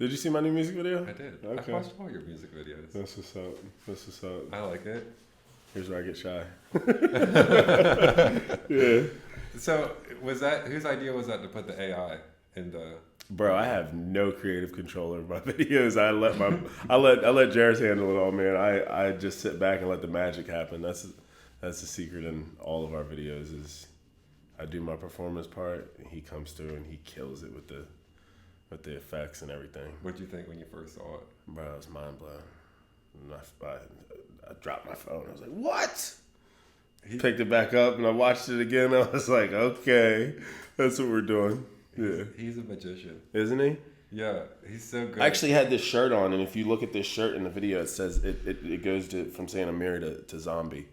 Did you see my new music video? I did. Okay. I watched all your music videos. That's what's up. That's what's up. I like it. Here's where I get shy. Yeah. So whose idea was that to put the AI in the? Bro, I have no creative control over my videos. I let Jairus handle it all, man. I just sit back and let the magic happen. That's the secret in all of our videos is I do my performance part, and he comes through and he kills it with the effects and everything. What did you think when you first saw it? Bro, it was mind blowing. I dropped my phone. I was like, what? Picked it back up and I watched it again. I was like, okay, that's what we're doing. Yeah. He's a magician. Isn't he? Yeah, he's so good. I actually had this shirt on, and if you look at this shirt in the video, it says it goes from saying Amir to zombie.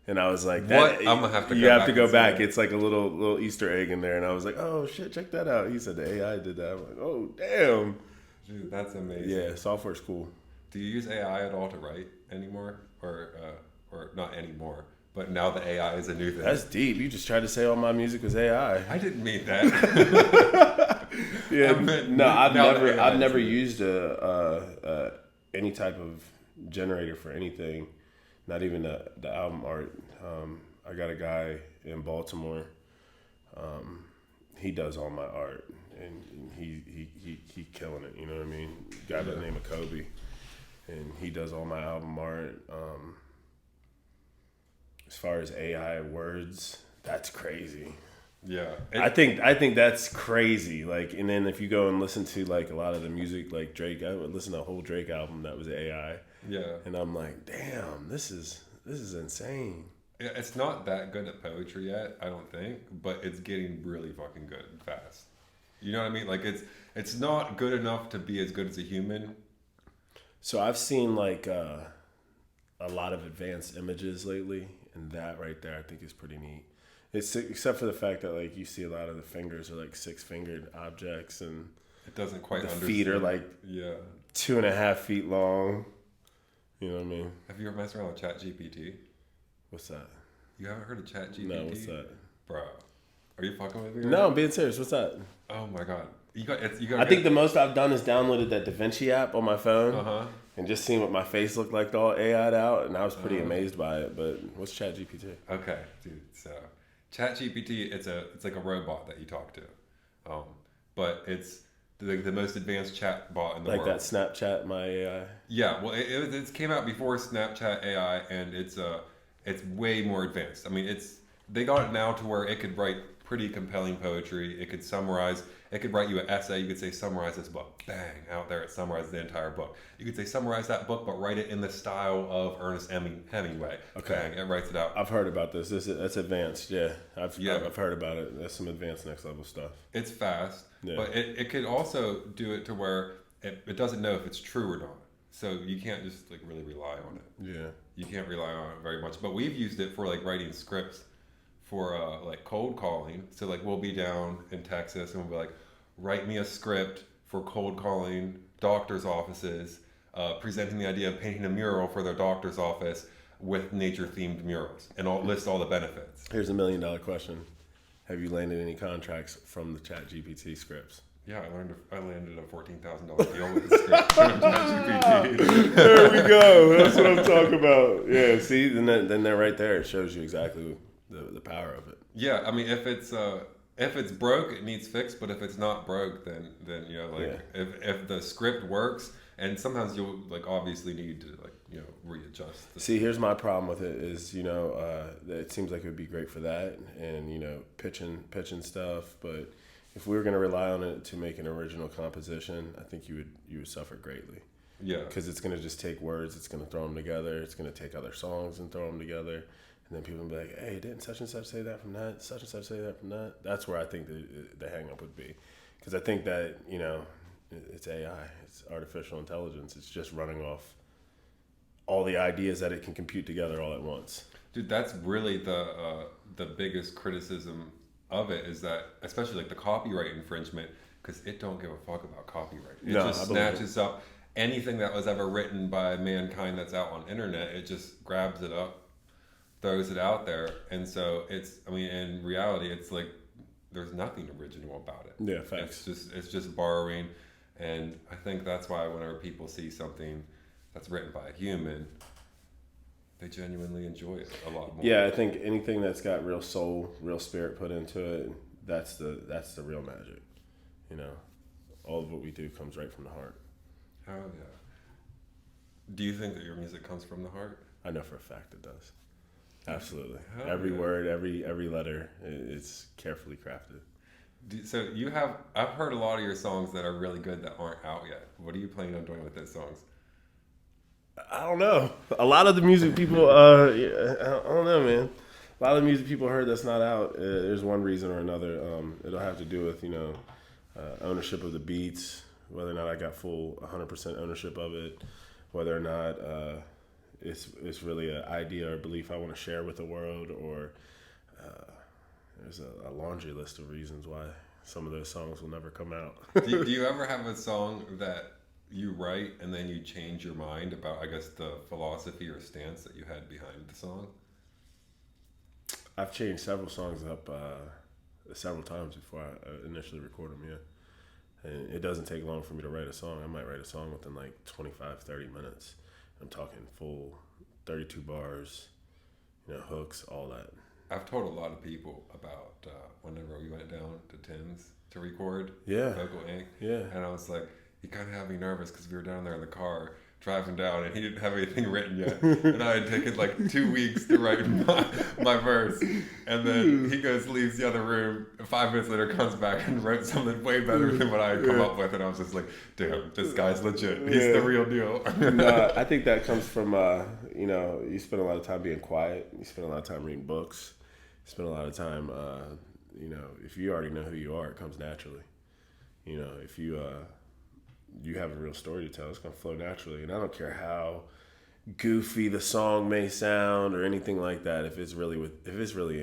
And I was like, what? I'm gonna have to. You have to go back. It's like a little Easter egg in there, and I was like, oh shit, check that out. He said the AI did that. I'm like, oh damn. Dude, that's amazing. Yeah, software's cool. Do you use AI at all to write anymore, or not anymore? But now the AI is a new thing. That's deep. You just tried to say all my music was AI. I didn't mean that. Yeah, no, I've never used any type of generator for anything. Not even the album art. I got a guy in Baltimore. He does all my art, and he killing it. You know what I mean? Guy by the name of Kobe, and he does all my album art. As far as AI words, that's crazy. Yeah, I think that's crazy. Like, and then if you go and listen to like a lot of the music, like Drake, I would listen to a whole Drake album that was AI. Yeah, and I'm like, damn, this is insane. It's not that good at poetry yet, I don't think, but it's getting really fucking good fast. You know what I mean? Like it's not good enough to be as good as a human. So I've seen like a lot of advanced images lately, and that right there I think is pretty neat. It's except for the fact that like you see a lot of the fingers are like 6-fingered objects, and it doesn't quite. The understand. feet are like 2.5 feet long. You know what I mean? Have you ever messed around with ChatGPT? What's that? You haven't heard of ChatGPT? No, what's that? Bro, are you fucking with me? No, I'm being serious. What's that? Oh my god, you got. I think the most I've done is downloaded that DaVinci app on my phone, and just seeing what my face looked like all AI'd out, and I was pretty amazed by it. But what's ChatGPT? Okay, dude. So ChatGPT, it's like a robot that you talk to, but it's the most advanced chat bot in the world. Like that Snapchat, my AI. Yeah, well, it came out before Snapchat AI, and it's way more advanced. I mean, they got it now to where it could write pretty compelling poetry. It could summarize. It could write you an essay. You could say, summarize this book. Bang, out there it summarizes the entire book. You could say, summarize that book, but write it in the style of Ernest Hemingway. Okay. Bang, it writes it out. I've heard about this. That's advanced. Yeah, I've heard about it. That's some advanced next level stuff. It's fast, but it could also do it to where it doesn't know if it's true or not. So you can't just like really rely on it. Yeah. You can't rely on it very much. But we've used it for like writing scripts for like cold calling. So like we'll be down in Texas and we'll be like, write me a script for cold calling doctors' offices, presenting the idea of painting a mural for their doctor's office with nature-themed murals, and list all the benefits. Here's $1 million question: have you landed any contracts from the ChatGPT scripts? Yeah, I landed a $14,000 deal with the script from ChatGPT. There we go. That's what I'm talking about. Yeah, see, then they're right there. It shows you exactly the power of it. Yeah, I mean, if it's broke, it needs fixed. But if it's not broke, then you know, like if the script works, and sometimes you'll like obviously need to like readjust. See, here's my problem with it is it seems like it would be great for that and pitching stuff, but if we were going to rely on it to make an original composition, I think you would suffer greatly. Yeah. Because it's going to just take words, it's going to throw them together, it's going to take other songs and throw them together, and then people will be like, hey, didn't such and such say that from that? Such and such say that from that? That's where I think the hang-up would be. Because I think that, it's AI, it's artificial intelligence. It's just running off all the ideas that it can compute together all at once. Dude, that's really the biggest criticism of it is that, especially like the copyright infringement, because it don't give a fuck about copyright. It just snatches up anything that was ever written by mankind that's out on internet. It just grabs it up, throws it out there, and so in reality, it's like there's nothing original about it. Yeah, facts. It's just borrowing And I think that's why whenever people see something that's written by a human, they genuinely enjoy it a lot more. Yeah, I think anything that's got real soul, real spirit put into it, that's the real magic. You know, all of what we do comes right from the heart. Oh yeah. Do you think that your music comes from the heart? I know for a fact it does. Absolutely. Hell every yeah. word, every letter, it's carefully crafted. So I've heard a lot of your songs that are really good that aren't out yet. What are you planning on doing with those songs? I don't know. A lot of the music people, I don't know, man. A lot of the music people heard that's not out. There's one reason or another. It'll have to do with ownership of the beats, whether or not I got full 100% ownership of it, whether or not it's really an idea or belief I want to share with the world, or there's a laundry list of reasons why some of those songs will never come out. do you ever have a song that you write and then you change your mind about, I guess, the philosophy or stance that you had behind the song? I've changed several songs up several times before I initially record them, yeah. And it doesn't take long for me to write a song. I might write a song within like 25, 30 minutes. I'm talking full 32 bars, hooks, all that. I've told a lot of people about whenever we went down to Tim's to record Vocal Inc. Yeah. And I was like, he kind of had me nervous because we were down there in the car driving down and he didn't have anything written yet. And I had taken like 2 weeks to write my verse. And then he leaves the other room. 5 minutes later comes back and wrote something way better than what I had come up with. And I was just like, damn, this guy's legit. He's the real deal. No, I think that comes from, you spend a lot of time being quiet. You spend a lot of time reading books. You spend a lot of time, if you already know who you are, it comes naturally. If you have a real story to tell, it's going to flow naturally. And I don't care how goofy the song may sound or anything like that. If it's really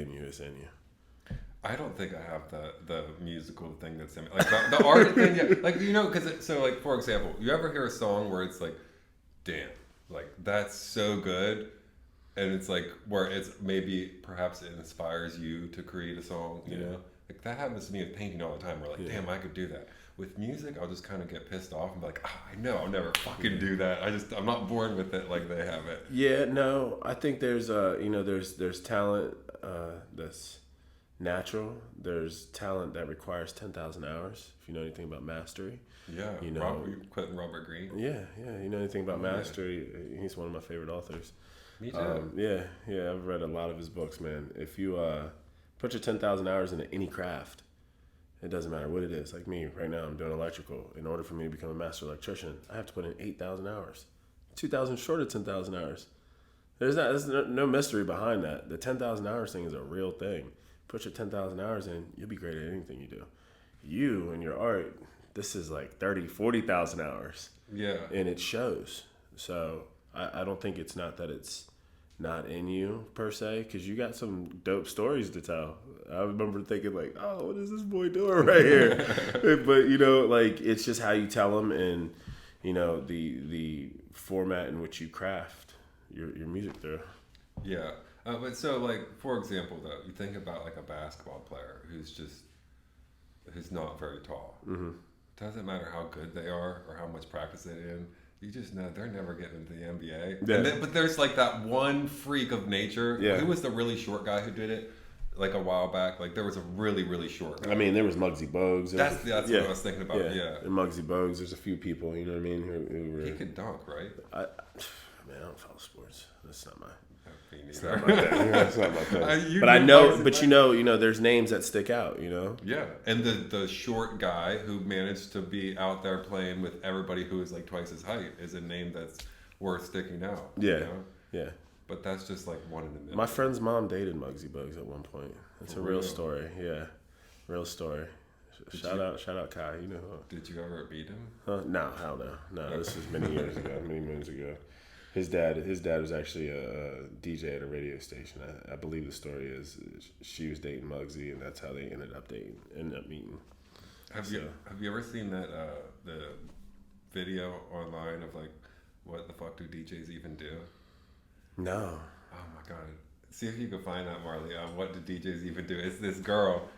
in you, it's in you. I don't think I have the musical thing that's in me. Like the art thing, yeah. Like, because for example, you ever hear a song where it's like, damn, like that's so good. And it's like where it's perhaps it inspires you to create a song, you know? Like that happens to me with painting all the time. We're like, damn, I could do that. With music, I'll just kind of get pissed off and be like, I know I'll never fucking do that. I'm not born with it like they have it. Yeah, no, I think there's there's talent that's natural. There's talent that requires 10,000 hours. If you know anything about mastery. Yeah, quoting Robert Greene. Yeah, you know anything about mastery? He's one of my favorite authors. Me too. Yeah, I've read a lot of his books, man. If you put your 10,000 hours into any craft, it doesn't matter what it is. Like me, right now, I'm doing electrical. In order for me to become a master electrician, I have to put in 8,000 hours. 2,000 short of 10,000 hours. There's no mystery behind that. The 10,000 hours thing is a real thing. Put your 10,000 hours in, you'll be great at anything you do. You and your art, this is like 30, 40,000 hours. Yeah. And it shows. So I don't think it's not that it's not in you per se, because you got some dope stories to tell. I remember thinking like, oh, what is this boy doing right here? But it's just how you tell them, and the format in which you craft your music through. Yeah, but so like for example, though, you think about like a basketball player who's not very tall. Mm-hmm. Doesn't matter how good they are or how much practice they in. You just know they're never getting into the NBA. Yeah. But there's like that one freak of nature. Yeah. Who was the really short guy who did it? Like a while back. Like there was a really, really short guy. I mean, there was Muggsy Bogues. That's what I was thinking about. Yeah. And Muggsy Bogues. There's a few people, you know what I mean? Who were... He could dunk, right? I don't follow sports. That's not my... It's not my thing. That's not my thing. But I know, there's names that stick out, Yeah, and the short guy who managed to be out there playing with everybody who is like twice his height is a name that's worth sticking out. Yeah, yeah. But that's just like one in a million. My friend's mom dated Muggsy Bogues at one point. It's a real story. Yeah, real story. Shout out Kai. You know who? Did you ever meet him? No, hell no. No, this was many years ago. Many moons ago. His dad was actually a DJ at a radio station. I believe the story is she was dating Muggsy, and that's how they ended up meeting. Have you ever seen that the video online of like what the fuck do DJs even do? No. Oh my god! See if you can find that, Marley. What do DJs even do? It's this girl.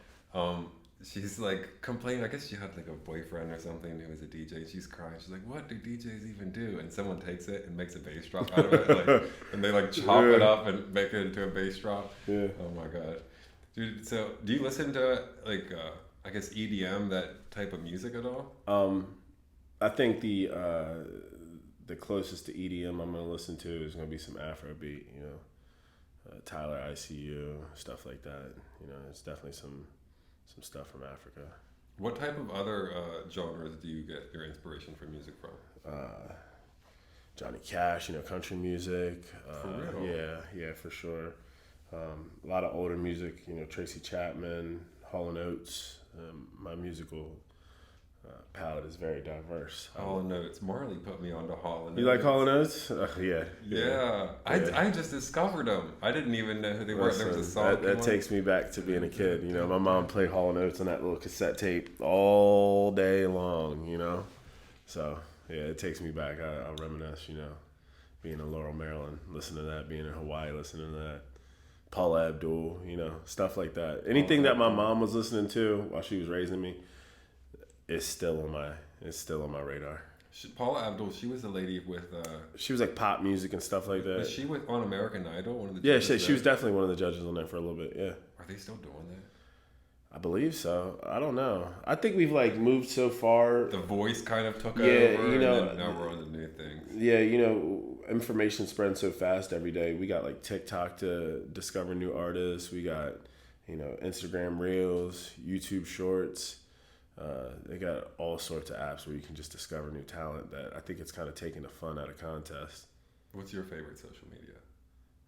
she's like complaining. I guess she had like a boyfriend or something who was a DJ. She's crying. She's like, "What do DJs even do?" And someone takes it and makes a bass drop out of it, like, and they like chop it up and make it into a bass drop. Yeah. Oh my god, dude. So, do you listen to like I guess EDM, that type of music at all? I think the closest to EDM I'm gonna listen to is gonna be some Afrobeat. You know, Tyler ICU, stuff like that. You know, it's definitely some stuff from Africa. What type of other genres do you get your inspiration for music from? Johnny Cash, you know, country music. For real? Yeah, for sure. A lot of older music, you know, Tracy Chapman, Hall & Oates. My musical palette is very diverse. Hall & Oates. Marley put me onto Hall & Oates. You like Hall & Oates? Yeah. I just discovered them. I didn't even know who they were. There was a song. That takes me back to being a kid. You know, my mom played Hall & Oates on that little cassette tape all day long, you know? So, yeah, it takes me back. I'll reminisce, you know, being in Laurel, Maryland, listening to that, being in Hawaii, listening to that. Paula Abdul, you know, stuff like that. Anything that my mom was listening to while she was raising me is still on my radar. Paula Abdul, she was the lady with. She was like pop music and stuff like that. Was she on American Idol? One of the judges she was definitely one of the judges on there for a little bit. Yeah. Are they still doing that? I believe so. I don't know. I think we've like moved so far. The Voice kind of took over. You know. And now we're on the new things. Yeah, you know, information spreads so fast every day. We got like TikTok to discover new artists. We got, you know, Instagram Reels, YouTube Shorts. They got all sorts of apps where you can just discover new talent. That I think it's kind of taking the fun out of contests. What's your favorite social media?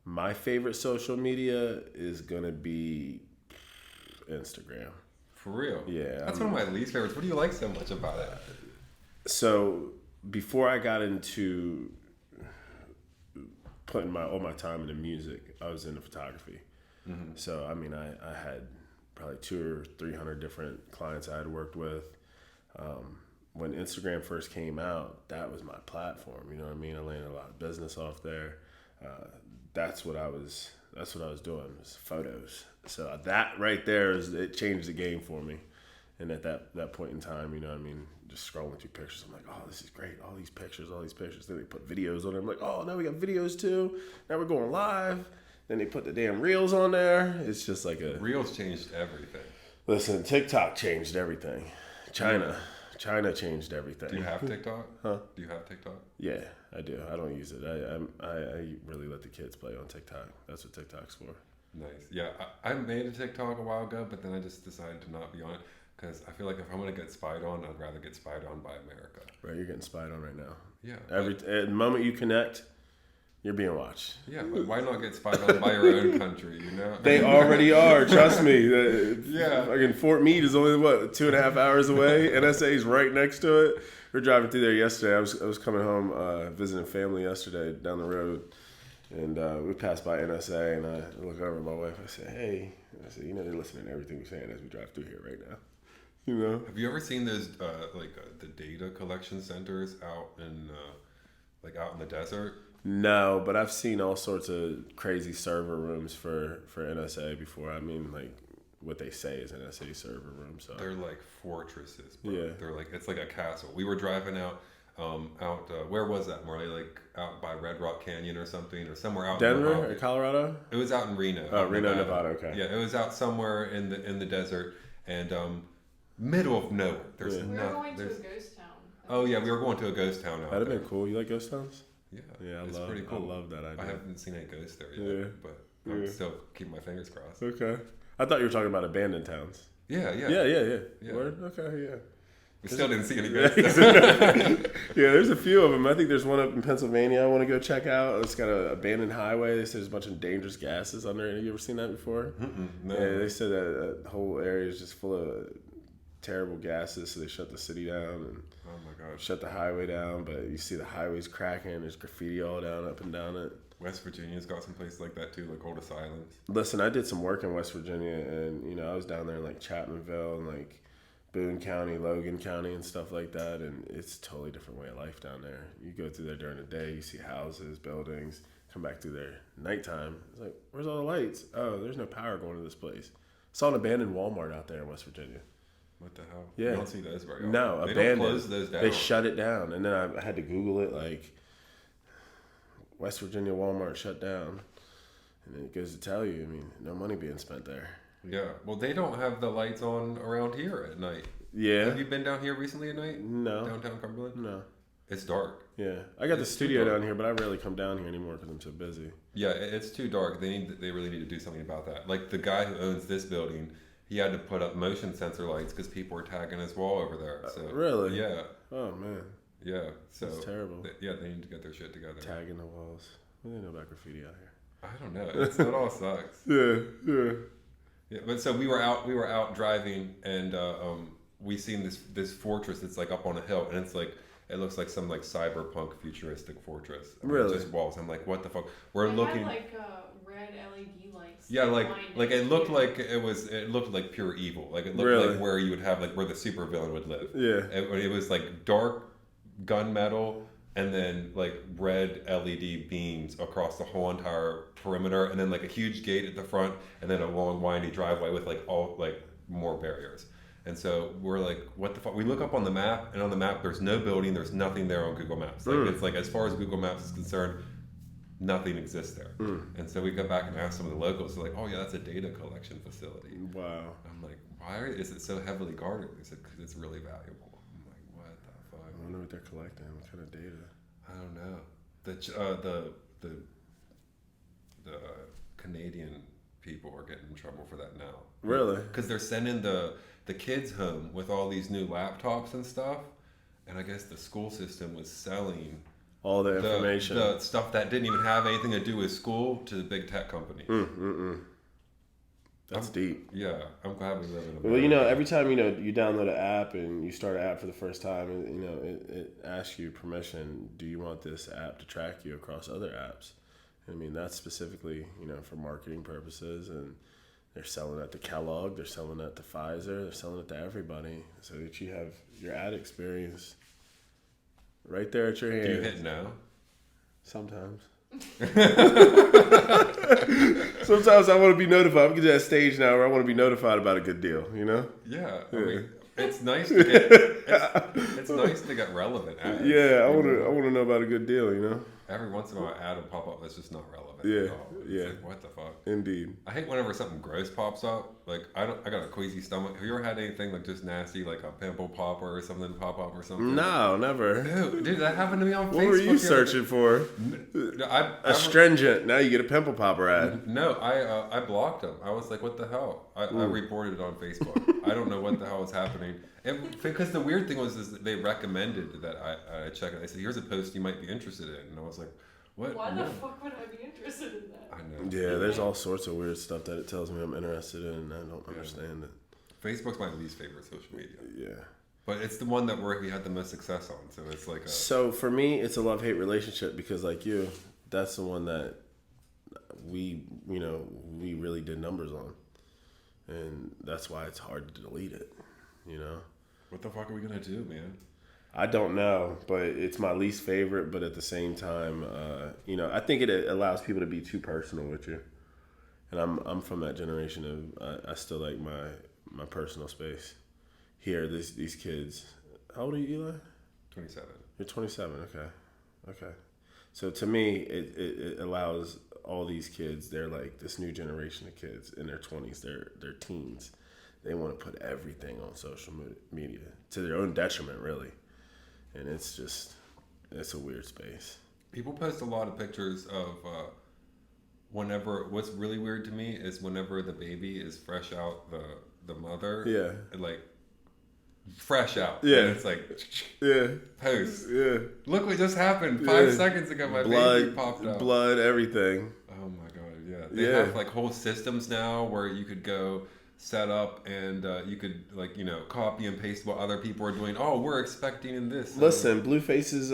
My favorite social media is gonna be Instagram. For real? Yeah. That's one of my least favorites. What do you like so much about it? So before I got into putting all my time into music, I was into photography. Mm-hmm. So I mean, I had probably 200 or 300 different clients I had worked with. When Instagram first came out, that was my platform. You know what I mean? I landed a lot of business off there. That's what I was doing, was photos. So that right there it changed the game for me. And at that point in time, you know what I mean, just scrolling through pictures, I'm like, oh, this is great. All these pictures. Then they put videos on there. I'm like, oh, now we got videos too. Now we're going live. Then they put the damn Reels on there. It's just like Reels changed everything. Listen, TikTok changed everything. China changed everything. Do you have TikTok? Huh? Do you have TikTok? Yeah, I do. I don't use it. I really let the kids play on TikTok. That's what TikTok's for. Nice. Yeah, I made a TikTok a while ago, but then I just decided to not be on it because I feel like if I'm going to get spied on, I'd rather get spied on by America. Right, you're getting spied on right now. Yeah. At the moment you connect, you're being watched. Yeah, but why not get spied on by your own country, you know? They already are, trust me. Yeah. Fucking Fort Meade is only, 2.5 hours away? NSA is right next to it. We were driving through there yesterday. I was coming home, visiting family yesterday down the road. And we passed by NSA, and I look over at my wife. I said, hey. I said, you know, they're listening to everything we're saying as we drive through here right now. You know? Have you ever seen those, the data collection centers out in the desert? No, but I've seen all sorts of crazy server rooms for NSA before. I mean, like, what they say is NSA server room. So they're like fortresses, bro. Yeah. They're like, it's like a castle. We were driving out, where was that, Marley? Like out by Red Rock Canyon or something, or somewhere out Denver in or Colorado? It was out in Reno. Oh, Reno, Nevada. Okay. Yeah, it was out somewhere in the desert, and middle of nowhere. There's We were going to a ghost town. Oh yeah, we were going to a ghost town out That'd there. have been cool. You like ghost towns? Yeah, it's pretty cool. I love that idea. I haven't seen any ghosts there yet, but I'm still keeping my fingers crossed. Okay. I thought you were talking about abandoned towns. Yeah. Word? Okay, yeah. We still didn't see any ghosts. Yeah, there's a few of them. I think there's one up in Pennsylvania I want to go check out. It's got an abandoned highway. They said there's a bunch of dangerous gases on there. Have you ever seen that before? No. Yeah, they said that whole area is just full of terrible gases, so they shut the city down and shut the highway down. But you see the highways cracking. There's graffiti all down, up and down it. West Virginia's got some places like that too, like old asylums. Listen, I did some work in West Virginia, and you know, I was down there in like Chapmanville and like Boone County, Logan County, and stuff like that. And it's a totally different way of life down there. You go through there during the day, you see houses, buildings. Come back through there nighttime. It's like, where's all the lights? Oh, there's no power going to this place. Saw an abandoned Walmart out there in West Virginia. What the hell? Yeah. You don't see those very often. No, they abandoned. don't close those down. They shut it down. And then I had to Google it, like, West Virginia Walmart shut down. And it goes to tell you, I mean, no money being spent there. Yeah. Well, they don't have the lights on around here at night. Yeah. Have you been down here recently at night? No. Downtown Cumberland? No. It's dark. Yeah. I got the studio down here, but I rarely come down here anymore because I'm so busy. Yeah, it's too dark. They really need to do something about that. Like the guy who owns this building, he had to put up motion sensor lights because people were tagging his wall over there. So really? Yeah. Oh man. Yeah. So it's terrible. They need to get their shit together. Tagging the walls. What do they know about graffiti out here? I don't know. It all sucks. Yeah. But so we were out driving, and we seen this fortress that's like up on a hill, and it's like it looks like some like cyberpunk futuristic fortress. Really? Just walls. I'm like, what the fuck? They had like red LED lights. Yeah, like it looked like it looked like pure evil. Like it looked like where you would have like where the supervillain would live. Yeah. It was like dark gunmetal and then like red LED beams across the whole entire perimeter, and then like a huge gate at the front, and then a long windy driveway with like all like more barriers. And so we're like, what the fuck? We look up on the map, and on the map there's no building, there's nothing there on Google Maps. Like it's like as far as Google Maps is concerned, nothing exists there. And so we go back and ask some of the locals. They're like, oh yeah, that's a data collection facility. Wow. I'm like, why is it so heavily guarded? They said, because it's really valuable. I'm like, what the fuck? I wonder what they're collecting. What kind of data? I don't know. The Canadian people are getting in trouble for that now. Really? Because they're sending the kids home with all these new laptops and stuff, and I guess the school system was selling all the information, the stuff that didn't even have anything to do with school, to the big tech company. That's deep. Yeah, I'm glad we live in America. Well, you know, every time you download an app and you start an app for the first time, it asks you permission. Do you want this app to track you across other apps? I mean, that's specifically for marketing purposes, and they're selling that to Kellogg, they're selling that to Pfizer, they're selling it to everybody, so that you have your ad experience right there at your hand. Do you hit no? Sometimes. Sometimes I want to be notified. I'm getting to that stage now where I want to be notified about a good deal, Yeah. I mean, it's nice to get it's nice to get relevant ads. Yeah, I want to know about a good deal, Every once in a while, an ad will pop up that's just not relevant Yeah, at all. It's like, what the fuck? Indeed. I hate whenever something gross pops up. Like I got a queasy stomach. Have you ever had anything like just nasty, like a pimple popper or something pop up or something? No, never. Dude, that happened to me on Facebook. What were you searching for? Astringent. Now you get a pimple popper ad. No, I blocked them. I was like, what the hell? I reported it on Facebook. I don't know what the hell was happening. Because the weird thing was that they recommended that I check it. They said, here's a post you might be interested in. And I was like, what? Why the fuck would I be interested in that? I know. Yeah, there's all sorts of weird stuff that it tells me I'm interested in, and I don't understand it. Facebook's my least favorite social media. Yeah. But it's the one that we had the most success on. So it's like So for me, it's a love-hate relationship because like you, that's the one that we really did numbers on. And that's why it's hard to delete it, What the fuck are we going to do, man? I don't know, but it's my least favorite. But at the same time, I think it allows people to be too personal with you. And I'm from that generation of I still like my personal space. Here, these kids. How old are you, Eli? 27. You're 27. Okay. So to me, it allows all these kids. They're like this new generation of kids in their 20s. They're teens. They want to put everything on social media to their own detriment, really. And it's a weird space. People post a lot of pictures of what's really weird to me is whenever the baby is fresh out the mother. Yeah. Like, fresh out. Yeah. And it's like, post. Yeah. Look what just happened 5 seconds ago. My baby popped out. Blood, everything. Oh my God, yeah. They have like whole systems now where you could go set up and you could copy and paste what other people are doing. Oh, we're expecting in this. Listen, Blueface's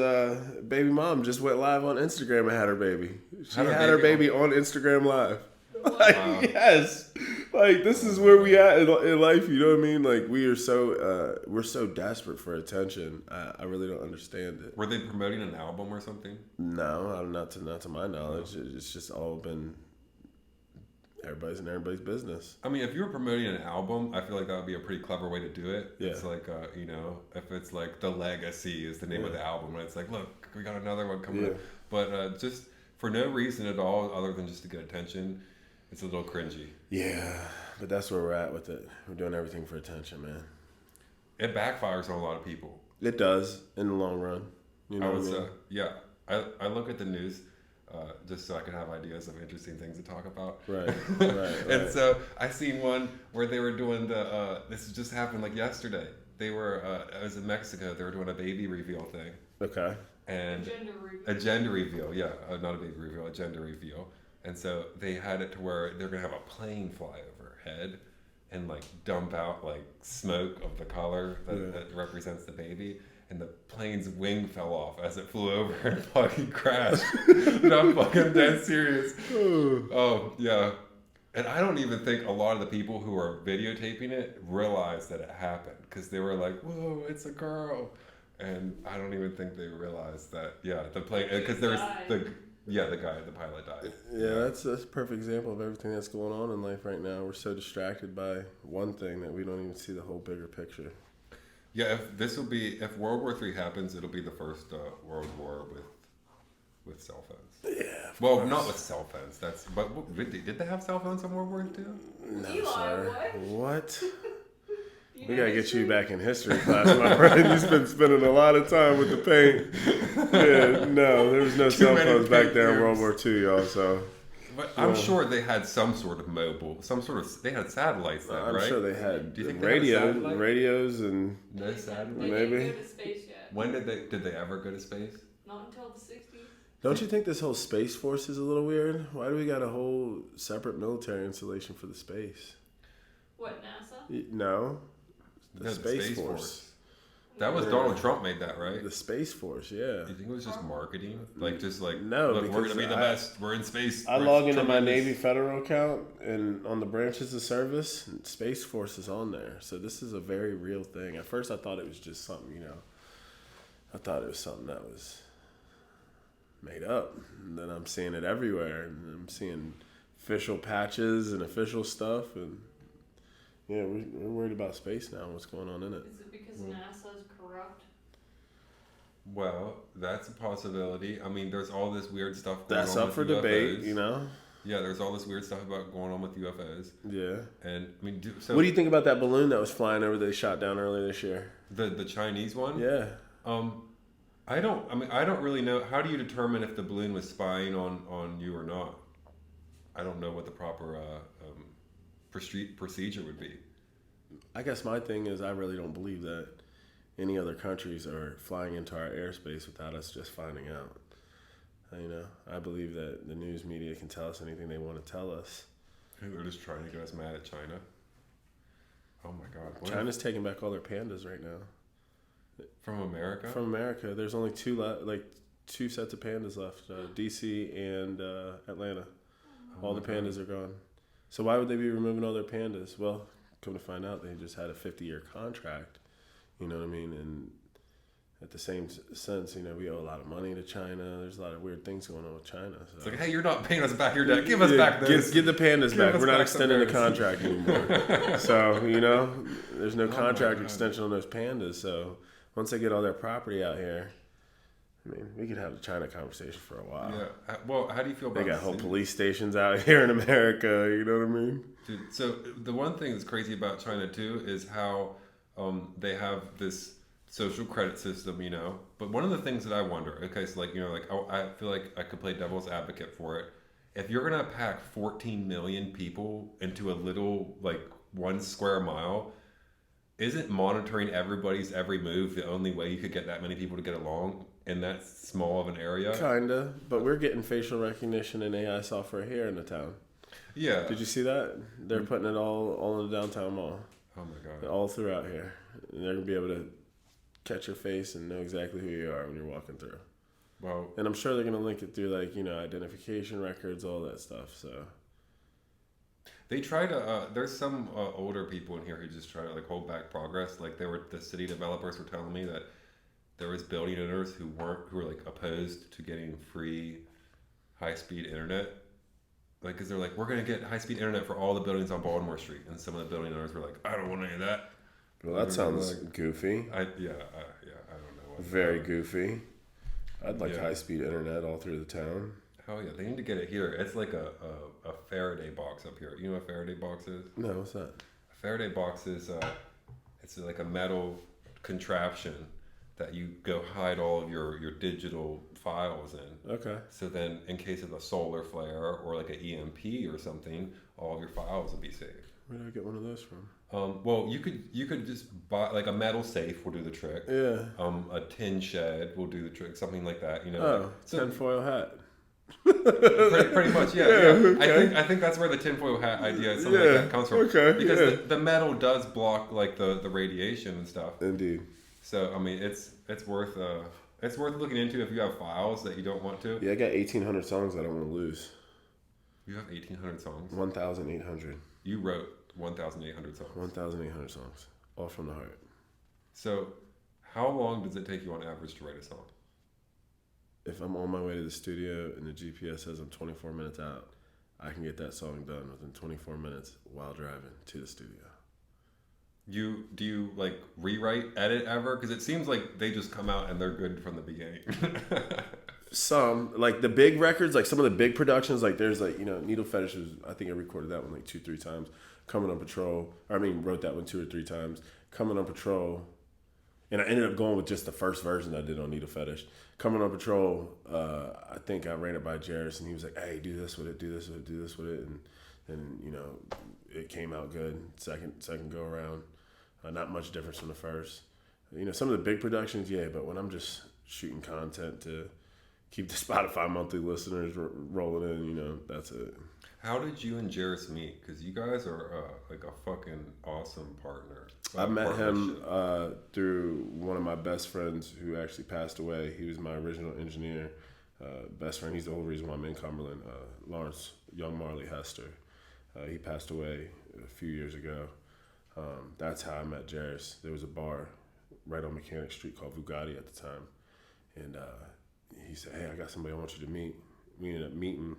baby mom just went live on Instagram and had her baby. She had her baby on Instagram Live. Like, wow. Yes. Like, this is where we at in life, you know what I mean? Like, we're so desperate for attention. I really don't understand it. Were they promoting an album or something? No, not to my knowledge. It's just all been everybody's in everybody's business. I mean, if you were promoting an album, I feel like that would be a pretty clever way to do it. Yeah. It's like, you know, if it's like The Legacy is the name of the album, and it's like, look, we got another one coming up. But just for no reason at all, other than just to get attention, it's a little cringy. Yeah, but that's where we're at with it. We're doing everything for attention, man. It backfires on a lot of people. It does in the long run. You know I would what I say, mean? yeah. I look at the news just so I can have ideas of interesting things to talk about. Right. And so I seen one where they were doing this just happened like yesterday. They were, I was in Mexico, they were doing a baby reveal thing. Okay. And a gender reveal, yeah. Not a baby reveal, a gender reveal. And so they had it to where they're going to have a plane fly overhead and like dump out like smoke of the color that represents the baby. And the plane's wing fell off as it flew over and fucking crashed. And I'm fucking dead serious. Oh, yeah. And I don't even think a lot of the people who are videotaping it realized that it happened. Because they were like, whoa, it's a girl. And I don't even think they realized that, the plane, because there was the pilot died. Yeah, that's a perfect example of everything that's going on in life right now. We're so distracted by one thing that we don't even see the whole bigger picture. Yeah, if World War III happens, it'll be the first World War with cell phones. Yeah. Well, not with cell phones. Did they have cell phones in World War II? No, Eli, sir. What? You We know gotta get history? you back in history class, my friend. You've been spending a lot of time with the paint. Yeah, no, there was no cell many phones back paint there in World fumes. War II, y'all. So, But I'm sure they had some sort of they had satellites then, I'm right? sure they had Do you think they had a satellite? radios, and No They satellite? Maybe. didn't go to space yet. When did they ever go to space? Not until the 60s. don't you think this whole space force is a little weird? Why do we got a whole separate military installation for the space? What, NASA? No, No, the Space Force. That was Donald Trump made that, right? The Space Force, yeah. You think it was just marketing? Like, just like, No, look, we're because going to be the best. We're in space. I We're log into my tremendous. Navy Federal account, and on the branches of service, Space Force is on there. So this is a very real thing. At first, I thought it was just something, I thought it was something that was made up. And then I'm seeing it everywhere, and I'm seeing official patches and official stuff, and yeah, we're worried about space now. What's going on in it? Is it because NASA's corrupt? Well, that's a possibility. I mean, there's all this weird stuff going That's on up with for UFOs. debate, Yeah, there's all this weird stuff about going on with UFOs. Yeah. And I mean, so What do you think about that balloon that was flying over that they shot down earlier this year? the Chinese one? Yeah. I don't really know. How do you determine if the balloon was spying on you or not? I don't know what the proper procedure would be. I guess my thing is I really don't believe that any other countries are flying into our airspace without us just finding out. I believe that the news media can tell us anything they want to tell us. They're just trying to get us mad at China. Oh my God! China's taking back all their pandas right now. From America? From America, there's only two sets of pandas left: DC and Atlanta. All the pandas are gone. So why would they be removing all their pandas? Well, come to find out, they just had a 50-year contract. You know what I mean? And at the same sense, we owe a lot of money to China. There's a lot of weird things going on with China. So. It's like, hey, you're not paying us back your debt. Give us back this. Get the pandas back. We're not back extending the the contract anymore. So, there's no contract extension on those pandas. So once they get all their property out here, we could have the China conversation for a while. Yeah. Well, how do you feel about They got whole police stations out here in America. You know what I mean? Dude, so the one thing that's crazy about China too is how they have this social credit system, But one of the things that I wonder, okay, so I feel like I could play devil's advocate for it. If you're gonna pack 14 million people into a little 1 square mile, isn't monitoring everybody's every move the only way you could get that many people to get along in that small of an area? Kinda, but we're getting facial recognition and AI software here in the town. Yeah. Did you see that? They're putting it all in the downtown mall. Oh my God. All throughout here. And they're gonna be able to catch your face and know exactly who you are when you're walking through. Well, And I'm sure they're gonna link it through identification records, all that stuff. So they try to. There's some older people in here who just try to hold back progress. The city developers were telling me that there was building owners who were opposed to getting free high speed internet, Like, because they're like, we're going to get high-speed internet for all the buildings on Baltimore Street. And some of the building owners were like, I don't want any of that. Well, that sounds goofy. I don't know. Very goofy. I'd like high-speed internet all through the town. Hell yeah, they need to get it here. It's like a Faraday box up here. You know what a Faraday box is? No, what's that? A Faraday box is, it's like a metal contraption that you go hide all of your digital files in. Okay. So then, in case of a solar flare or like an EMP or something, all of your files will be saved. Where did I get one of those from? Well, you could just buy like a metal safe will do the trick. Yeah. A tin shed will do the trick, something like that. You know. Oh, tinfoil hat. pretty much, yeah. Okay. I think that's where the tinfoil hat idea, something like that, comes from. Okay. Because the metal does block like the radiation and stuff. Indeed. So I mean, it's worth looking into if you have files that you don't want to. Yeah, I got 1,800 songs I don't want to lose. You have 1,800 songs. 1,800. You wrote 1,800 songs. 1,800 songs, all from the heart. So, how long does it take you on average to write a song? If I'm on my way to the studio and the GPS says I'm 24 minutes out, I can get that song done within 24 minutes while driving to the studio. Do you like rewrite, edit ever? Because it seems like they just come out and they're good from the beginning. Some, like the big records, like some of the big productions, like there's like, Needle Fetish was, I think I recorded that one like 2-3 times. Coming on Patrol, wrote that one 2 or 3 times. Coming on Patrol, and I ended up going with just the first version I did on Needle Fetish. Coming on Patrol, I think I ran it by Jairus, and he was like, hey, do this with it, do this with it, do this with it. And it came out good. Second go around. Not much difference from the first. Some of the big productions, yeah, but when I'm just shooting content to keep the Spotify monthly listeners rolling in, that's it. How did you and Jairus meet? Because you guys are like a fucking awesome partner. I met him through one of my best friends who actually passed away. He was my original engineer, best friend. He's the whole reason why I'm in Cumberland. Lawrence Young Marley Hester. He passed away a few years ago. That's how I met Jairus. There was a bar right on Mechanic Street called Bugatti at the time. And he said, hey, I got somebody I want you to meet. We ended up meeting.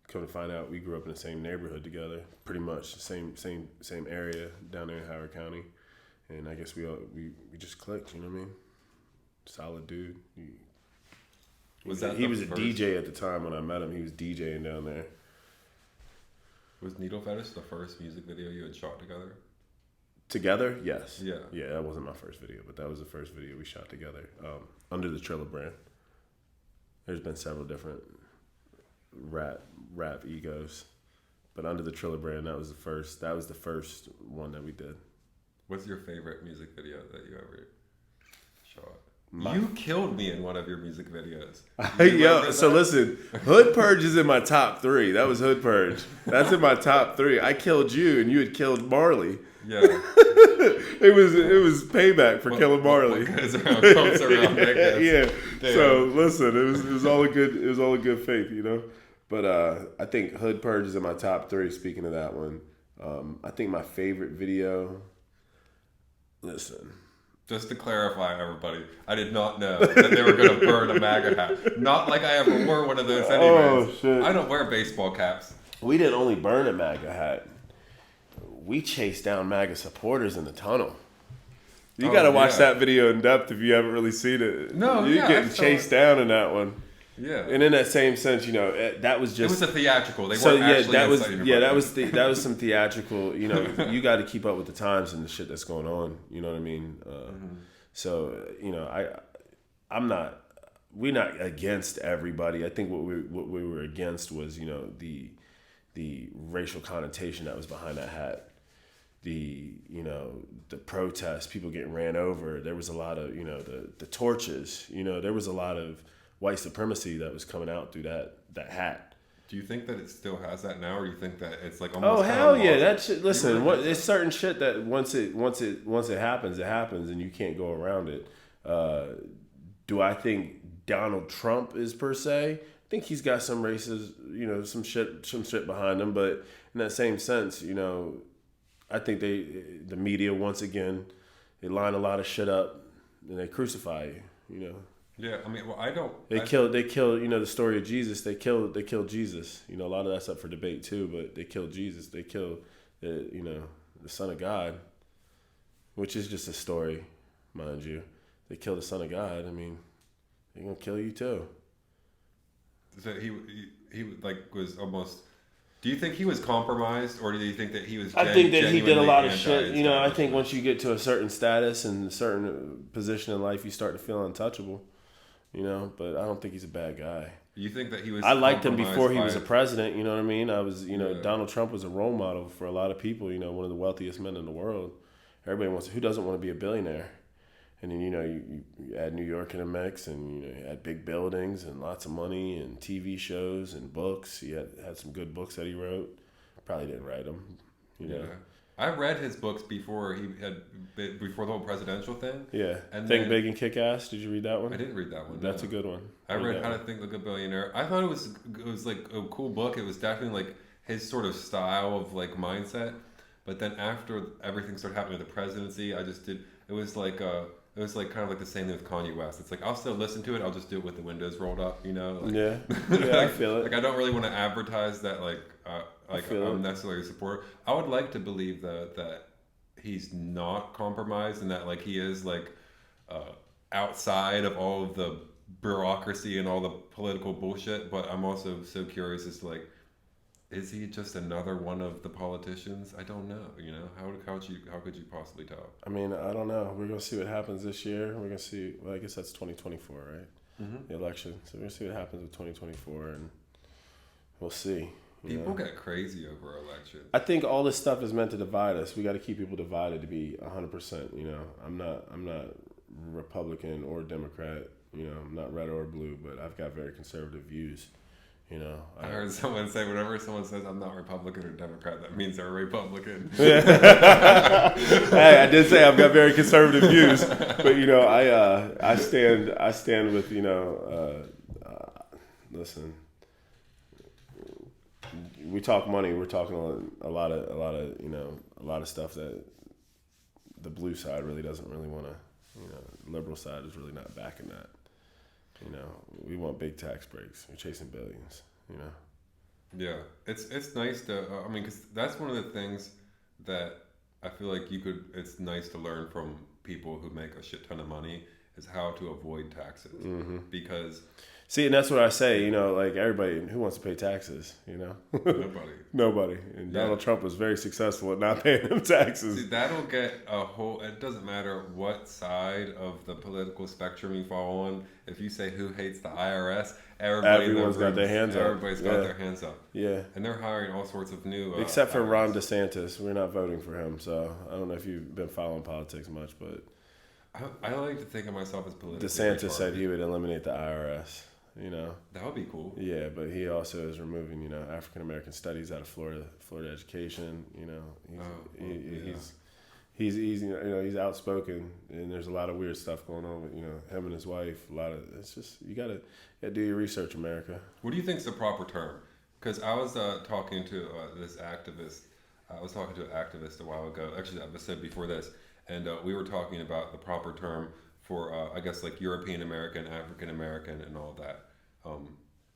Come to find out, we grew up in the same neighborhood together, pretty much the same area down there in Howard County, and I guess we just clicked. You know what I mean? Solid dude. He was a DJ at the time when I met him. He was DJing down there. Was Needle Fetish the first music video you had shot together? Together, yes. Yeah. Yeah, that wasn't my first video, but that was the first video we shot together under the Trilla brand. There's been several different rap egos, but under the Trilla brand, that was the first one that we did. What's your favorite music video that you ever shot? You killed me in one of your music videos. So listen, Hood Purge is in my top 3. That was Hood Purge. That's in my top 3. I killed you and you had killed Marley. Yeah. It was payback for killing Marley. Comes around, yeah. Damn. So listen, it was all a good faith, But I think Hood Purge is in my top 3. Speaking of that one, I think my favorite video. Listen. Just to clarify, everybody, I did not know that they were going to burn a MAGA hat. Not like I ever wore one of those anyways. Oh, shit. I don't wear baseball caps. We didn't only burn a MAGA hat. We chased down MAGA supporters in the tunnel. You got to watch that video in depth if you haven't really seen it. No, You're getting chased down in that one. Yeah. And in that same sense, that was just... It was a theatrical. They weren't actually that was some theatrical, you got to keep up with the times and the shit that's going on. You know what I mean? So, we're not against everybody. I think what we were against was, the racial connotation that was behind that hat. The protests, people getting ran over. There was a lot of, the torches, there was a lot of white supremacy that was coming out through that hat. Do you think that it still has that now, or do you think that it's like almost? Oh hell yeah! That shit. Listen, it's certain shit that once it happens, and you can't go around it. Do I think Donald Trump is per se? I think he's got some races, some shit behind him. But in that same sense, I think the media once again, they line a lot of shit up and they crucify you. Yeah, I mean, well, I don't. They kill. The story of Jesus. They killed Jesus. A lot of that's up for debate too. But they killed Jesus. They killed the Son of God, which is just a story, mind you. They killed the Son of God. I mean, they're gonna kill you too. So he like was almost. Do you think he was compromised, or do you think that he was? I think that he did a lot of shit. I think once you get to a certain status and a certain position in life, you start to feel untouchable. But I don't think he's a bad guy. You think that he was? I liked him before he was a president. You know what I mean? I was, Donald Trump was a role model for a lot of people. One of the wealthiest men in the world. Everybody who doesn't want to be a billionaire? And then you add New York in the mix, and you had big buildings and lots of money and TV shows and books. He had some good books that he wrote. Probably didn't write them. Yeah. I read his books before before the whole presidential thing. Yeah. Think Big and Kick Ass. Did you read that one? I didn't read that one. That's a good one. I read How to Think Like a Billionaire. I thought it was like a cool book. It was definitely like his sort of style of like mindset. But then after everything started happening with the presidency, it was like kind of like the same thing with Kanye West. It's like I'll still listen to it. I'll just do it with the windows rolled up. Yeah, I feel it. Like I don't really want to advertise that I'm necessarily a supporter. I would like to believe that he's not compromised and that like he is like outside of all of the bureaucracy and all the political bullshit. But I'm also so curious as to like, is he just another one of the politicians? I don't know. How could you possibly tell? I mean, I don't know. We're gonna see what happens this year. We're gonna see. Well, I guess that's 2024, right? Mm-hmm. The election. So we're gonna see what happens with 2024, and we'll see. People get crazy over elections. I think all this stuff is meant to divide us. We got to keep people divided to be 100%. I'm not Republican or Democrat. I'm not red or blue, but I've got very conservative views. I heard someone say whenever someone says I'm not Republican or Democrat, that means they're a Republican. Hey, I did say I've got very conservative views, but I stand with listen. We talk money. We're talking a lot of stuff that the blue side really doesn't really want to. Liberal side is really not backing that. We want big tax breaks. We're chasing billions. Yeah, it's nice to. Because that's one of the things that I feel like it's nice to learn from people who make a shit ton of money is how to avoid taxes. Mm-hmm. Because see, and that's what I say. Like everybody who wants to pay taxes. Nobody. And Donald Trump was very successful at not paying them taxes. See, that'll get a whole. It doesn't matter what side of the political spectrum you fall on. If you say who hates the IRS, everyone's got their hands up. Everybody's got their hands up. Yeah. And they're hiring all sorts of new. Except for Ron DeSantis, we're not voting for him. So I don't know if you've been following politics much, but I like to think of myself as politically. DeSantis said he would eliminate the IRS. That would be cool. Yeah, but he also is removing African American studies out of Florida education. He's outspoken, and there's a lot of weird stuff going on with him and his wife. It's just you gotta do your research, America. What do you think's the proper term? Because I was talking to this activist. I was talking to an activist a while ago. Actually, the episode before this, and we were talking about the proper term for I guess like European American, African American, and all that.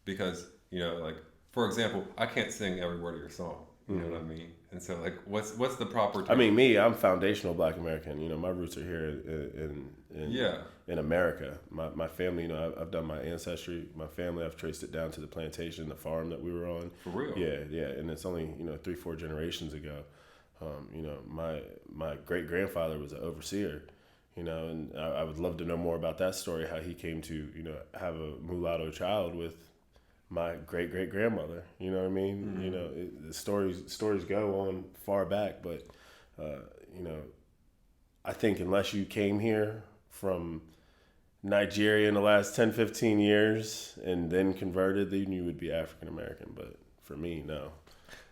Because like for example, I can't sing every word of your song. You know what I mean? And so like, what's the proper term? I mean, I'm foundational Black American. My roots are here in America. My family, I've done my ancestry. My family, I've traced it down to the plantation, the farm that we were on. For real? Yeah. And it's only 3-4 generations ago. My great grandfather was an overseer. And I would love to know more about that story, how he came to, have a mulatto child with my great grandmother. You know what I mean? Mm-hmm. The stories go on far back, but I think unless you came here from Nigeria in the last 10-15 years and then converted, then you would be African American. But for me, no.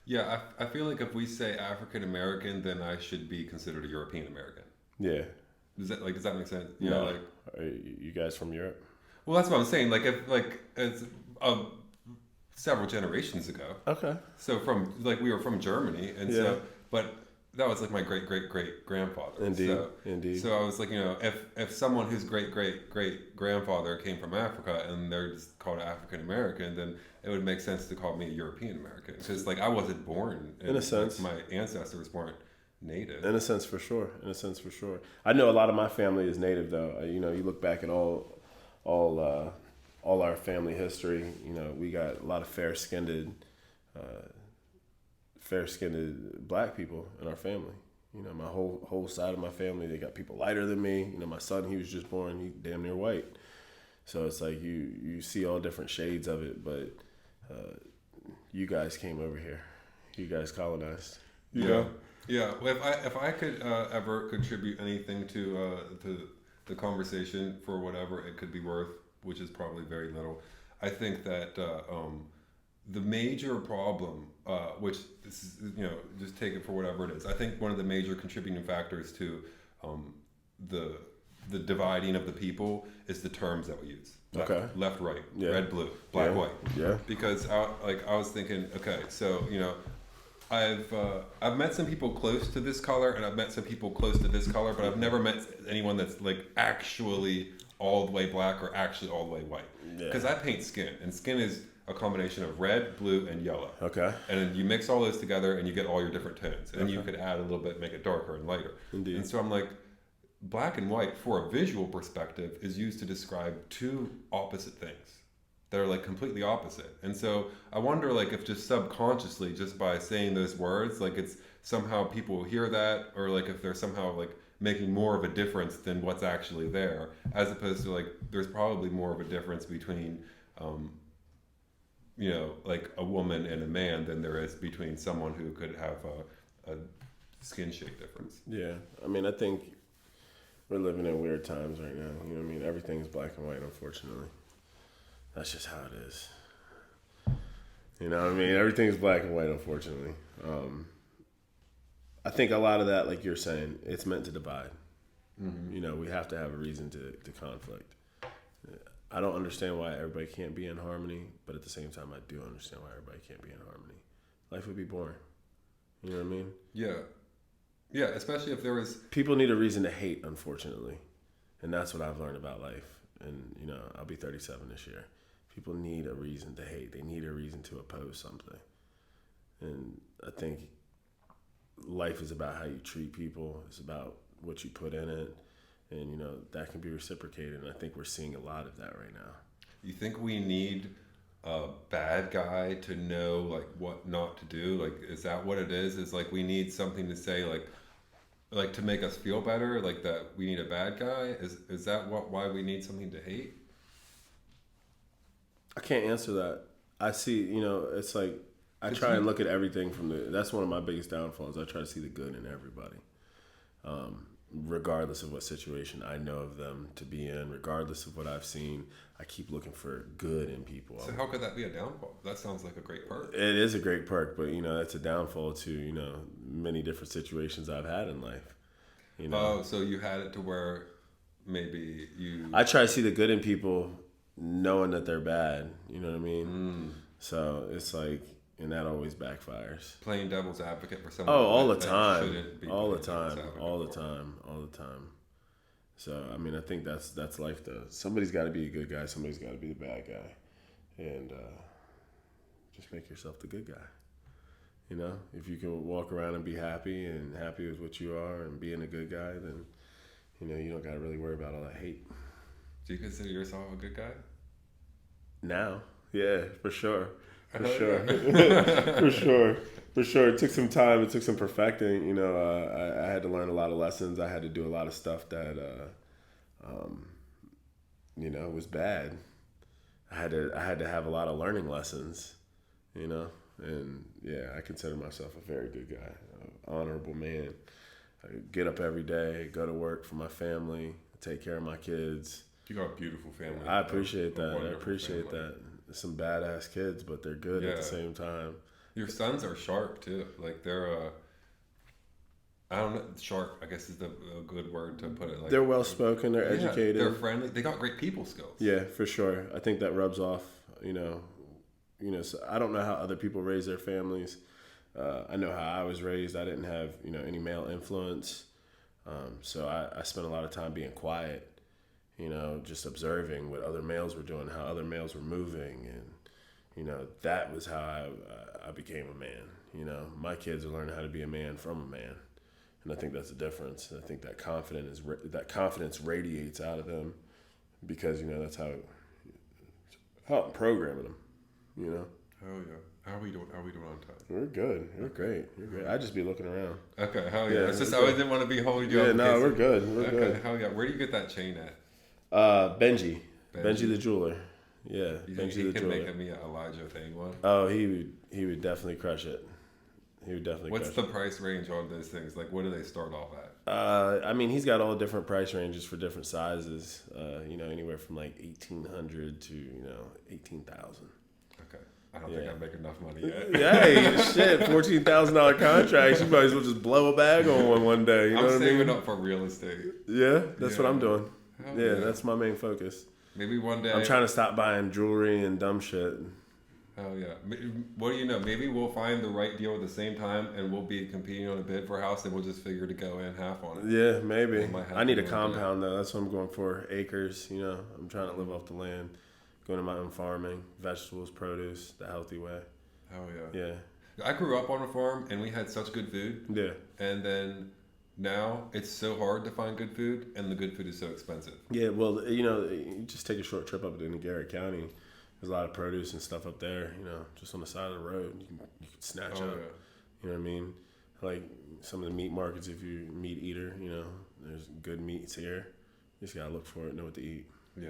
Yeah, I feel like if we say African American, then I should be considered a European American. Yeah. Does that make sense? Are you guys from Europe? Well, that's what I'm saying. Like, it's several generations ago. Okay. So we were from Germany, and so, but that was like my great great great grandfather. Indeed, indeed. So I was like, if someone whose great great great grandfather came from Africa and they're just called African American, then it would make sense to call me a European American, because like I wasn't born in a sense. Like, my ancestors weren't native. In a sense, for sure. I know a lot of my family is native, though. You look back at all our family history. We got a lot of fair-skinned black people in our family. My whole side of my family, they got people lighter than me. My son, he was just born, he damn near white. So it's like you see all different shades of it, but you guys came over here. You guys colonized. Yeah. Well, if I could ever contribute anything to the conversation for whatever it could be worth, which is probably very little, I think that the major problem, which this is, just take it for whatever it is. I think one of the major contributing factors to the dividing of the people is the terms that we use. Left, right, red, blue, black, white. Yeah. Because I was thinking, okay, so I've met some people close to this color, and I've met some people close to this color, but I've never met anyone that's like actually all the way black or actually all the way white. Because I paint skin, and skin is a combination of red, blue, and yellow. Okay. And then you mix all those together, and you get all your different tones. And you could add a little bit, make it darker and lighter. Indeed. And so I'm like, black and white, for a visual perspective, is used to describe two opposite things that are like completely opposite. And so I wonder, like, if just subconsciously, just by saying those words, like it's somehow people hear that, or like if they're somehow like making more of a difference than what's actually there, as opposed to like there's probably more of a difference between like a woman and a man than there is between someone who could have a skin shade difference. Yeah, I mean, I think we're living in weird times right now. You know what I mean? Everything's black and white, unfortunately. That's just how it is. You know what I mean? Everything's black and white, unfortunately. I think a lot of that, like you're saying, it's meant to divide. Mm-hmm. We have to have a reason to conflict. I don't understand why everybody can't be in harmony, but at the same time, I do understand why everybody can't be in harmony. Life would be boring. You know what I mean? Yeah. Yeah, especially if there was... People need a reason to hate, unfortunately. And that's what I've learned about life. And, I'll be 37 this year. People need a reason to hate. They need a reason to oppose something. And I think life is about how you treat people. It's about what you put in it. And, that can be reciprocated. And I think we're seeing a lot of that right now. You think we need a bad guy to know, like, what not to do? Like, is that what it is? Is, like, we need something to say, like to make us feel better? Like, that we need a bad guy? Is that why we need something to hate? I can't answer that. I see, it's like, I try and look at everything that's one of my biggest downfalls. I try to see the good in everybody. Regardless of what situation I know of them to be in, regardless of what I've seen, I keep looking for good in people. So how could that be a downfall? That sounds like a great perk. It is a great perk, but that's a downfall to, many different situations I've had in life. Oh, so you had it to where maybe you... I try to see the good in people knowing that they're bad. You know what I mean? So it's like... And that always backfires. Playing devil's advocate for someone. Oh, all the time. All the time. So, I mean, I think that's life, though. Somebody's got to be a good guy. Somebody's got to be the bad guy. And just make yourself the good guy. If you can walk around and be happy and happy with what you are and being a good guy, then, you don't got to really worry about all that hate. Do you consider yourself a good guy? Now. Yeah, for sure. For sure. It took some time. It took some perfecting. I had to learn a lot of lessons. I had to do a lot of stuff that, was bad. I had to have a lot of learning lessons, and yeah, I consider myself a very good guy, an honorable man. I get up every day, go to work for my family, take care of my kids. You got a beautiful family. I appreciate that. Some badass kids, but they're good at the same time. Your sons are sharp too. Like they're, I don't know, sharp, I guess is a good word to put it. Like, they're well spoken. They're educated. They're friendly. They got great people skills. Yeah, for sure. I think that rubs off. So I don't know how other people raise their families. I know how I was raised. I didn't have, any male influence. So I spent a lot of time being quiet, just observing what other males were doing, how other males were moving. And, that was how I became a man. My kids are learning how to be a man from a man. And I think that's the difference. I think that confidence radiates out of them because, that's how I'm programming them, Hell yeah. How are we doing on time? We're good. You're great. I just be looking around. Okay, hell yeah. It's just I didn't want to be holding you up. Yeah, no, we're good. We're good. Hell yeah. Where do you get that chain at? Benji the jeweler. Yeah, Benji the jeweler. He can make me an Elijah Thane one. Oh, he would definitely crush it. What's the price range on those things? Like, what do they start off at? I mean, he's got all different price ranges for different sizes. Anywhere from like 1,800 to 18,000. Okay. I don't think I make enough money yet. Hey, shit, $14,000 contracts. You might as well just blow a bag on one day. I'm saving up for real estate. Yeah, that's what I'm doing. Yeah, that's my main focus. Maybe one day. I'm trying to stop buying jewelry and dumb shit. Hell yeah. What do you know? Maybe we'll find the right deal at the same time and we'll be competing on a bid for a house and we'll just figure to go in half on it. Yeah, maybe. I need a compound though. That's what I'm going for. Acres, I'm trying to live off the land. Going to my own farming, vegetables, produce, the healthy way. Hell yeah. Yeah. I grew up on a farm and we had such good food. Yeah. And then now it's so hard to find good food and the good food is so expensive. Yeah, well, you just take a short trip up into Garrett County. There's a lot of produce and stuff up there, just on the side of the road. You can snatch up. Yeah. You know what I mean? Like some of the meat markets, if you're a meat eater, there's good meats here. You just got to look for it, know what to eat. Yeah.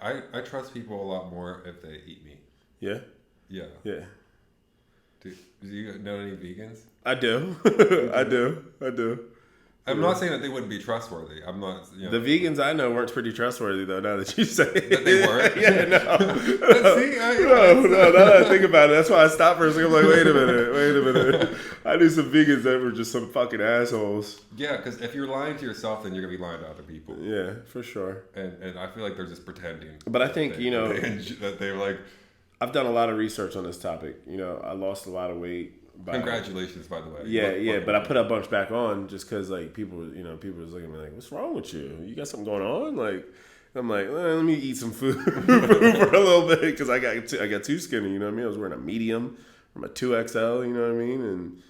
I trust people a lot more if they eat meat. Yeah? Yeah. Yeah. Do you know any vegans? I do. I do. I'm not saying that they wouldn't be trustworthy. I'm not. The vegans I know weren't pretty trustworthy, though. Now that you say it. That they weren't. Yeah, no. See, no. Now that I think about it, that's why I stopped for a second. I'm like, wait a minute. I knew some vegans that were just some fucking assholes. Yeah, because if you're lying to yourself, then you're gonna be lying to other people. Yeah, for sure. And I feel like they're just pretending. But I think that they're like. I've done a lot of research on this topic. I lost a lot of weight. Congratulations, by the way. Yeah, but I put a bunch back on just because people was looking at me like, "What's wrong with you? You got something going on?" Like, I'm like, let me eat some food for a little bit because I got too skinny. You know what I mean? I was wearing a medium from a 2XL. You know what I mean? And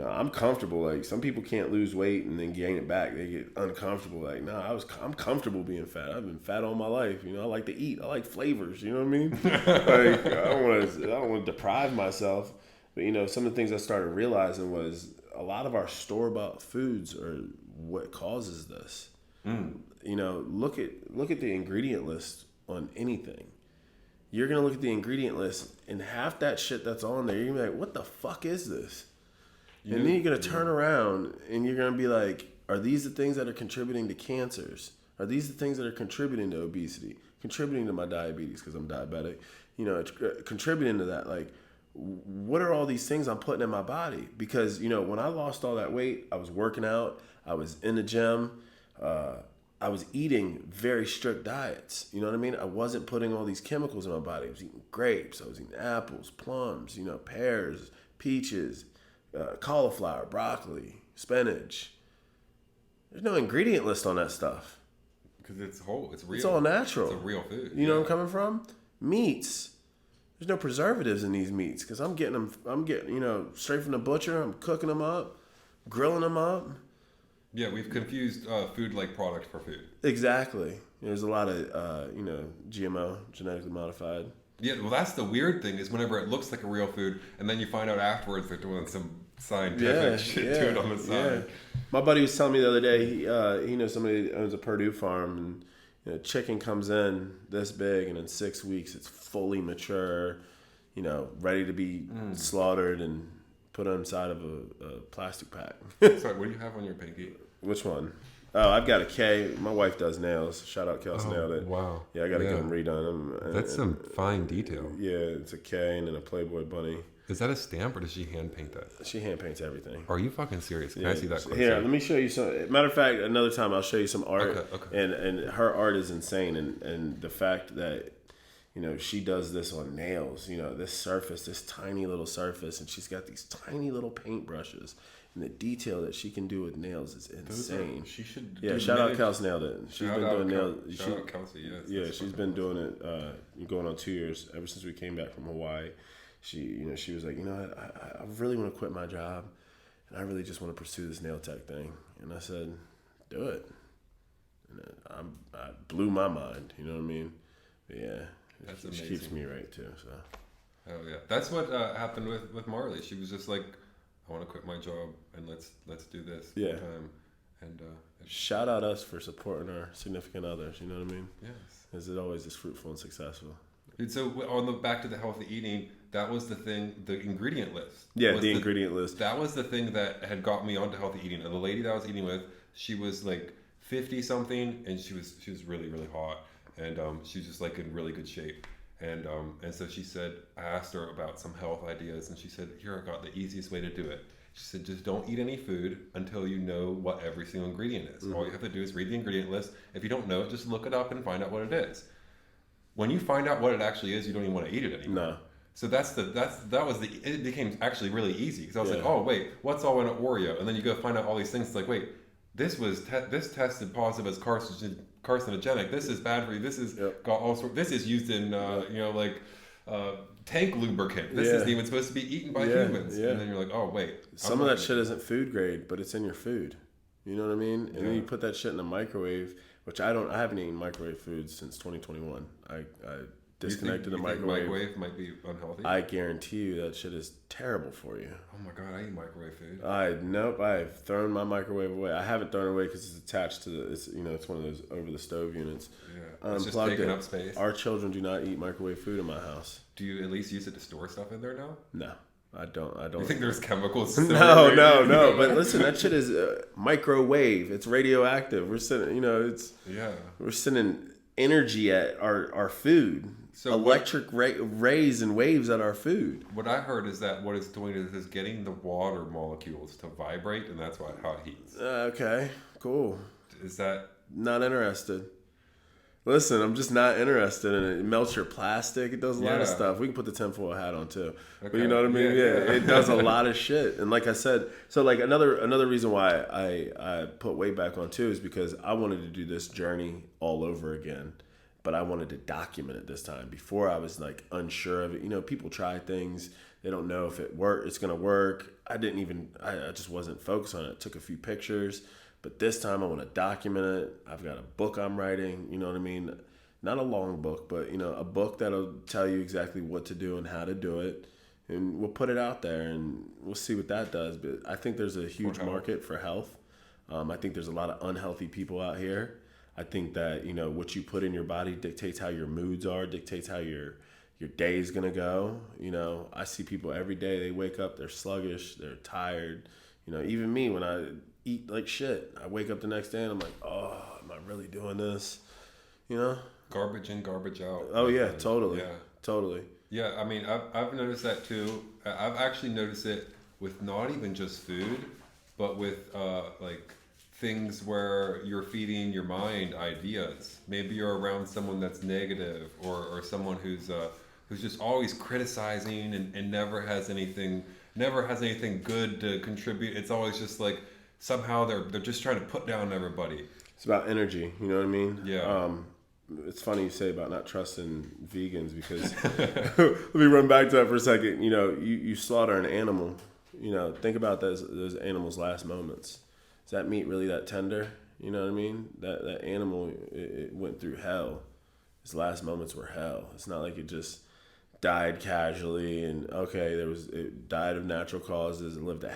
I'm comfortable. Like some people can't lose weight and then gain it back. They get uncomfortable. Like, nah, I'm comfortable being fat. I've been fat all my life. I like to eat. I like flavors. You know what I mean? Like I don't want to deprive myself. But some of the things I started realizing was a lot of our store-bought foods are what causes this. Look at the ingredient list on anything. You're gonna look at the ingredient list, and half that shit that's on there, you're gonna be like, "What the fuck is this?" And then you're gonna turn around and you're gonna be like, "Are these the things that are contributing to cancers? Are these the things that are contributing to obesity? Contributing to my diabetes because I'm diabetic? Contributing to that like." What are all these things I'm putting in my body? Because, when I lost all that weight, I was working out, I was in the gym, I was eating very strict diets. You know what I mean? I wasn't putting all these chemicals in my body. I was eating grapes, I was eating apples, plums, pears, peaches, cauliflower, broccoli, spinach. There's no ingredient list on that stuff. Because it's whole, it's real. It's all natural. It's a real food. You know where I'm coming from? Meats. There's no preservatives in these meats because I'm getting straight from the butcher. I'm cooking them up, grilling them up. Yeah, we've confused food-like product for food. Exactly. There's a lot of GMO, genetically modified. Yeah, well, that's the weird thing is whenever it looks like a real food, and then you find out afterwards they're doing some scientific shit to it on the side. Yeah. My buddy was telling me the other day he knows somebody that owns a Purdue farm and. Chicken comes in this big, and in 6 weeks, it's fully mature, ready to be slaughtered and put inside of a plastic pack. Sorry, what do you have on your pinky? Which one? Oh, I've got a K. My wife does nails. Shout out, Kelsey, nailed it. Wow. Yeah, I got to get them redone. That's some fine detail. Yeah, it's a K and then a Playboy bunny. Is that a stamp or does she hand paint that? She hand paints everything. Are you fucking serious? Can I see that? Here, let me show you some. Matter of fact, another time I'll show you some art. Okay. And her art is insane. And the fact that, she does this on nails, this tiny little surface, and she's got these tiny little paintbrushes. And the detail that she can do with nails is insane. She should. Yeah, shout out Kelsey nailed it. She's been doing nails. Shout out Kelsey. Yeah, she's been doing it. Going on 2 years ever since we came back from Hawaii. She was like, I really want to quit my job, and I really just want to pursue this nail tech thing. And I said, do it. And I blew my mind. You know what I mean? But yeah, that's she amazing. keeps me right too. So. Oh yeah, that's what happened with Marley. She was just like, I want to quit my job and let's do this. Yeah. Time. And shout out us for supporting our significant others. You know what I mean? Yes. Because it always is fruitful and successful. Dude, so on the back to the healthy eating, that was the thing. The ingredient list. Yeah, the ingredient list. That was the thing that had got me onto healthy eating. And the lady that I was eating with, she was like 50 something, and she was really really hot, and she was just like in really good shape. And so she said, I asked her about some health ideas, and she said, here, I got the easiest way to do it. She said, just don't eat any food until you know what every single ingredient is. Mm-hmm. All you have to do is read the ingredient list. If you don't know it, just look it up and find out what it is. When you find out what it actually is, you don't even want to eat it anymore. No. So it became actually really easy, because I was like, oh wait, what's all in an Oreo? And then you go find out all these things. It's like, wait, this tested positive as carcinogenic. This is bad for you. This is got all sorts. This is used in tank lubricant. This isn't even supposed to be eaten by humans. Yeah. And then you're like, oh wait, some of that shit isn't food grade, but it's in your food. You know what I mean? And then you put that shit in the microwave, which I haven't eaten microwave foods since 2021. I disconnected the microwave. Microwave might be unhealthy. I guarantee you that shit is terrible for you. Oh my god, I eat microwave food. I've thrown my microwave away. I haven't thrown it away because it's attached to it's one of those over the stove units. Yeah, it's just taking up space. Our children do not eat microwave food in my house. Do you at least use it to store stuff in there now? No. I don't. You think there's chemicals? No. But listen, that shit is microwave. It's radioactive. We're sending, we're sending energy at our food. So electric rays and waves at our food. What I heard is that what it's doing is getting the water molecules to vibrate, and that's how it heats. Okay, cool. Is that not interested? Listen, I'm just not interested in it. It melts your plastic. It does a lot of stuff. We can put the tinfoil hat on too. Okay. But you know what I mean? Yeah. It does a lot of shit. And like I said, so like another reason why I put weight back on too is because I wanted to do this journey all over again. But I wanted to document it this time. Before I was like unsure of it. People try things. They don't know if it's going to work. I just wasn't focused on it. I took a few pictures. But this time I want to document it. I've got a book I'm writing, you know what I mean? Not a long book, but, a book that'll tell you exactly what to do and how to do it. And we'll put it out there and we'll see what that does. But I think there's a huge market for health. I think there's a lot of unhealthy people out here. I think that, what you put in your body dictates how your moods are, dictates how your day's going to go. I see people every day, they wake up, they're sluggish, they're tired. Even me, when I eat like shit, I wake up the next day and I'm like, oh, am I really doing this? Garbage in, garbage out. Oh yeah, totally. Yeah, I mean, I've noticed that too. I've actually noticed it with not even just food, but with like things where you're feeding your mind ideas. Maybe you're around someone that's negative, or someone who's just always criticizing and never has anything good to contribute. It's always just like somehow they're just trying to put down everybody. It's about energy, you know what I mean? Yeah. It's funny you say about not trusting vegans, because let me run back to that for a second. You slaughter an animal. Think about those animals' last moments. Is that meat really that tender? You know what I mean? That animal, it went through hell. His last moments were hell. It's not like it just died casually and it died of natural causes and lived a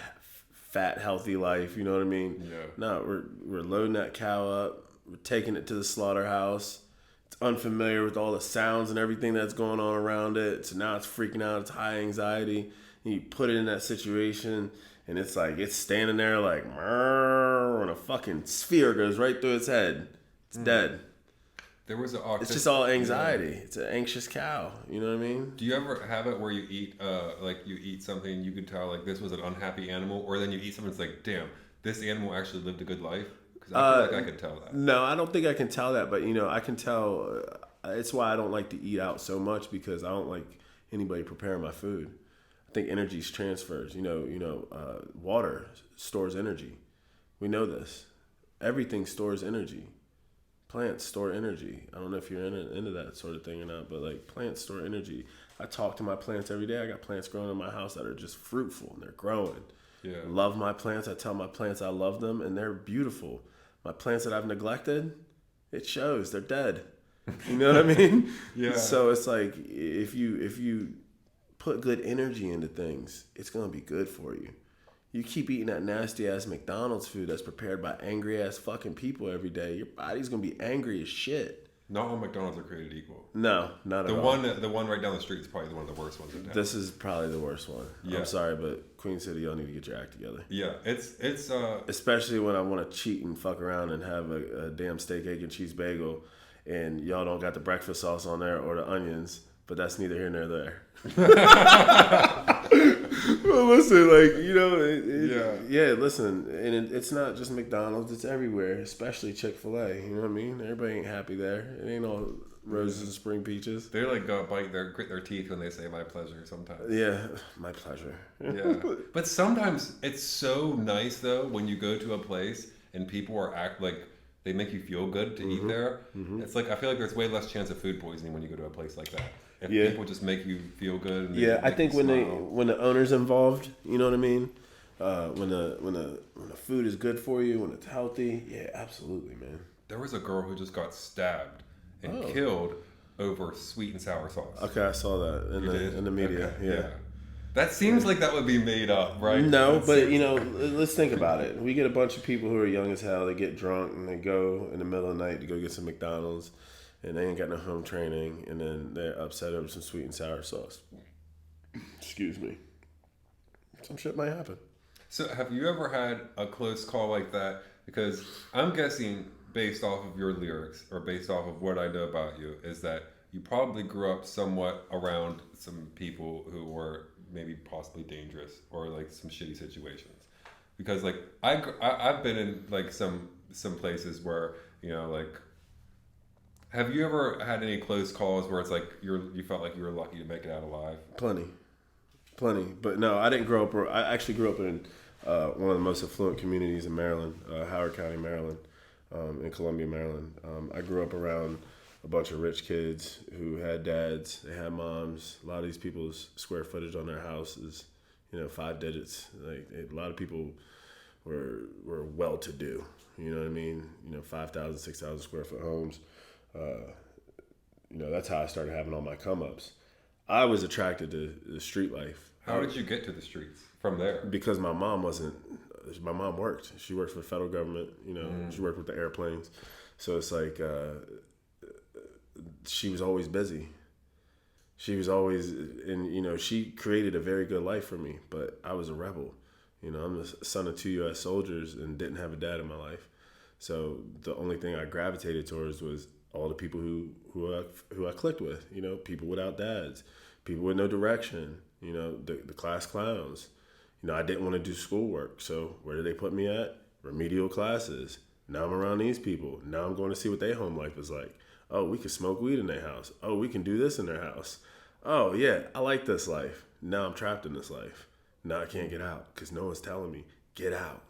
fat, healthy life. You know what I mean? Yeah. No, we're loading that cow up. We're taking it to the slaughterhouse. It's unfamiliar with all the sounds and everything that's going on around it. So now it's freaking out. It's high anxiety. And you put it in that situation, and it's like it's standing there like, and a fucking sphere goes right through its head. It's dead. There was it's just all anxiety. Yeah. It's an anxious cow. You know what I mean? Do you ever have it where you eat, you eat something you could tell like this was an unhappy animal, or then you eat something that's like, damn, this animal actually lived a good life? Because I feel like I could tell that. No, I don't think I can tell that, but I can tell. it's why I don't like to eat out so much, because I don't like anybody preparing my food. I think energy transfers. Water stores energy. We know this. Everything stores energy. Plants store energy. I don't know if you're into that sort of thing or not, but like plants store energy. I talk to my plants every day. I got plants growing in my house that are just fruitful and they're growing. Yeah. Love my plants. I tell my plants I love them and they're beautiful. My plants that I've neglected, it shows. They're dead. You know what I mean? Yeah. So it's like if you put good energy into things, it's gonna be good for you. You keep eating that nasty ass McDonald's food that's prepared by angry ass fucking people every day, your body's gonna be angry as shit. Not all McDonald's are created equal. No, not at all. The one right down the street is probably one of the worst ones in town. This is probably the worst one. Yeah. I'm sorry, but Queen City, y'all need to get your act together. Yeah, it's especially when I want to cheat and fuck around and have a damn steak, egg, and cheese bagel, and y'all don't got the breakfast sauce on there or the onions, but that's neither here nor there. Well, listen, listen, and it's not just McDonald's, it's everywhere, especially Chick-fil-A, you know what I mean? Everybody ain't happy there. It ain't all roses and spring peaches. They grit their teeth when they say my pleasure sometimes. Yeah, my pleasure. Yeah. But sometimes it's so nice though when you go to a place and people act like they make you feel good to eat there. Mm-hmm. It's like I feel like there's way less chance of food poisoning when you go to a place like that. If people just make you feel good. And I think when the owner's involved, you know what I mean? When the food is good for you, when it's healthy, yeah, absolutely, man. There was a girl who just got stabbed and killed over sweet and sour sauce. Okay, I saw that in the media. Okay, yeah. That seems like that would be made up, right? No, but let's think about it. We get a bunch of people who are young as hell. They get drunk and they go in the middle of the night to go get some McDonald's, and they ain't got no home training, and then they're upset over some sweet and sour sauce. Excuse me. Some shit might happen. So, have you ever had a close call like that? Because I'm guessing, based off of your lyrics or based off of what I know about you, is that you probably grew up somewhat around some people who were maybe possibly dangerous or like some shitty situations. Because like I've been in like some places where have you ever had any close calls where it's like you felt like you were lucky to make it out alive? Plenty, but no, I didn't grow up. I actually grew up in one of the most affluent communities in Maryland, Howard County, Maryland. In Columbia, Maryland. I grew up around a bunch of rich kids who had dads, they had moms. A lot of these people's square footage on their house is, 5 digits. Like a lot of people were well-to-do. You know what I mean? 5,000, 6,000 square foot homes. That's how I started having all my come-ups. I was attracted to the street life. How did you get to the streets from there? Because my mom worked. She worked for the federal government, She worked with the airplanes. So it's like she was always busy. She was always, and she created a very good life for me, but I was a rebel. I'm the son of 2 U.S. soldiers and didn't have a dad in my life. So the only thing I gravitated towards was all the people who I clicked with, people without dads, people with no direction, the class clowns. I didn't want to do schoolwork, so where did they put me at? Remedial classes. Now I'm around these people. Now I'm going to see what their home life is like. Oh, we can smoke weed in their house. Oh, we can do this in their house. Oh, yeah, I like this life. Now I'm trapped in this life. Now I can't get out because no one's telling me, get out.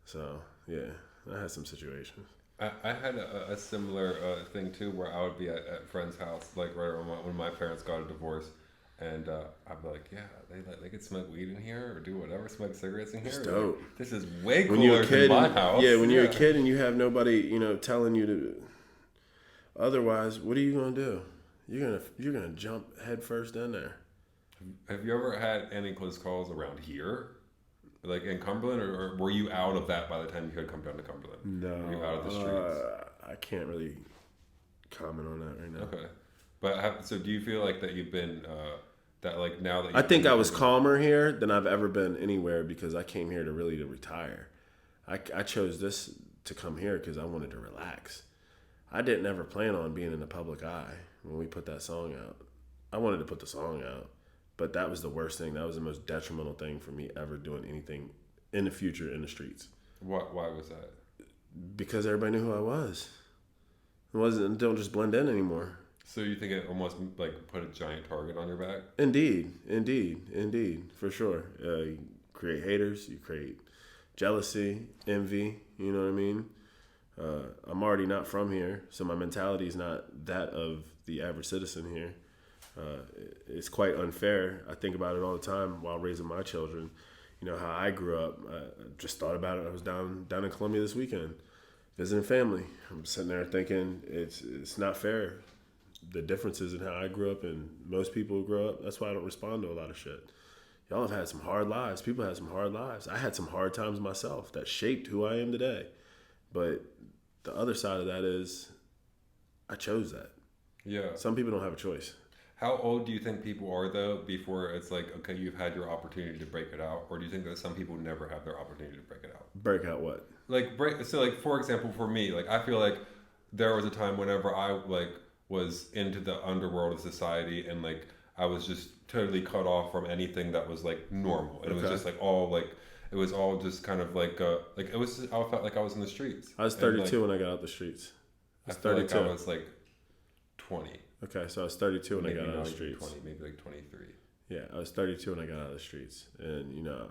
So, yeah, I had some situations. I had a similar thing, too, where I would be at friends' house, like right around when my parents got a divorce. And I'd be like, yeah, they could smoke weed in here or do whatever, smoke cigarettes in here. It's dope. Like, this is way cooler than my house. Yeah, when you're a kid and you have nobody, telling you to. Otherwise, what are you gonna do? You're gonna jump head first in there. Have you ever had any close calls around here, like in Cumberland, or were you out of that by the time you could come down to Cumberland? No, were you out of the streets? I can't really comment on that right now. Okay, but so do you feel like that you've been that like now that I think I was calmer here than I've ever been anywhere because I came here to retire. I chose this to come here because I wanted to relax. I didn't ever plan on being in the public eye when we put that song out. I wanted to put the song out, but that was the worst thing. That was the most detrimental thing for me ever doing anything in the future in the streets. Why was that? Because everybody knew who I was. Don't just blend in anymore. So you think it almost like put a giant target on your back? Indeed, for sure. You create haters, you create jealousy, envy. You know what I mean? I'm already not from here, so my mentality is not that of the average citizen here. It's quite unfair. I think about it all the time while raising my children. You know, how I grew up. I just thought about it. I was down in Columbia this weekend, visiting family. I'm sitting there thinking it's not fair. The differences in how I grew up and most people who grow up. That's why I don't respond to a lot of shit. Y'all have had some hard lives. People had some hard lives. I had some hard times myself that shaped who I am today. But the other side of that is I chose that. Yeah. Some people don't have a choice. How old do you think people are, though, before it's like, okay, you've had your opportunity to break it out? Or do you think that some people never have their opportunity to break it out? Break out what? So, for example, for me, like, I feel like there was a time whenever I, like, was into the underworld of society and, like, I was just totally cut off from anything that was, like, normal. And it was just, like, all, like, it was all just kind of, like it was, I felt like I was in the streets. I was 32 when I got out the streets. I felt like I was, like, 20. Okay, so I was 32 when I got out of the streets. 20, maybe like 23. Yeah, I was 32 when I got out of the streets. And, you know,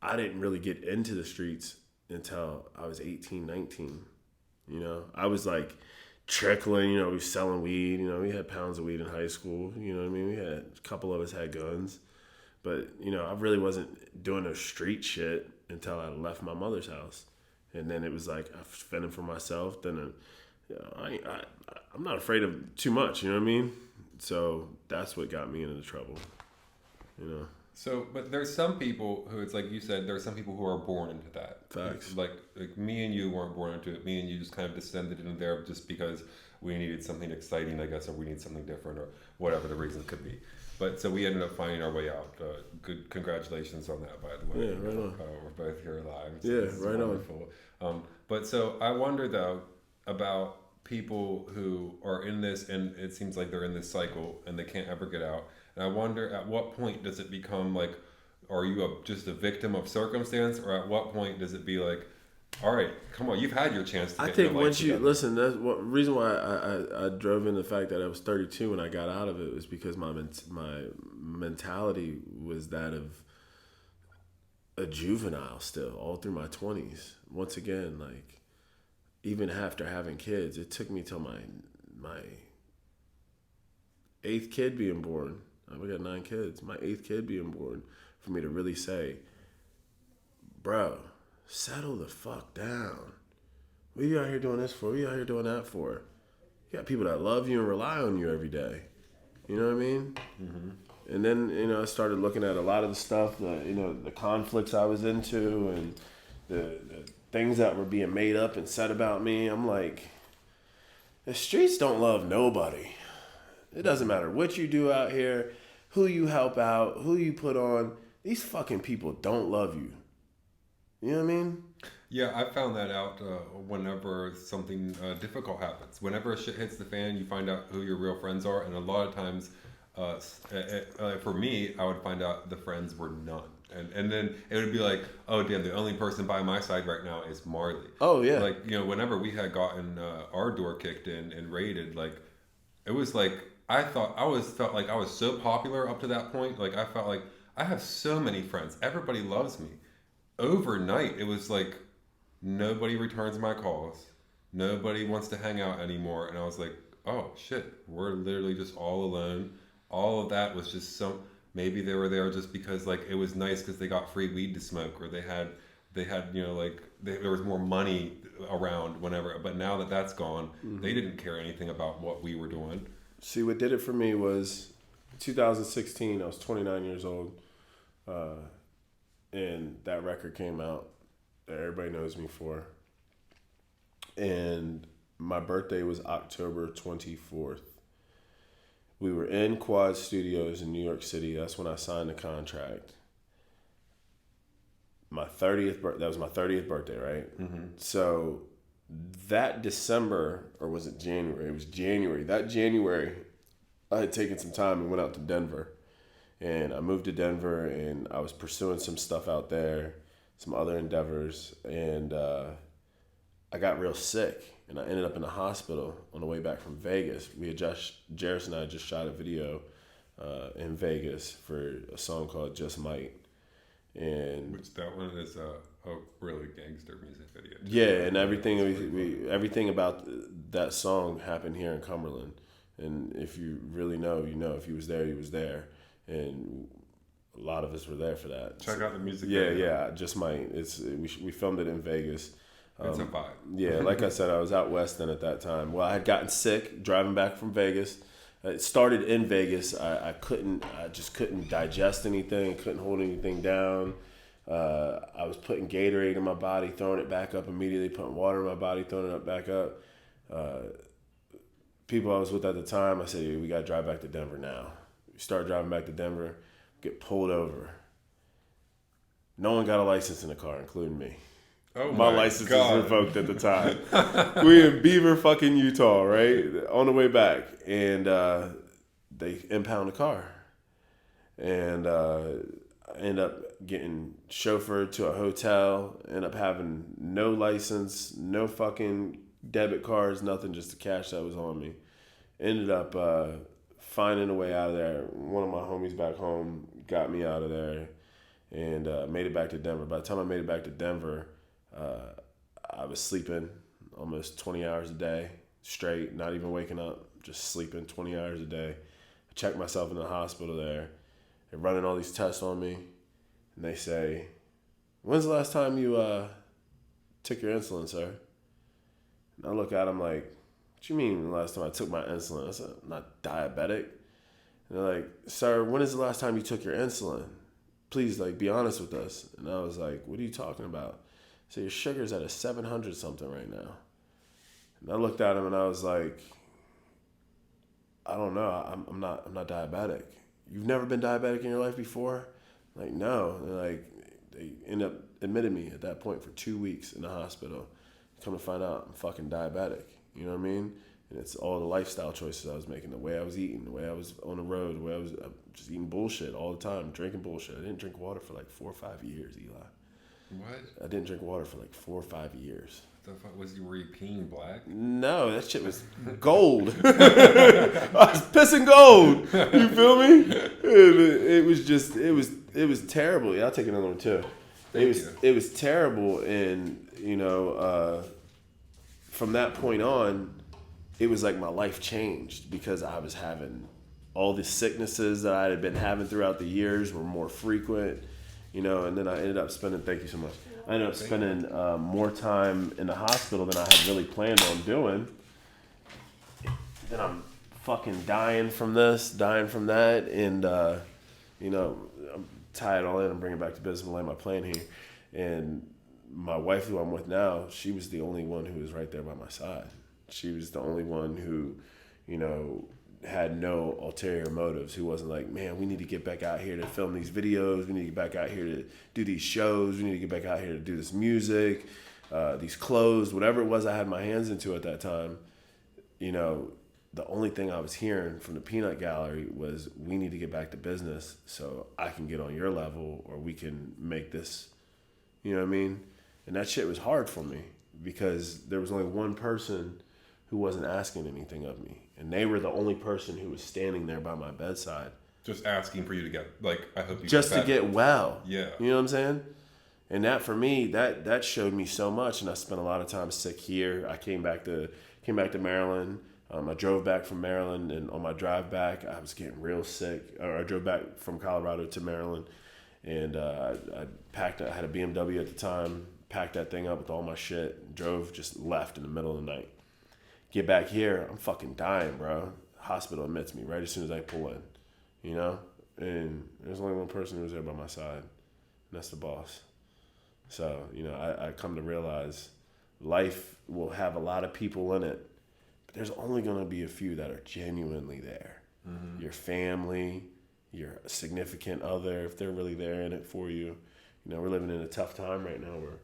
I didn't really get into the streets until I was 18, 19. You know, I was like trickling, you know, we were selling weed. You know, we had pounds of weed in high school. You know what I mean? We had, a couple of us had guns. But, you know, I really wasn't doing no street shit until I left my mother's house. And then it was like, I was fending for myself. Then, you know, I'm not afraid of too much, you know what I mean? So that's what got me into trouble, you know? So, but there's some people who, it's like you said, there's some people who are born into that. Facts. Like me and you weren't born into it. Me and you just kind of descended into there just because we needed something exciting, I guess, or we need something different, or whatever the reason could be. But so we ended up finding our way out. Good, congratulations on that, by the way. Yeah, right on. We're both here alive. So yeah, this is right wonderful. On. But so I wonder though about people who are in this, and it seems like they're in this cycle and they can't ever get out. And I wonder, at what point does it become like, are you just a victim of circumstance, or at what point does it be like, all right, come on, you've had your chance to I get think your life once you together. listen, that's what reason why I drove in the fact that I was 32 when I got out of it was because my mentality was that of a juvenile still all through my 20s. Once again, like even after having kids, it took me till my 8th kid being born. We got 9 kids. My 8th kid being born for me to really say, bro, settle the fuck down. What are you out here doing this for? What are you out here doing that for? You got people that love you and rely on you every day. You know what I mean? Mm-hmm. And then, you know, I started looking at a lot of the stuff, the conflicts I was into and the things that were being made up and said about me. I'm like, the streets don't love nobody. It doesn't matter what you do out here, who you help out, who you put on. These fucking people don't love you. You know what I mean? Yeah, I found that out whenever something difficult happens. Whenever shit hits the fan, you find out who your real friends are. And a lot of times, for me, I would find out the friends were none. And then it would be like, oh, damn, the only person by my side right now is Marley. Oh, yeah. Like, you know, whenever we had gotten our door kicked in and raided, like, it was like, I always felt like I was so popular up to that point. Like, I felt like I have so many friends. Everybody loves me. Overnight, it was like, nobody returns my calls. Nobody wants to hang out anymore. And I was like, oh, shit, we're literally just all alone. All of that was just maybe they were there just because, like, it was nice because they got free weed to smoke, or they had, you know, like, there was more money around whenever. But now that that's gone, mm-hmm. They didn't care anything about what we were doing. See, what did it for me was 2016, I was 29 years old. And that record came out that everybody knows me for. And my birthday was October 24th. We were in Quad Studios in New York City. That's when I signed the contract. That was my 30th birthday, right? Mm-hmm. So that December, or was it January? It was January. That January, I had taken some time and went out to Denver. And I moved to Denver, and I was pursuing some stuff out there, some other endeavors. And I got real sick, and I ended up in the hospital on the way back from Vegas. Jairus and I just shot a video in Vegas for a song called Just Might. And which that one is a really gangster music video. Yeah, and everything about that song happened here in Cumberland. And if you really know, you know. If he was there, he was there. And a lot of us were there for that. Check out the music video. video. Just Might. We filmed it in Vegas. It's a vibe. Yeah, like I said, I was out west then at that time. Well, I had gotten sick driving back from Vegas. It started in Vegas. I just couldn't digest anything. Couldn't hold anything down. I was putting Gatorade in my body, throwing it back up immediately, putting water in my body, throwing it back up. People I was with at the time, I said, we got to drive back to Denver now. We start driving back to Denver, get pulled over. No one got a license in the car, including me. Oh my license was revoked at the time. We in Beaver, fucking Utah, right? On the way back. And they impound the car. And I end up getting chauffeured to a hotel, end up having no license, no fucking debit cards, nothing, just the cash that was on me. Ended up finding a way out of there. One of my homies back home got me out of there and made it back to Denver. By the time I made it back to Denver, I was sleeping almost 20 hours a day straight, not even waking up, just sleeping 20 hours a day. I checked myself in the hospital there. They're running all these tests on me, and they say, "When's the last time you took your insulin, sir?" And I look at them like, "What you mean the last time I took my insulin?" I said, "I'm not diabetic." And they're like, "Sir, when is the last time you took your insulin? Please, be honest with us." And I was like, "What are you talking about?" So your sugar's at a 700 something right now. And I looked at him and I was like, "I don't know. I'm not diabetic." "You've never been diabetic in your life before?" I'm like, "No." And they end up admitting me at that point for 2 weeks in the hospital. Come to find out I'm fucking diabetic. You know what I mean? And it's all the lifestyle choices I was making, the way I was eating, the way I was on the road, the way I was just eating bullshit all the time, drinking bullshit. I didn't drink water for 4 or 5 years, Eli. What? I didn't drink water for 4 or 5 years. The fuck were you peeing black? No, that shit was gold. I was pissing gold. You feel me? It was terrible. Yeah, I'll take another one too. It was terrible, and from that point on, it was like my life changed because I was having all the sicknesses that I had been having throughout the years were more frequent. And then I ended up spending, thank you so much. I ended up spending more time in the hospital than I had really planned on doing. Then I'm fucking dying from this, dying from that. And, I'm tie it all in and bring it back to business and land my plane here. And my wife, who I'm with now, she was the only one who was right there by my side. She was the only one who, had no ulterior motives, who wasn't like, "Man, we need to get back out here to film these videos. We need to get back out here to do these shows. We need to get back out here to do this music, these clothes," whatever it was I had my hands into at that time. The only thing I was hearing from the peanut gallery was, "We need to get back to business so I can get on your level or we can make this," you know what I mean? And that shit was hard for me because there was only one person who wasn't asking anything of me. And they were the only person who was standing there by my bedside. Just asking for you to get, I hope you just to get well. Yeah. You know what I'm saying? And that, for me, that showed me so much. And I spent a lot of time sick here. I came back to Maryland. I drove back from Maryland, and on my drive back, I was getting real sick. Or I drove back from Colorado to Maryland, and I had a BMW at the time, packed that thing up with all my shit, just left in the middle of the night. Get back here, I'm fucking dying, bro. Hospital admits me right as soon as I pull in, And there's only one person who was there by my side, and that's the boss. So, I come to realize life will have a lot of people in it, but there's only going to be a few that are genuinely there. Mm-hmm. Your family, your significant other, if they're really there in it for you. We're living in a tough time right now where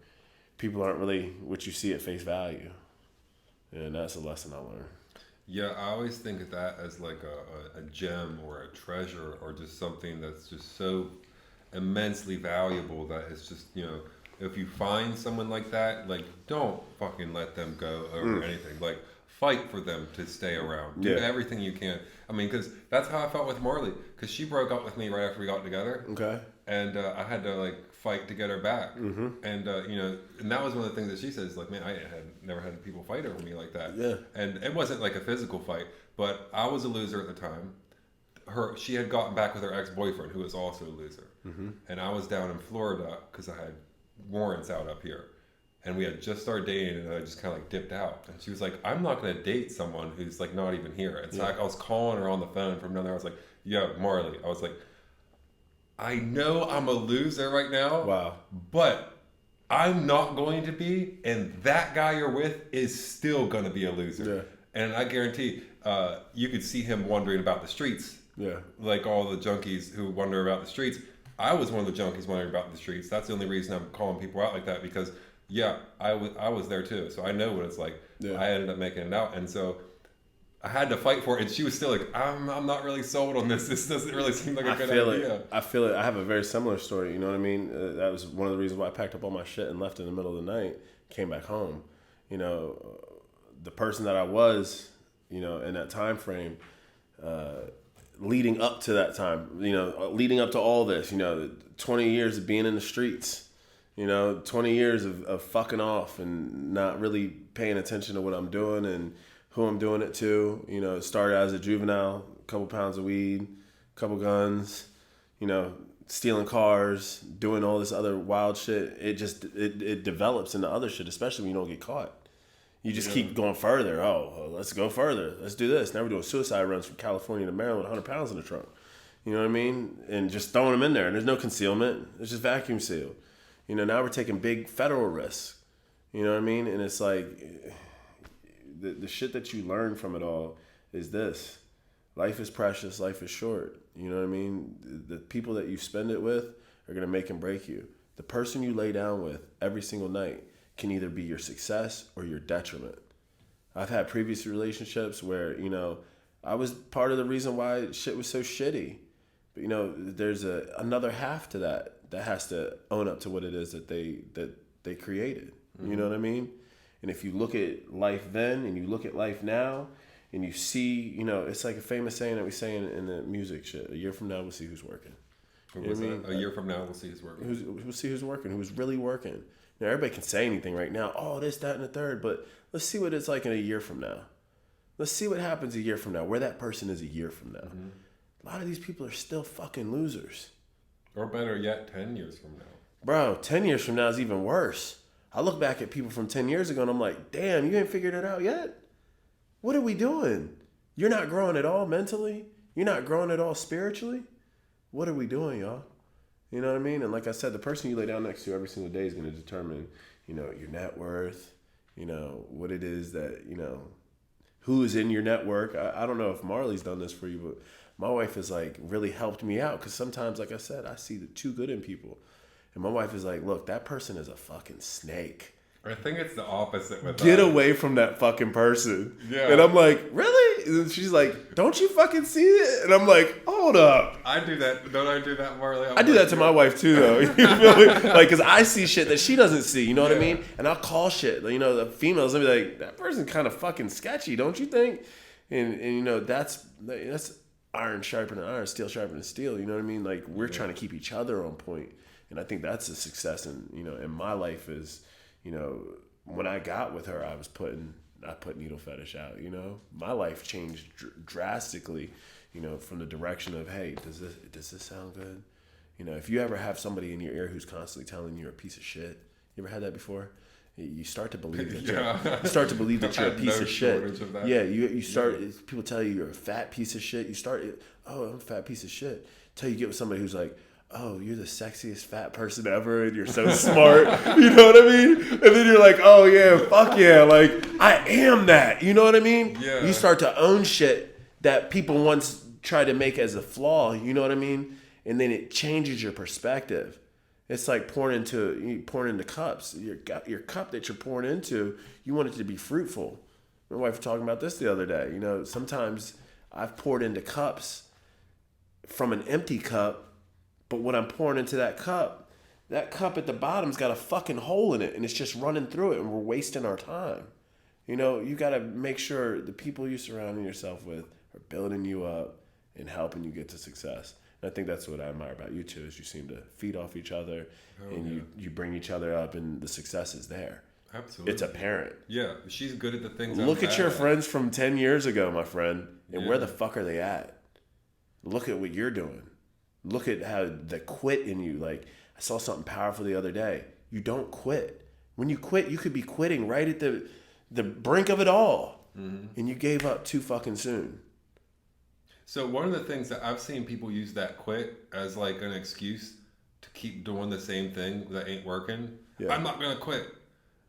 people aren't really what you see at face value. And that's a lesson I learned. Yeah, I always think of that as a gem or a treasure or just something that's just so immensely valuable that it's just, if you find someone like that, like, don't fucking let them go over anything. Like, fight for them to stay around. Do everything you can. I mean, because that's how I felt with Marley. Because she broke up with me right after we got together. Okay. And I had to, like, fight to get her back. Mm-hmm. And, you know, and that was one of the things that she says, like, man, I had never had people fight over me like that. Yeah. And it wasn't like a physical fight, but I was a loser at the time. She had gotten back with her ex-boyfriend, who was also a loser. Mm-hmm. And I was down in Florida because I had warrants out up here. And we had just started dating, and I just kind of like dipped out. And she was like, I'm not going to date someone who's like not even here. And so I was calling her on the phone from down there. I was like, yeah, Marley. I was like, I know I'm a loser right now. Wow. But I'm not going to be. And that guy you're with is still going to be a loser. Yeah. And I guarantee you could see him wandering about the streets. Yeah. Like all the junkies who wander about the streets. I was one of the junkies wandering about the streets. That's the only reason I'm calling people out like that, because I was there too, so I know what it's like. Yeah. I ended up making it out, and so I had to fight for it. And she was still like, "I'm not really sold on this. This doesn't really seem like a good idea." I feel it. I have a very similar story. You know what I mean? That was one of the reasons why I packed up all my shit and left in the middle of the night. Came back home. You know, the person that I was, you know, in that time frame, leading up to that time, you know, leading up to all this, you know, 20 years of being in the streets. You know, 20 years of fucking off and not really paying attention to what I'm doing and who I'm doing it to. You know, it started as a juvenile, a couple pounds of weed, a couple guns, you know, stealing cars, doing all this other wild shit. It develops into other shit, especially when you don't get caught. You just keep going further. Oh, let's go further. Let's do this. Now we're doing suicide runs from California to Maryland with 100 pounds in the trunk. You know what I mean? And just throwing them in there. And there's no concealment. It's just vacuum sealed. You know, now we're taking big federal risks. You know what I mean? And it's like, the shit that you learn from it all is this. Life is precious. Life is short. You know what I mean? The people that you spend it with are going to make and break you. The person you lay down with every single night can either be your success or your detriment. I've had previous relationships where, you know, I was part of the reason why shit was so shitty. But, you know, there's another half to that has to own up to what it is that they created. Mm-hmm. You know what I mean? And if you look at life then and you look at life now and you see, you know, it's like a famous saying that we say in the music shit. A year from now, we'll see who's working. What was that? A year from now, we'll see who's working. We'll see who's working, who's really working. Now, everybody can say anything right now. Oh, this, that, and the third. But let's see what it's like in a year from now. Let's see what happens a year from now, where that person is a year from now. Mm-hmm. A lot of these people are still fucking losers. Or better yet, 10 years from now. Bro, 10 years from now is even worse. I look back at people from 10 years ago and I'm like, damn, you ain't figured it out yet? What are we doing? You're not growing at all mentally? You're not growing at all spiritually? What are we doing, y'all? You know what I mean? And like I said, the person you lay down next to every single day is going to determine, you know, your net worth, you know, what it is that, you know, who is in your network. I don't know if Marley's done this for you, but my wife has like really helped me out because sometimes, like I said, I see the too good in people. And my wife is like, look, that person is a fucking snake. I think it's the opposite with Get away from that fucking person. Yeah. And I'm like, really? And she's like, don't you fucking see it? And I'm like, hold up. I do that. Don't I do that, Marley? I do that to my wife too, though. You feel me? Like, because I see shit that she doesn't see. You know what I mean? And I'll call shit. You know, the females will be like, that person's kind of fucking sketchy, don't you think? And you know, that's iron sharpening iron, steel sharpening steel. You know what I mean? Like, we're trying to keep each other on point. And I think that's a success in my life is, you know, when I got with her, I put needle fetish out, you know. My life changed drastically, you know, from the direction of, hey, does this sound good? You know, if you ever have somebody in your ear who's constantly telling you you're a piece of shit, you ever had that before? You start to believe that you're a piece of shit. Of yeah, you start, people tell you you're a fat piece of shit. You start, oh, I'm a fat piece of shit. Till you get with somebody who's like, oh, you're the sexiest fat person ever and you're so smart. You know what I mean? And then you're like, oh yeah, fuck yeah. Like, I am that. You know what I mean? Yeah. You start to own shit that people once tried to make as a flaw. You know what I mean? And then it changes your perspective. It's like pouring into cups. Your cup that you're pouring into, you want it to be fruitful. My wife was talking about this the other day. You know, sometimes I've poured into cups from an empty cup, but what I'm pouring into that cup That cup at the bottom's got a fucking hole in it, and it's just running through it, and we're wasting our time. You know, you got to make sure the people you're surrounding yourself with are building you up and helping you get to success. And I think that's what I admire about you two, is you seem to feed off each other, and you bring each other up, and the success is there. Absolutely. It's apparent. Yeah, she's good at the things. Look at your friends from 10 years ago, my friend, and where the fuck are they at? Look at what you're doing. Look at how the quit in you. Like, I saw something powerful the other day. You don't quit. When you quit, you could be quitting right at the brink of it all. Mm-hmm. And you gave up too fucking soon. So one of the things that I've seen people use that quit as like an excuse to keep doing the same thing that ain't working. Yeah. I'm not going to quit.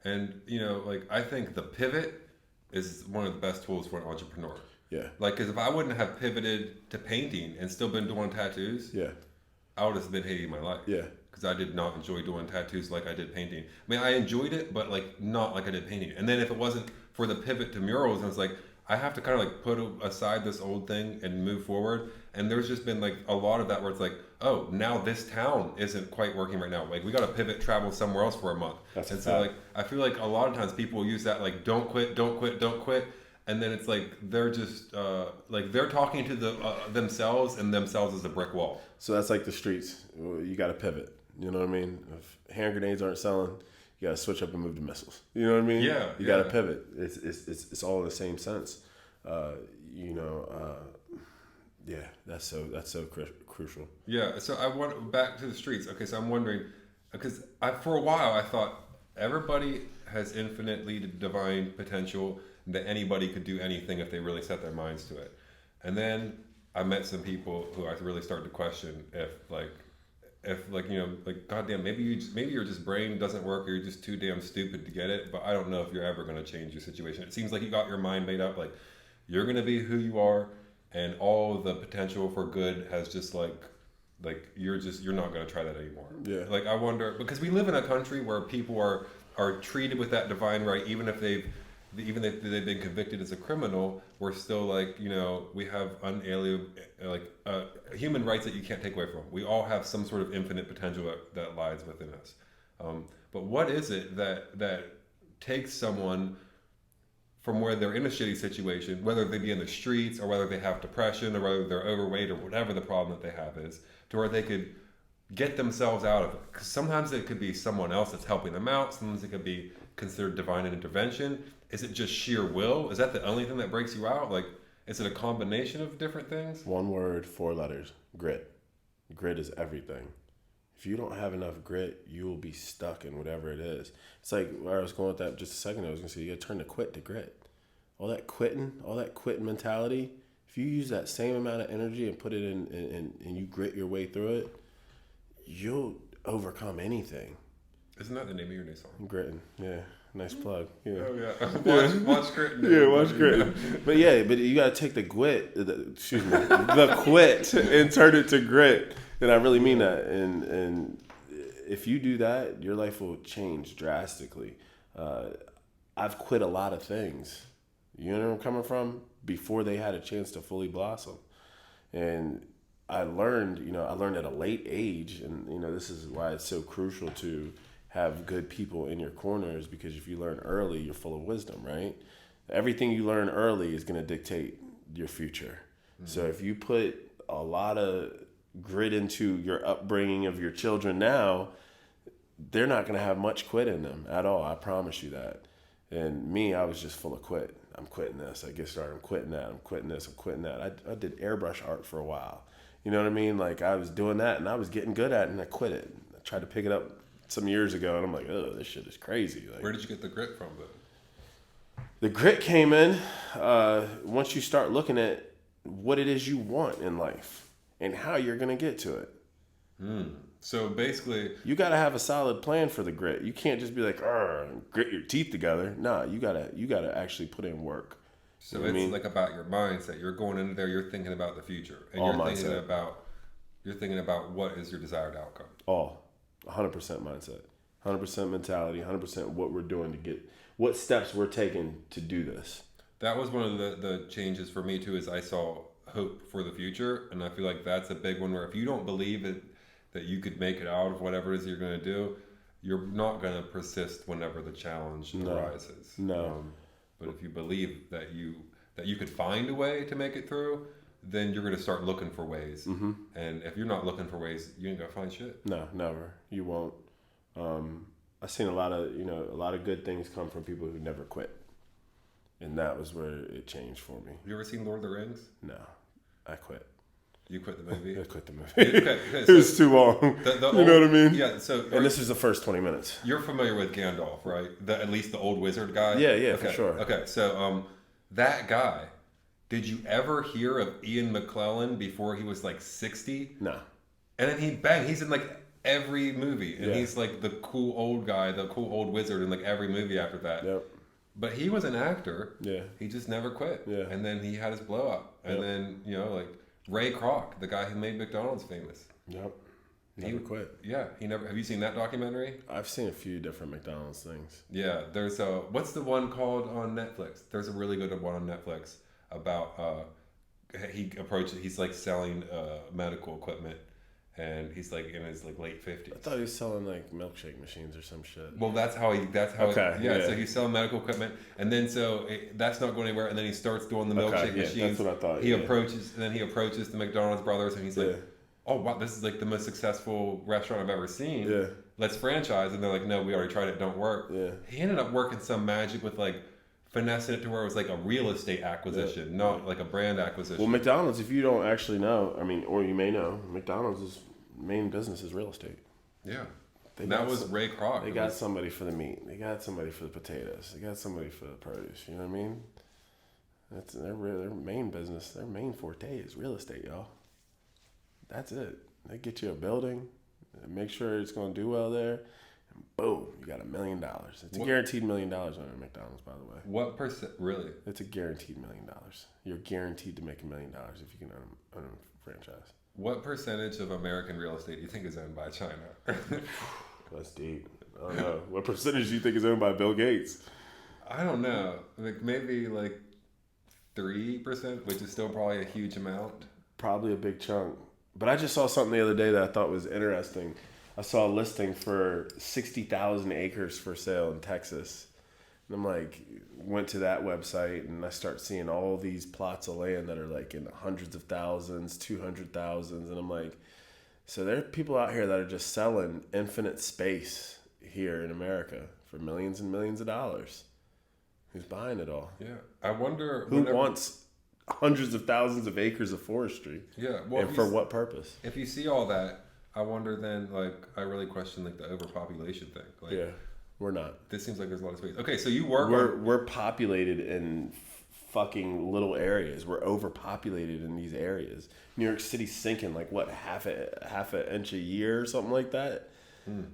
And, you know, like, I think the pivot is one of the best tools for an entrepreneur. Yeah. Like, because if I wouldn't have pivoted to painting and still been doing tattoos, I would have been hating my life. Yeah. Because I did not enjoy doing tattoos like I did painting. I mean, I enjoyed it, but like not like I did painting. And then if it wasn't for the pivot to murals, I was like, I have to kind of like put aside this old thing and move forward. And there's just been like a lot of that where it's like, oh, now this town isn't quite working right now. Like, we got to pivot, travel somewhere else for a month. And so like, I feel like a lot of times people use that like, don't quit, don't quit, don't quit. And then it's like they're just like they're talking to themselves, and themselves as a brick wall. So that's like the streets. You got to pivot. You know what I mean? If hand grenades aren't selling, you got to switch up and move to missiles. You know what I mean? Yeah. You got to pivot. It's all in the same sense. Yeah. That's so crucial. Yeah. So I want back to the streets. Okay. So I'm wondering, because for a while I thought everybody has infinitely divine potential, that anybody could do anything if they really set their minds to it. And then I met some people who I really started to question if you know, like, goddamn, maybe your just brain doesn't work, or you're just too damn stupid to get it. But I don't know if you're ever going to change your situation. It seems like you got your mind made up. Like, you're going to be who you are, and all the potential for good has just like you're not going to try that anymore. Yeah. Like, I wonder, because we live in a country where people are treated with that divine right, even if they've been convicted as a criminal. We're still like, you know, we have unalienable, human rights that you can't take away from. We all have some sort of infinite potential that lies within us. But what is it that takes someone from where they're in a shitty situation, whether they be in the streets, or whether they have depression, or whether they're overweight, or whatever the problem that they have is, to where they could get themselves out of it? Because sometimes it could be someone else that's helping them out. Sometimes it could be considered divine intervention. Is it just sheer will? Is that the only thing that breaks you out? Like, is it a combination of different things? One word, 4 letters: grit. Grit is everything. If you don't have enough grit, you will be stuck in whatever it is. It's like where I was going with that just a second ago. I was going to say, you got to turn the quit to grit. All that quitting mentality, if you use that same amount of energy and put it in and you grit your way through it, you'll overcome anything. Isn't that the name of your new song? Grittin', yeah. Nice plug. Yeah. Oh yeah. Watch Grittin'. Yeah, watch Grittin'. But you gotta take the quit and turn it to grit. And I really mean that. And if you do that, your life will change drastically. I've quit a lot of things. You know where I'm coming from? Before they had a chance to fully blossom. And I learned at a late age, and this is why it's so crucial to have good people in your corners, because if you learn early, you're full of wisdom, right? Everything you learn early is going to dictate your future. Mm-hmm. So if you put a lot of grit into your upbringing of your children now, they're not going to have much quit in them at all. I promise you that. And me, I was just full of quit. I'm quitting this. I get started. I'm quitting that. I'm quitting this. I'm quitting that. I did airbrush art for a while. You know what I mean? Like, I was doing that, and I was getting good at it, and I quit it. I tried to pick it up some years ago, and I'm like, oh, this shit is crazy. Like, where did you get the grit from, though? The grit came in once you start looking at what it is you want in life and how you're going to get to it. So basically, you got to have a solid plan for the grit. You can't just be like, grit your teeth together. Nah, you gotta actually put in work. So it's like about your mindset. You're going into there, you're thinking about the future, and you're thinking about what is your desired outcome. 100% mindset, 100% mentality, 100% what we're doing to get, what steps we're taking to do this. That was one of the changes for me too, is I saw hope for the future. And I feel like that's a big one, where if you don't believe that that you could make it out of whatever it is you're going to do, you're not going to persist whenever the challenge arises. No. But if you believe that you could find a way to make it through, then you're going to start looking for ways. Mm-hmm. And if you're not looking for ways, you ain't going to find shit. No, never. You won't. I've seen a lot of good things come from people who never quit. And that was where it changed for me. You ever seen Lord of the Rings? No, I quit. You quit the movie? I quit the movie. Okay, It was too long. You know what I mean? Yeah, so... And this is the first 20 minutes. You're familiar with Gandalf, right? At least the old wizard guy? Yeah, okay, for sure. Okay, so that guy, did you ever hear of Ian McKellen before he was like 60? No. And then he's in like every movie. And he's like the cool old guy, the cool old wizard in like every movie after that. Yep. But he was an actor. Yeah. He just never quit. Yeah. And then he had his blow up. And then, like Ray Kroc, the guy who made McDonald's famous. Yep. Never quit. Yeah. Have you seen that documentary? I've seen a few different McDonald's things. Yeah. There's what's the one called on Netflix? There's a really good one on Netflix about he's like selling medical equipment. And he's like in his like late 50s. I thought he was selling like milkshake machines or some shit. Well, so he's selling medical equipment, and then that's not going anywhere, and then he starts doing the milkshake machines. That's what I thought. He approaches the McDonald's brothers, and he's like, "Oh wow, this is like the most successful restaurant I've ever seen. Yeah. Let's franchise." And they're like, "No, we already tried it. Don't work." Yeah. He ended up working some magic with like finessing it to where it was like a real estate acquisition, not like a brand acquisition. Well, McDonald's, if you don't actually know, or you may know, McDonald's' main business is real estate. Yeah. That was Ray Kroc. They got somebody for the meat. They got somebody for the potatoes. They got somebody for the produce. You know what I mean? That's their main business. Their main forte is real estate, y'all. That's it. They get you a building, make sure it's going to do well there, and boom, you got $1 million. It's a guaranteed $1 million on a McDonald's, by the way. What percent? Really? It's a guaranteed $1 million. You're guaranteed to make $1 million if you can own a franchise. What percentage of American real estate do you think is owned by China? That's deep. I don't know. What percentage do you think is owned by Bill Gates? I don't know. Like maybe like 3%, which is still probably a huge amount. Probably a big chunk. But I just saw something the other day that I thought was interesting. I saw a listing for 60,000 acres for sale in Texas. And I'm like, went to that website and I start seeing all these plots of land that are like in hundreds of thousands, 200,000s. And I'm like, so there are people out here that are just selling infinite space here in America for millions and millions of dollars. Who's buying it all? Yeah. I wonder who wants hundreds of thousands of acres of forestry. Yeah. Well, and for what purpose? If you see all that, I wonder then, like, I really question, like, the overpopulation thing. Like, yeah. We're not. This seems like there's a lot of space. Okay, so you work We're populated in fucking little areas. We're overpopulated in these areas. New York City's sinking like what, half an inch a year or something like that?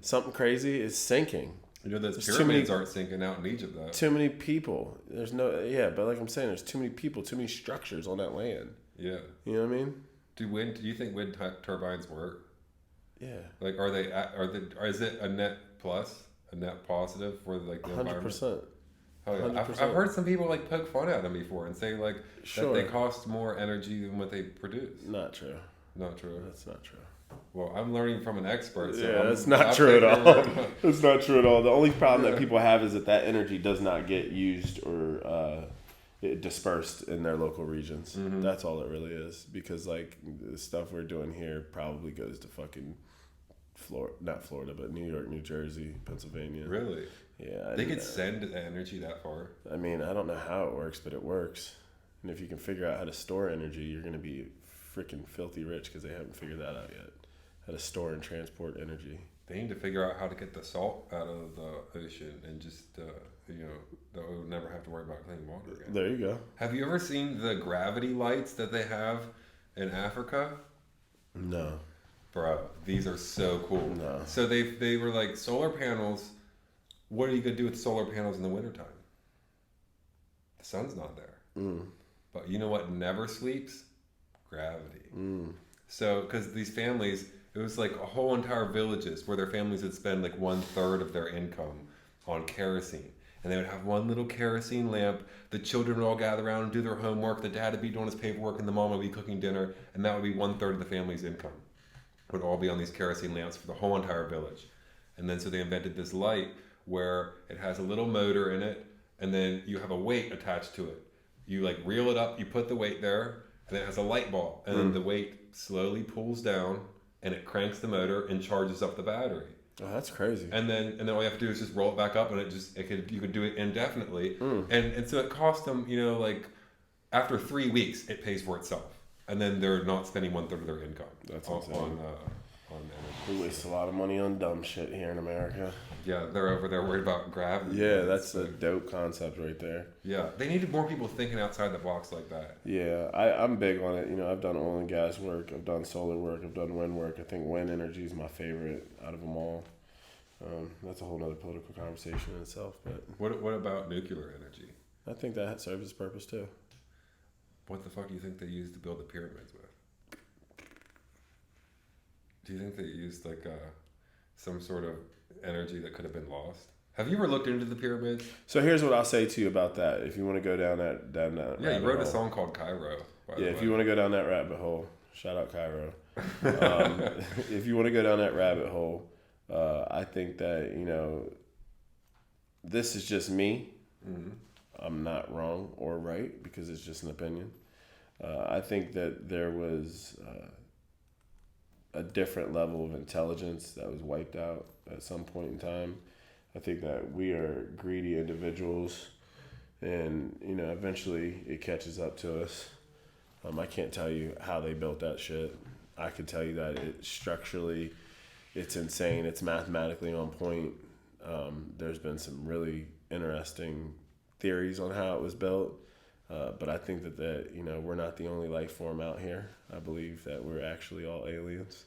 Something crazy is sinking. You know, those pyramids aren't sinking out in Egypt, though. Too many people. There's no... Yeah, but like I'm saying, there's too many people, too many structures on that land. Yeah. You know what I mean? Do you think wind turbines work? Yeah. Like, is it a net plus? A net positive for like the 100%. environment? Oh, yeah. 100%. I've heard some people like poke fun at them before and say like Sure. that they cost more energy than what they produce. Not true. Not true. That's not true. Well, I'm learning from an expert. So yeah, that's not true at all. That's not true at all. The only problem that people have is that energy does not get used or dispersed in their local regions. Mm-hmm. That's all it really is. Because like the stuff we're doing here probably goes to fucking not Florida, but New York, New Jersey, Pennsylvania. Really? Yeah. They could send energy that far. I mean, I don't know how it works, but it works. And if you can figure out how to store energy, you're going to be freaking filthy rich because they haven't figured that out yet. How to store and transport energy. They need to figure out how to get the salt out of the ocean and just, that we would never have to worry about clean water again. There you go. Have you ever seen the gravity lights that they have in Africa? No. Bro, these are so cool. No. So they were like solar panels. What are you going to do with solar panels in the wintertime? The sun's not there. Mm. But you know what never sleeps? Gravity. Mm. So, because these families, it was like a whole entire villages where their families would spend like 1/3 of their income on kerosene. And they would have one little kerosene lamp. The children would all gather around and do their homework. The dad would be doing his paperwork and the mom would be cooking dinner. And that would be 1/3 of the family's income. would all be on these kerosene lamps for the whole entire village. And then so they invented this light where it has a little motor in it, and then you have a weight attached to it. You like reel it up, you put the weight there, and then it has a light bulb, and then the weight slowly pulls down, and it cranks the motor and charges up the battery. Oh, that's crazy. And then all you have to do is just roll it back up, and you could do it indefinitely. And so it cost them, you know, like after 3 weeks, it pays for itself, and then they're not spending 1/3 of their income. That's on insane. On energy. We waste a lot of money on dumb shit here in America. Yeah, they're over there worried about gravity. Yeah, that's a dope concept right there. Yeah, they needed more people thinking outside the box like that. Yeah, I'm big on it. You know, I've done oil and gas work, I've done solar work, I've done wind work. I think wind energy is my favorite out of them all. That's a whole other political conversation in itself. But What about nuclear energy? I think that serves its purpose too. What the fuck do you think they used to build the pyramids with? Do you think they used like some sort of energy that could have been lost? Have you ever looked into the pyramids? So here's what I'll say to you about that. If you want to go down that Yeah, you wrote a song called Cairo. Yeah, if you want to go down that rabbit hole, shout out Cairo. If you want to go down that rabbit hole, I think that, you know, this is just me. Mm-hmm. I'm not wrong or right because it's just an opinion. I think that there was a different level of intelligence that was wiped out at some point in time. I think that we are greedy individuals, and, you know, eventually it catches up to us. I can't tell you how they built that shit. I can tell you that structurally, it's insane. It's mathematically on point. There's been some really interesting theories on how it was built. But I think that, you know, we're not the only life form out here. I believe that we're actually all aliens.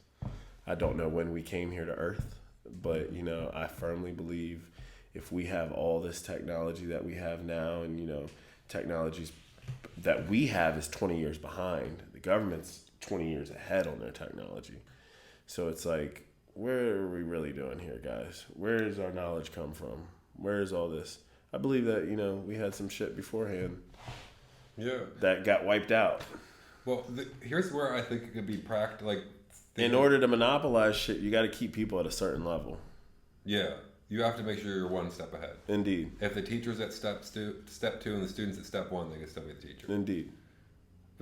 I don't know when we came here to Earth, but, you know, I firmly believe if we have all this technology that we have now, and, you know, technologies that we have is 20 years behind. The government's 20 years ahead on their technology. So it's like, where are we really doing here, guys? Where does our knowledge come from? Where is all this? I believe that, you know, we had some shit beforehand. Yeah. That got wiped out. Well, here's where I think it could be practical. Like, in order to monopolize shit, you got to keep people at a certain level. Yeah. You have to make sure you're one step ahead. Indeed. If the teacher's at step 2 and the student's at step 1, they can still be the teacher. Indeed.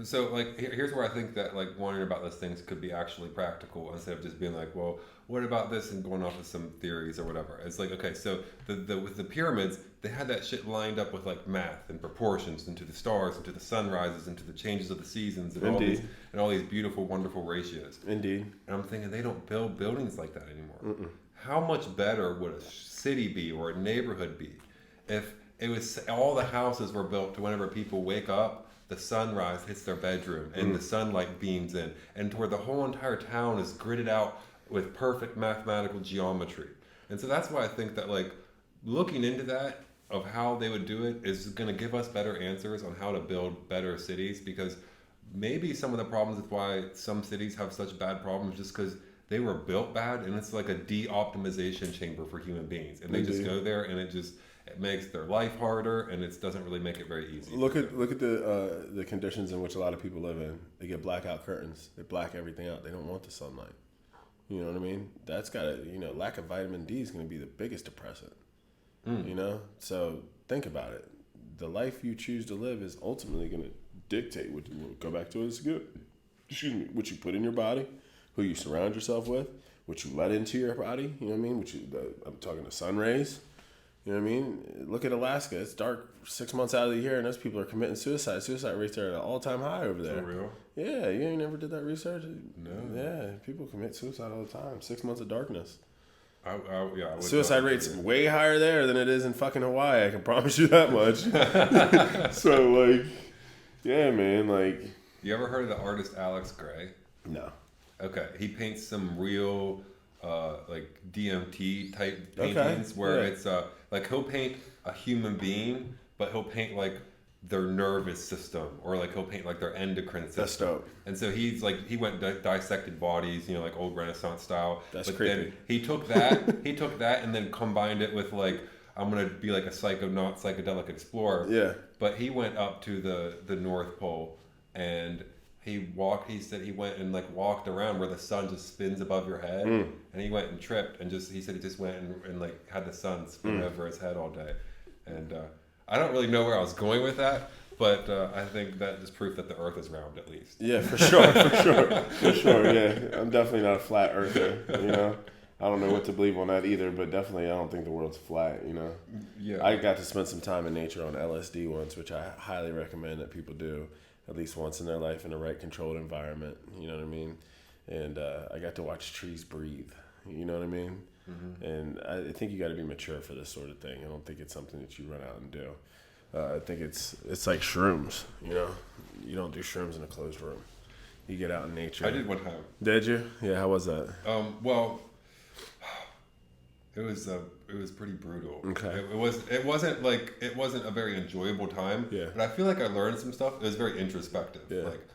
So, like, here's where I think that, like, wondering about those things could be actually practical instead of just being like, well, what about this, and going off of some theories or whatever. It's like, okay, so with the pyramids, they had that shit lined up with, like, math and proportions into the stars, into the sunrises, into the changes of the seasons, and all these beautiful, wonderful ratios. Indeed. And I'm thinking they don't build buildings like that anymore. Mm-mm. How much better would a city be or a neighborhood be if it was all the houses were built to whenever people wake up, the sunrise hits their bedroom and the sunlight beams in, and to where the whole entire town is gridded out with perfect mathematical geometry. And so that's why I think that, like, looking into that of how they would do it is going to give us better answers on how to build better cities, because maybe some of the problems with why some cities have such bad problems just because they were built bad, and it's like a de-optimization chamber for human beings, and they just go there, and it makes their life harder, and it doesn't really make it very easy. Look at the conditions in which a lot of people live in. They get blackout curtains. They black everything out. They don't want the sunlight. You know what I mean? That's lack of vitamin D is going to be the biggest depressant. You know? So think about it. The life you choose to live is ultimately going to dictate what you put in your body, who you surround yourself with, what you let into your body. You know what I mean? I'm talking to sun rays. You know what I mean? Look at Alaska. It's dark 6 months out of the year, and those people are committing suicide. Suicide rates are at an all-time high over there. For real? Yeah, you ain't never did that research? No. Yeah, people commit suicide all the time. 6 months of darkness. I would suicide rate's way higher there than it is in fucking Hawaii. I can promise you that much. So, like, yeah, man, like. You ever heard of the artist Alex Gray? No. Okay, he paints some real, like, DMT type paintings where it's like he'll paint a human being, but he'll paint like their nervous system, or like he'll paint like their endocrine system. That's dope. And so he went dissected bodies, you know, like old Renaissance style. That's but creepy. Then he took that and then combined it with, like, I'm gonna be like a psychedelic explorer. Yeah. But he went up to the North Pole and He said he went and like walked around where the sun just spins above your head, and he went and tripped and he said he just went and like had the sun spin over his head all day, and I don't really know where I was going with that, but I think that is proof that the Earth is round at least. Yeah, for sure. Yeah, I'm definitely not a flat earther. You know, I don't know what to believe on that either, but definitely I don't think the world's flat. You know, Yeah. I got to spend some time in nature on LSD once, which I highly recommend that people do at least once in their life in the right controlled environment. You know what I mean? And I got to watch trees breathe. You know what I mean? Mm-hmm. And I think you got to be mature for this sort of thing. I don't think it's something that you run out and do. I think it's like shrooms. You know, you don't do shrooms in a closed room. You get out in nature. I did one time. Did you? Yeah. How was that? Well, it was pretty brutal. Okay. It wasn't a very enjoyable time. Yeah. But I feel like I learned some stuff. It was very introspective. Yeah. Like,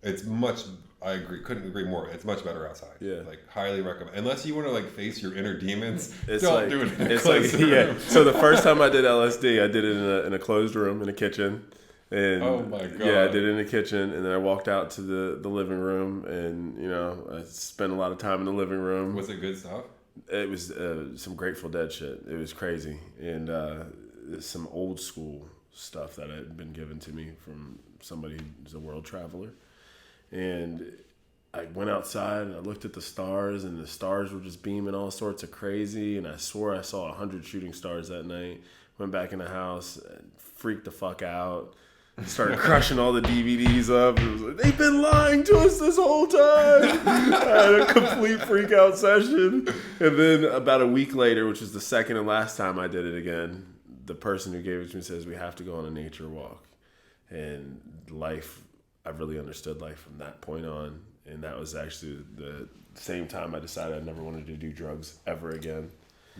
it's much. I agree. Couldn't agree more. It's much better outside. Yeah. Like, highly recommend. Unless you want to like face your inner demons, It's don't like, do it in a it's closed like, room. yeah. So the first time I did LSD, I did it in a closed room in a kitchen. And Oh my God. Yeah, I did it in the kitchen, and then I walked out to the living room, and you know, I spent a lot of time in the living room. Was it good stuff? It was some Grateful Dead shit. It was crazy, and some old school stuff that had been given to me from somebody who's a world traveler. And I went outside and I looked at the stars, and the stars were just beaming all sorts of crazy. And I swore I saw 100 shooting stars that night. Went back in the house, and freaked the fuck out. Started crushing all the DVDs up. It was like, they've been lying to us this whole time. I had a complete freak out session. And then about a week later, which was the second and last time I did it again, the person who gave it to me says, we have to go on a nature walk. And life, I really understood life from that point on. And that was actually the same time I decided I never wanted to do drugs ever again.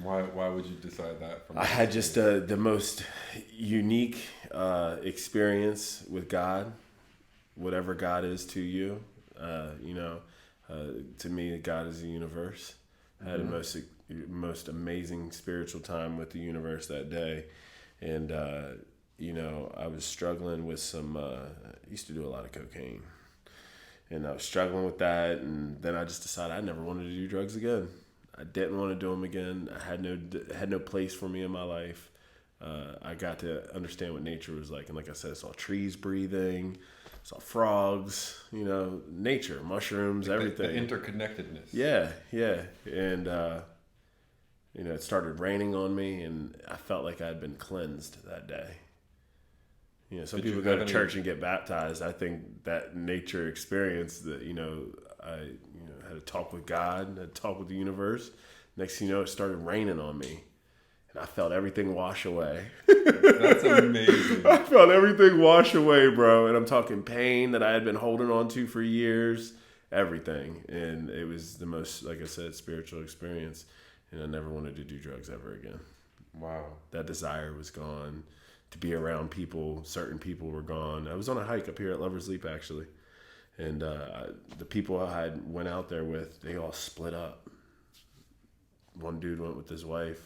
Why would you decide that? I had just the most unique experience with God, whatever God is to you. To me, God is the universe. I had the most amazing spiritual time with the universe that day. And, I was struggling with some, I used to do a lot of cocaine. And I was struggling with that. And then I just decided I never wanted to do drugs again. I didn't want to do them again. I had no place for me in my life. I got to understand what nature was like. And like I said, I saw trees breathing, saw frogs, nature, mushrooms, everything. The interconnectedness. Yeah. And, it started raining on me, and I felt like I had been cleansed that day. Some people go to church and get baptized. I think that nature experience that, I had a talk with God, had a talk with the universe. Next thing you know, it started raining on me. And I felt everything wash away. That's amazing. I felt everything wash away, bro. And I'm talking pain that I had been holding on to for years, everything. And it was the most, like I said, spiritual experience. And I never wanted to do drugs ever again. Wow. That desire was gone. To be around people, certain people were gone. I was on a hike up here at Lover's Leap, actually. And the people I had went out there with, they all split up. One dude went with his wife.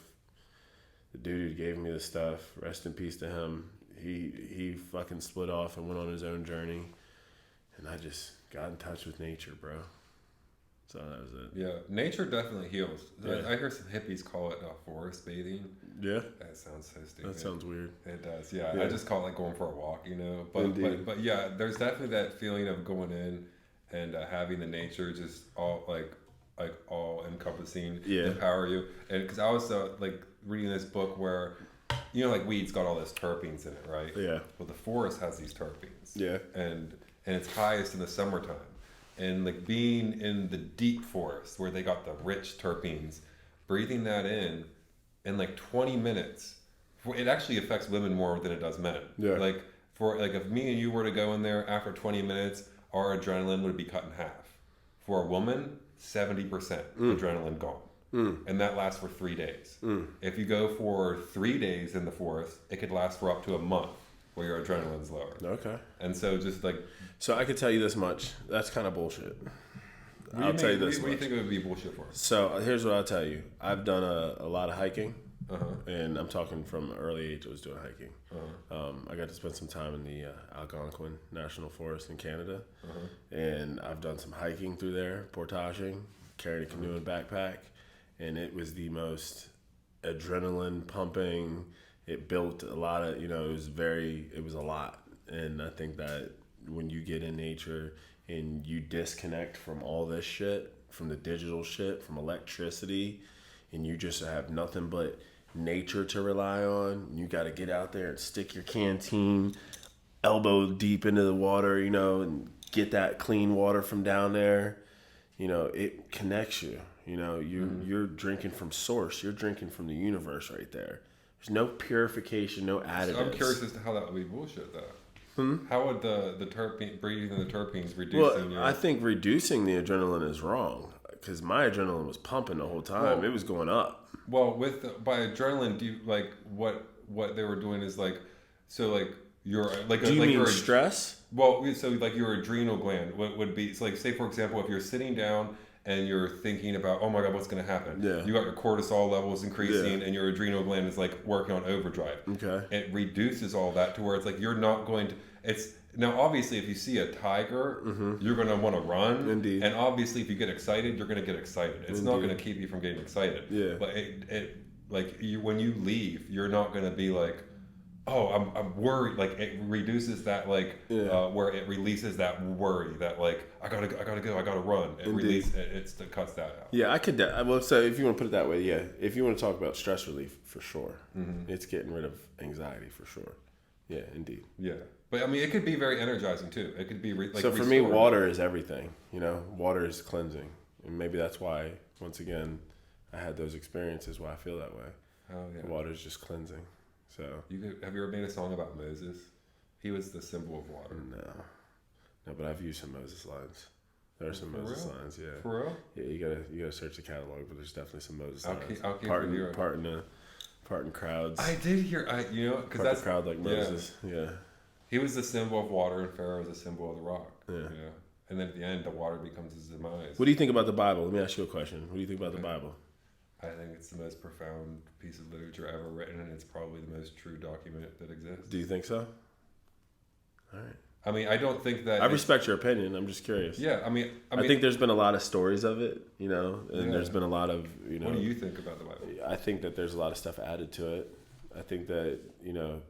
The dude who gave me the stuff, rest in peace to him, he fucking split off and went on his own journey. And I just got in touch with nature, bro. So that was it. Yeah, nature definitely heals. Yeah. I hear some hippies call it forest bathing. Yeah? That sounds so stupid. That sounds weird. It does, yeah. I just call it like going for a walk, But yeah, there's definitely that feeling of going in and having the nature just all like all encompassing, empower you. And because I was reading this book where, like weed's got all this terpenes in it, right? Yeah. Well, the forest has these terpenes. Yeah. And it's highest in the summertime. And like being in the deep forest where they got the rich terpenes, breathing that in like 20 minutes, it actually affects women more than it does men. Yeah. Like if me and you were to go in there after 20 minutes, our adrenaline would be cut in half. For a woman, 70% adrenaline gone. And that lasts for 3 days. If you go for 3 days in the forest, it could last for up to a month where your adrenaline's lower. Okay. And so just like... So I could tell you this much. That's kind of bullshit. I'll tell you this much. What do you think it would be bullshit for? So here's what I'll tell you. I've done a lot of hiking. And I'm talking from an early age. I was doing hiking. I got to spend some time in the Algonquin National Forest in Canada, and I've done some hiking through there, portaging, carried a canoe and backpack, and it was the most adrenaline pumping. It built a lot of, it was a lot. And I think that when you get in nature and you disconnect from all this shit, from the digital shit, from electricity, and you just have nothing but nature to rely on, you got to get out there and stick your canteen elbow deep into the water, and get that clean water from down there. It connects you. You're drinking from source. You're drinking from the universe right there. There's no purification, no additives. So I'm curious as to how that would be bullshit, though. How would the terpene, breathing in the terpenes reducing I think reducing the adrenaline is wrong, because my adrenaline was pumping the whole time. It was going up. Well, by adrenaline, do you like what they were doing is like, so like you're like. Do you mean stress? Well, so like your adrenal gland would be, so like, say for example, if you're sitting down and you're thinking about, oh my God, what's going to happen? Yeah. You got your cortisol levels increasing, and your adrenal gland is like working on overdrive. Okay. It reduces all that to where it's like you're not going to. Now obviously if you see a tiger, you're going to want to run. Indeed. And obviously if you get excited, you're going to get excited. It's not going to keep you from getting excited. Yeah. But it like when you leave, you're not going to be like, oh, I'm worried. Like it reduces that, like where it releases that worry that like I gotta go, I gotta run. It cuts that out. Yeah, I could. Well, so if you want to put it that way, yeah. If you want to talk about stress relief, for sure, it's getting rid of anxiety for sure. Yeah, indeed. Yeah, but I mean, it could be very energizing too. It could be so for me, water is everything. Water is cleansing, and maybe that's why once again I had those experiences why I feel that way. Oh yeah, water is just cleansing. So have you ever made a song about Moses? He was the symbol of water. No, but I've used some Moses lines. There are some Moses lines, yeah. For real? Yeah, you gotta search the catalog, but there's definitely some Moses lines. I'll keep part in crowds. I did hear, because that's the crowd like Moses. Yeah. He was the symbol of water, and Pharaoh was the symbol of the rock. Yeah. And then at the end, the water becomes his demise. What do you think about the Bible? Let me ask you a question. What do you think about the Bible? I think it's the most profound piece of literature ever written, and it's probably the most true document that exists. Do you think so? All right. I mean, I don't think that... I respect your opinion. I'm just curious. Yeah, I mean... I think there's been a lot of stories of it, and there's been a lot of, What do you think about the Bible? I think that there's a lot of stuff added to it. I think that,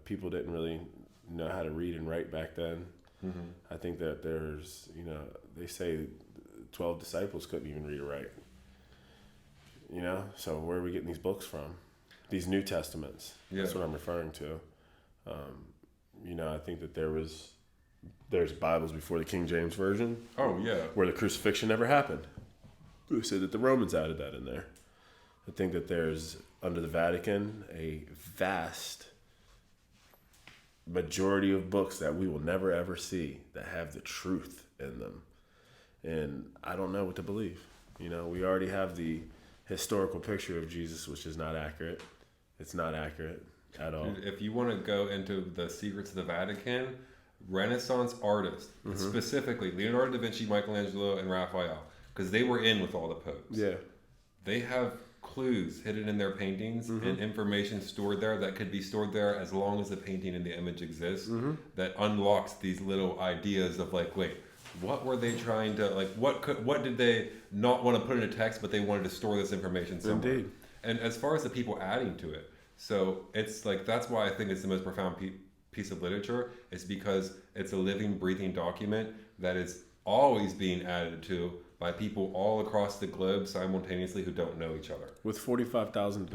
people didn't really know how to read and write back then. I think that there's, they say 12 disciples couldn't even read or write. So where are we getting these books from? These New Testaments. Yeah. That's what I'm referring to. I think that there's Bibles before the King James Version. Oh, yeah. Where the crucifixion never happened. Who said that the Romans added that in there? I think that there's, under the Vatican, a vast majority of books that we will never ever see that have the truth in them. And I don't know what to believe. We already have the historical picture of Jesus, which is not accurate. It's not accurate at all. Dude, if you want to go into the secrets of the Vatican, Renaissance artists, specifically Leonardo da Vinci, Michelangelo, and Raphael, because they were in with all the popes. Yeah. They have clues hidden in their paintings and information stored there that could be stored there as long as the painting and the image exists, that unlocks these little ideas of like, wait, what were they trying to, like, what did they not want to put in a text, but they wanted to store this information somewhere? Indeed. And as far as the people adding to it, so it's like, that's why I think it's the most profound piece of literature, is because it's a living, breathing document that is always being added to by people all across the globe simultaneously who don't know each other. With 45,000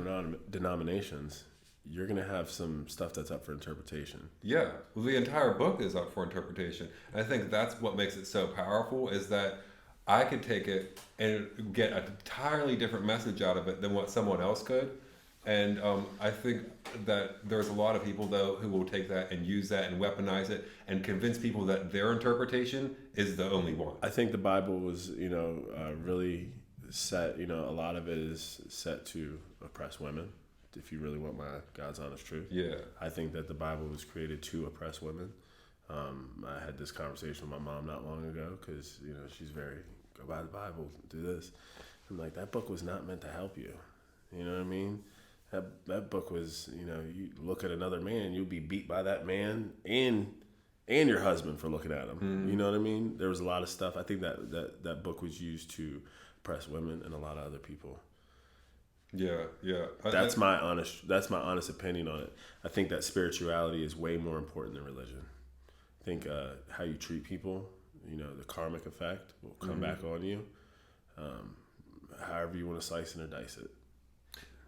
denominations, you're going to have some stuff that's up for interpretation. Yeah. Well, the entire book is up for interpretation. And I think that's what makes it so powerful, is that I could take it and get an entirely different message out of it than what someone else could. And I think that there's a lot of people, though, who will take that and use that and weaponize it and convince people that their interpretation is the only one. I think the Bible was, really set, a lot of it is set to oppress women, if you really want my God's honest truth. Yeah. I think that the Bible was created to oppress women. I had this conversation with my mom not long ago because, she's very, go buy the Bible, do this. I'm like, that book was not meant to help you. You know what I mean? That book was, you look at another man, you'll be beat by that man and your husband for looking at him. Mm-hmm. You know what I mean? There was a lot of stuff. I think that book was used to oppress women and a lot of other people. Yeah. That's my honest opinion on it. I think that spirituality is way more important than religion. I think how you treat people, the karmic effect will come back on you. However you want to slice and or dice it.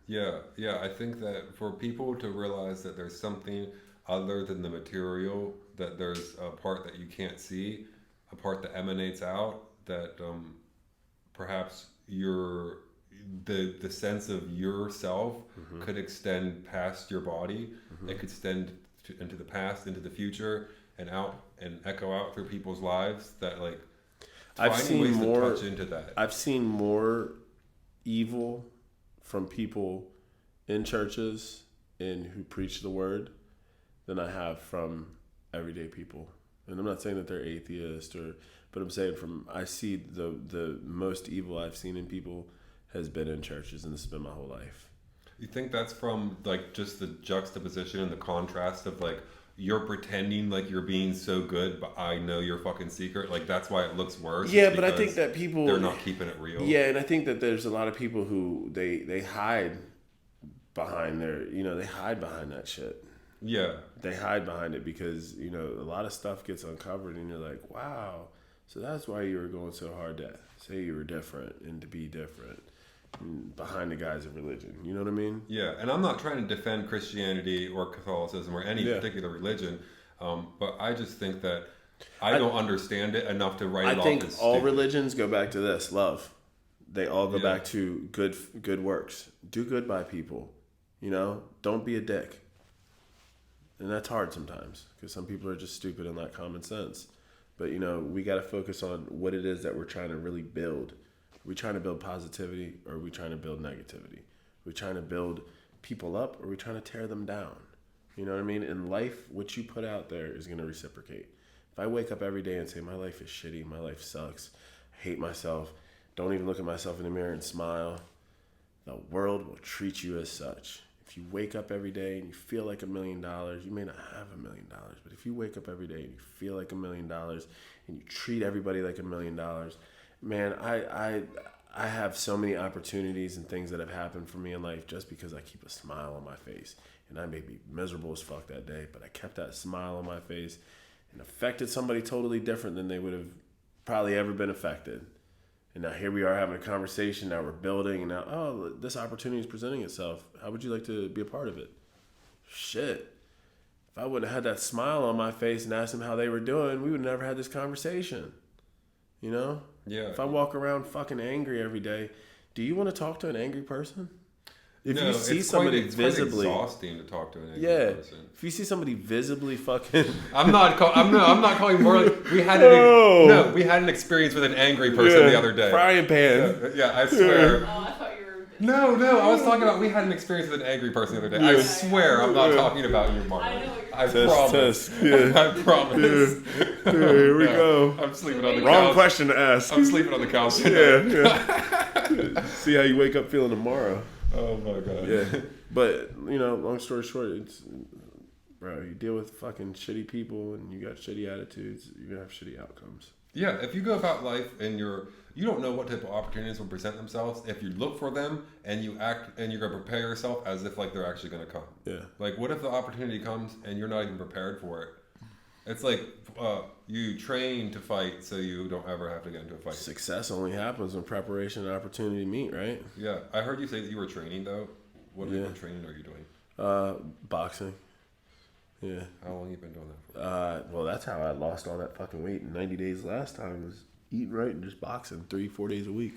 Yeah. I think that for people to realize that there's something other than the material, that there's a part that you can't see, a part that emanates out, that perhaps the sense of yourself could extend past your body. It could extend into the past, into the future, and out and echo out through people's lives. That I've seen ways more to touch into that. I've seen more evil from people in churches and who preach the word than I have from everyday people. And I'm not saying that they're atheists but I'm saying I see the most evil I've seen in people has been in churches, and this has been my whole life. You think that's from just the juxtaposition and the contrast of you're pretending like you're being so good, but I know your fucking secret. That's why it looks worse. Yeah, but I think that people, they're not keeping it real. Yeah, and I think that there's a lot of people who they hide behind they hide behind that shit. Yeah. They hide behind it because, a lot of stuff gets uncovered and you're like, wow, so that's why you were going so hard to say you were different and to be different behind the guise of religion. You know what I mean? Yeah, and I'm not trying to defend Christianity or Catholicism or any particular religion, but I just think that I don't understand it enough to write it off as I think all stupid. religions go back to this, love. They all go back to good works. Do good by people. Don't be a dick. And that's hard sometimes because some people are just stupid and lack common sense. But, we got to focus on what it is that we're trying to really build. Are we trying to build positivity or are we trying to build negativity? Are we trying to build people up or are we trying to tear them down? You know what I mean? In life, what you put out there is going to reciprocate. If I wake up every day and say, my life is shitty, my life sucks, I hate myself, don't even look at myself in the mirror and smile, the world will treat you as such. If you wake up every day and you feel like $1 million, you may not have $1 million, but if you wake up every day and you feel like $1 million and you treat everybody like $1 million, man, I have so many opportunities and things that have happened for me in life just because I keep a smile on my face. And I may be miserable as fuck that day, but I kept that smile on my face and affected somebody totally different than they would have probably ever been affected. And now here we are having a conversation, now we're building, and now, this opportunity is presenting itself. How would you like to be a part of it? Shit. If I wouldn't have had that smile on my face and asked them how they were doing, we would have never had this conversation. Yeah. If I walk around fucking angry every day, do you want to talk to an angry person? If you see somebody visibly, quite exhausting to talk to an angry person. If you see somebody visibly fucking, I'm not calling more. We had an experience with an angry person the other day. Frying pan. Yeah, I swear. Oh, I thought you were. No, I was talking about we had an experience with an angry person the other day. I swear, I'm not talking about you, Mark. I know what you're I promise. Yeah. I promise. Yeah, here we go. I'm sleeping on the couch. Wrong question to ask. I'm sleeping on the couch. Yeah. See how you wake up feeling tomorrow. Oh my god. Yeah, but long story short, it's you deal with fucking shitty people and you got shitty attitudes, you're gonna have shitty outcomes. Yeah, if you go about life and you don't know what type of opportunities will present themselves. If you look for them and you act and you're gonna prepare yourself as if they're actually gonna come. Yeah. What if the opportunity comes and you're not even prepared for it? It's you train to fight so you don't ever have to get into a fight. Success only happens when preparation and opportunity meet, right? Yeah, I heard you say that you were training though. What training are you doing? Boxing. Yeah. How long have you been doing that for? Well, that's how I lost all that fucking weight in 90 days last time, was eating right and just boxing 3-4 days a week.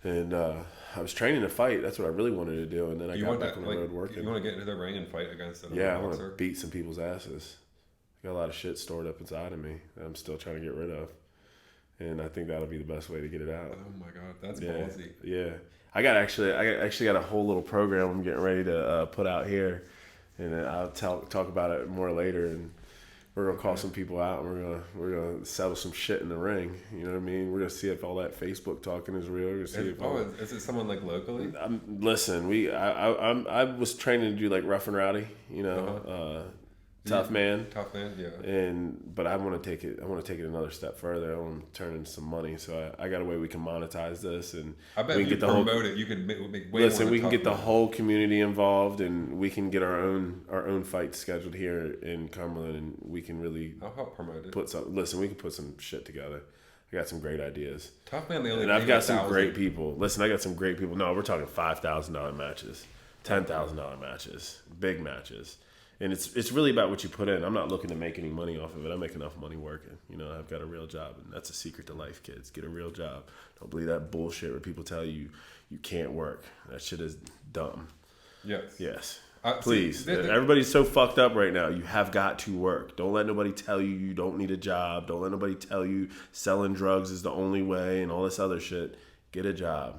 And I was training to fight. That's what I really wanted to do. And then I got back on the road working. You want to get into the ring and fight against another boxer? Yeah, I want to beat some people's asses. I got a lot of shit stored up inside of me that I'm still trying to get rid of. And I think that'll be the best way to get it out. Oh my God, that's ballsy. Yeah. I actually got a whole little program I'm getting ready to put out here. And I'll talk about it more later. And We're gonna call some people out, and we're gonna settle some shit in the ring. You know what I mean? We're gonna see if all that Facebook talking is real. We're gonna see is it someone like locally? Listen, I was training to do like rough and rowdy. You know, tough man, yeah. But I want to take it. I want to take it another step further. I want to turn into some money. So I got a way we can monetize this, and I bet if you promote it, you could make way listen. More We can get the whole community involved, and we can get our own fights scheduled here in Cumberland, and we can really. I'll help promote it. Listen, we can put some shit together. I got some great ideas. Tough man, and I've got some great people. Listen, I got some great people. No, we're talking $5,000 matches, $10,000 matches, big matches. And it's really about what you put in. I'm not looking to make any money off of it. I make enough money working. You know, I've got a real job, and that's a secret to life, kids. Get a real job. Don't believe that bullshit where people tell you you can't work. That shit is dumb. Yes. Please. Everybody's so fucked up right now. You have got to work. Don't let nobody tell you you don't need a job. Don't let nobody tell you selling drugs is the only way and all this other shit. Get a job.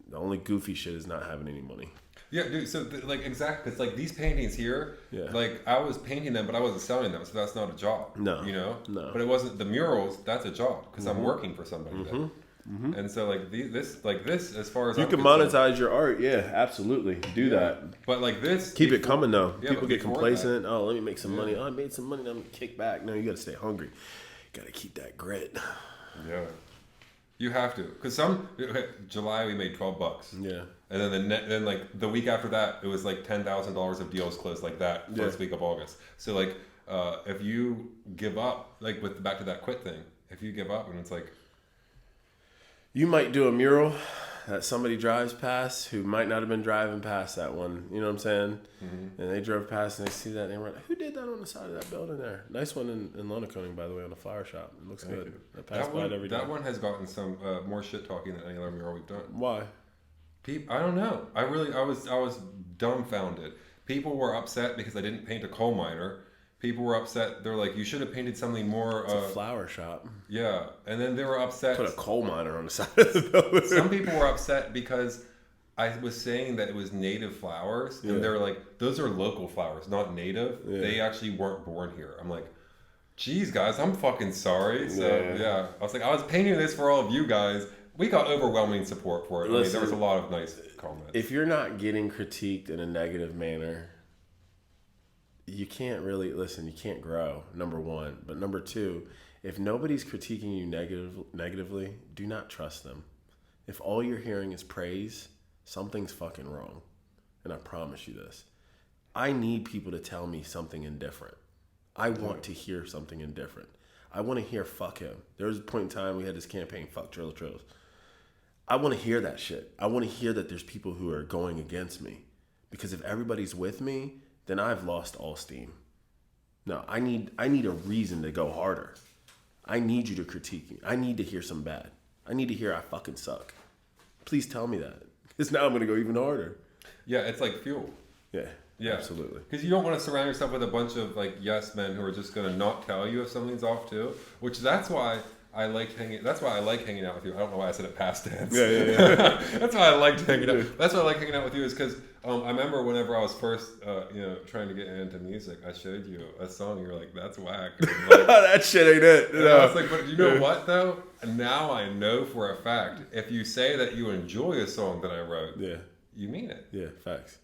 The only goofy shit is not having any money. Yeah, dude. So like exactly, it's like these paintings here. Yeah. Like I was painting them, but I wasn't selling them, so that's not a job. No. You know. No. But it wasn't the murals. That's a job because I'm working for somebody. Then. And so like this, as far as you can monetize your art, yeah, absolutely, do that. But like this, keep it coming though. People get complacent. Oh, let me make some money. Oh, I made some money. Now I'm gonna kick back. No, you got to stay hungry. Got to keep that grit. Yeah. You have to, because July we made $12. Yeah. And then like the week after that, it was like $10,000 of deals closed like that first week of August. So like if you give up, like with back to that quit thing, if you give up and it's like, you might do a mural that somebody drives past who might not have been driving past that one. You know what I'm saying? Mm-hmm. And they drove past and they see that and they were like, who did that on the side of that building there? Nice one in Lonaconing, by the way, on the flower shop. It looks good. I pass by it every day. That one has gotten some more shit talking than any other mural we've done. Why? I don't know. I was dumbfounded. People were upset because I didn't paint a coal miner. People were upset. They're like, you should have painted something more. It's a flower shop. Yeah, and then they were upset. Put a coal miner on the side of the building. Some people were upset because I was saying that it was native flowers, and they're like, those are local flowers, not native. Yeah. They actually weren't born here. I'm like, geez, guys, I'm fucking sorry. So I was like, I was painting this for all of you guys. We got overwhelming support for it. Listen, there was a lot of nice comments. If you're not getting critiqued in a negative manner, you can't really listen. You can't grow. Number one, but number two, if nobody's critiquing you negatively, do not trust them. If all you're hearing is praise, something's fucking wrong, and I promise you this. I need people to tell me something indifferent. I want to hear something indifferent. I want to hear fuck him. There was a point in time we had this campaign, fuck Trillz. I want to hear that shit. I want to hear that there's people who are going against me, because if everybody's with me, then I've lost all steam. No, I need a reason to go harder. I need you to critique me. I need to hear some bad. I need to hear I fucking suck. Please tell me that, because now I'm going to go even harder. Yeah, it's like fuel. Yeah, absolutely. Because you don't want to surround yourself with a bunch of like yes men who are just going to not tell you if something's off too. That's why I like hanging out with you. I don't know why I said it past tense. Yeah. That's why I liked hanging out. That's why I like hanging out with you is because I remember whenever I was first, trying to get into music, I showed you a song. You were like, "That's whack." Like, that shit ain't it. And I was like, "But you know what though? Now I know for a fact if you say that you enjoy a song that I wrote, you mean it." Yeah, facts.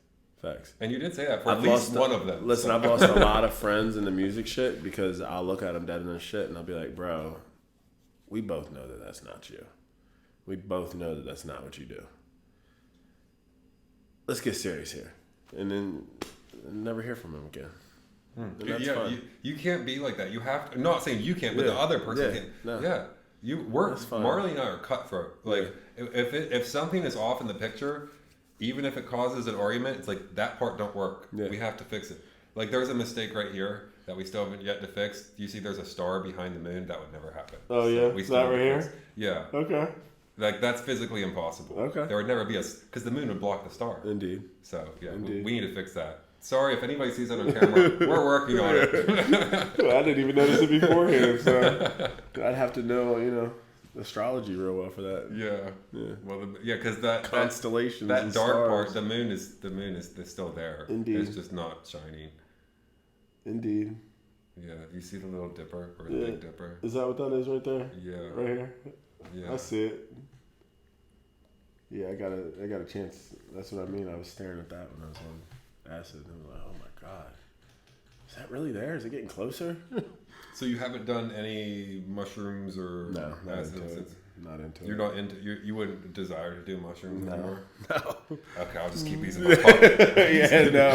And you did say that for at least one of them. Listen, I've lost a lot of friends in the music shit because I'll look at them dead in their shit and I'll be like, bro, we both know that that's not you. We both know that that's not what you do. Let's get serious here. And then never hear from him again. And that's fine. You can't be like that. You have to, I'm not saying you can't, but the other person can. No. Yeah. You work. Marley and I are cutthroat. Like if something is off in the picture, even if it causes an argument, it's like that part don't work. Yeah. We have to fix it. Like there's a mistake right here that we still haven't yet to fix. Do you see there's a star behind the moon? That would never happen. Oh yeah, is that right here? Yeah. Okay. Like that's physically impossible. Okay. There would never be because the moon would block the star. Indeed. So yeah, we need to fix that. Sorry if anybody sees that on camera. We're working on it. Well, I didn't even notice it beforehand, so I'd have to know, astrology real well for that. Yeah. Well, because that constellations, that dark stars. part, the moon is still there. Indeed. It's just not shining. Indeed. Yeah, you see the Little Dipper or the Big Dipper? Is that what that is right there? Yeah. Right here? Yeah. I see it. Yeah, I got a chance. That's what I mean. I was staring at that when I was on acid. And I was like, oh my God. Is that really there? Is it getting closer? So you haven't done any mushrooms or no, not acid into it. since? Not into You're it. not into you wouldn't desire to do mushrooms anymore? No. Okay, I'll just keep these in my pocket. Yeah, no.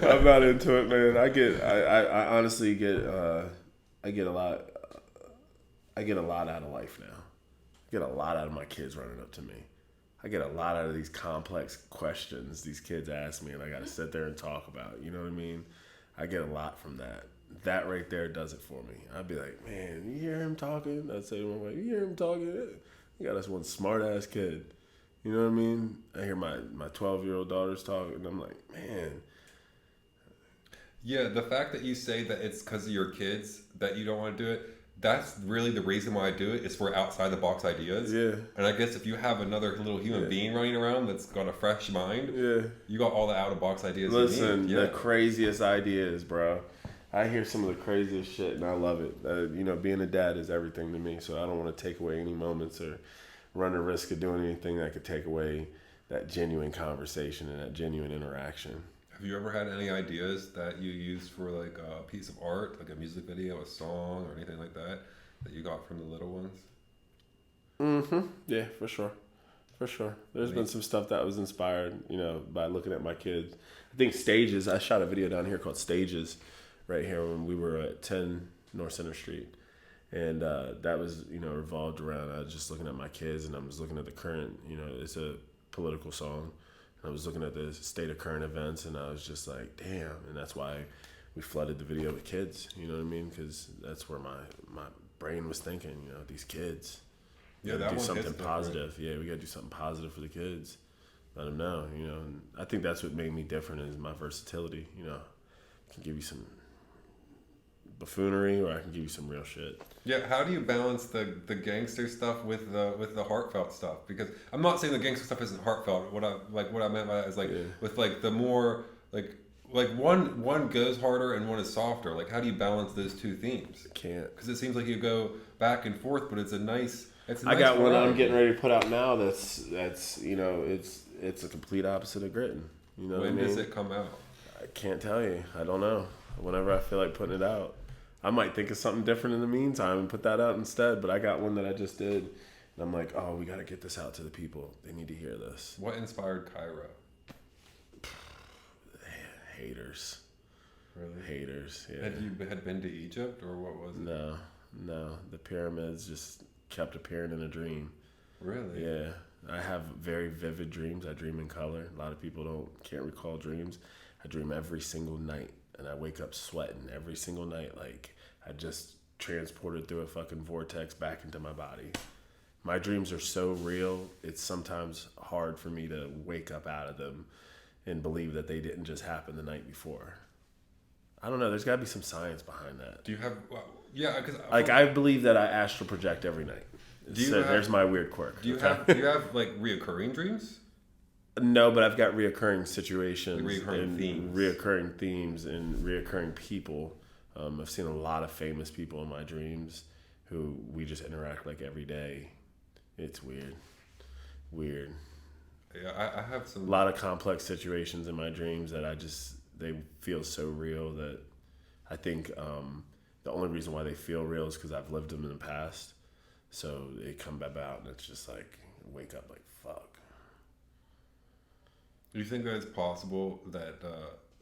I'm not into it, man. I honestly get I get a lot out of life now. I get a lot out of my kids running up to me. I get a lot out of these complex questions these kids ask me and I gotta sit there and talk about. You know what I mean? I get a lot from that. That right there does it for me. I'd be like, man, you hear him talking? I'd say to my wife, you hear him talking? You got this one smart ass kid. You know what I mean? I hear my 12-year-old daughters talking, and I'm like, man. Yeah, the fact that you say that it's because of your kids that you don't want to do it, that's really the reason why I do it, is for outside the box ideas. Yeah. And I guess if you have another little human being running around that's got a fresh mind, you got all the out of box ideas. Listen, you need. the craziest ideas, bro. I hear some of the craziest shit, and I love it. Being a dad is everything to me, so I don't want to take away any moments or run the risk of doing anything that could take away that genuine conversation and that genuine interaction. Have you ever had any ideas that you used for like a piece of art, like a music video, a song, or anything like that you got from the little ones? Mm-hmm. Yeah, for sure. There's been some stuff that was inspired, by looking at my kids. I think Stages, I shot a video down here called Stages right here when we were at 10 North Center Street. And that was, revolved around, I was just looking at my kids and I was looking at the current, it's a political song. I was looking at the state of current events and I was just like, damn. And that's why we flooded the video with kids, you know what I mean? Because that's where my brain was thinking, these kids. Yeah, that do something positive. Right? Yeah, we got to do something positive for the kids. Let them know, And I think that's what made me different is my versatility, I can give you some buffoonery or I can give you some real shit. Yeah, how do you balance the gangster stuff with the heartfelt stuff? Because I'm not saying the gangster stuff isn't heartfelt. What I meant by that is with like the more like one goes harder and one is softer. Like how do you balance those two themes? I can't, because it seems like you go back and forth, but it's a nice. I got one I'm getting ready to put out now. That's it's a complete opposite of Grittin'. You know when what I mean? Does it come out? I can't tell you. I don't know. Whenever I feel like putting it out. I might think of something different in the meantime and put that out instead, but I got one that I just did. And I'm like, oh, we got to get this out to the people. They need to hear this. What inspired Cairo? Haters. Really? Haters, yeah. Had you been to Egypt or what was it? No. The pyramids just kept appearing in a dream. Really? Yeah. I have very vivid dreams. I dream in color. A lot of people can't recall dreams. I dream every single night. And I wake up sweating every single night like I just transported through a fucking vortex back into my body. My dreams are so real, it's sometimes hard for me to wake up out of them and believe that they didn't just happen the night before. I don't know, there's got to be some science behind that. Do you have... yeah, because... I believe that I astral project every night. There's my weird quirk. Do you have like reoccurring dreams? No, but I've got reoccurring situations, reoccurring themes, and reoccurring people. I've seen a lot of famous people in my dreams who we just interact like every day. It's weird. Yeah, I have some. A lot of complex situations in my dreams that they feel so real that I think the only reason why they feel real is because I've lived them in the past. So they come about and it's just like, wake up like, fuck. Do you think that it's possible that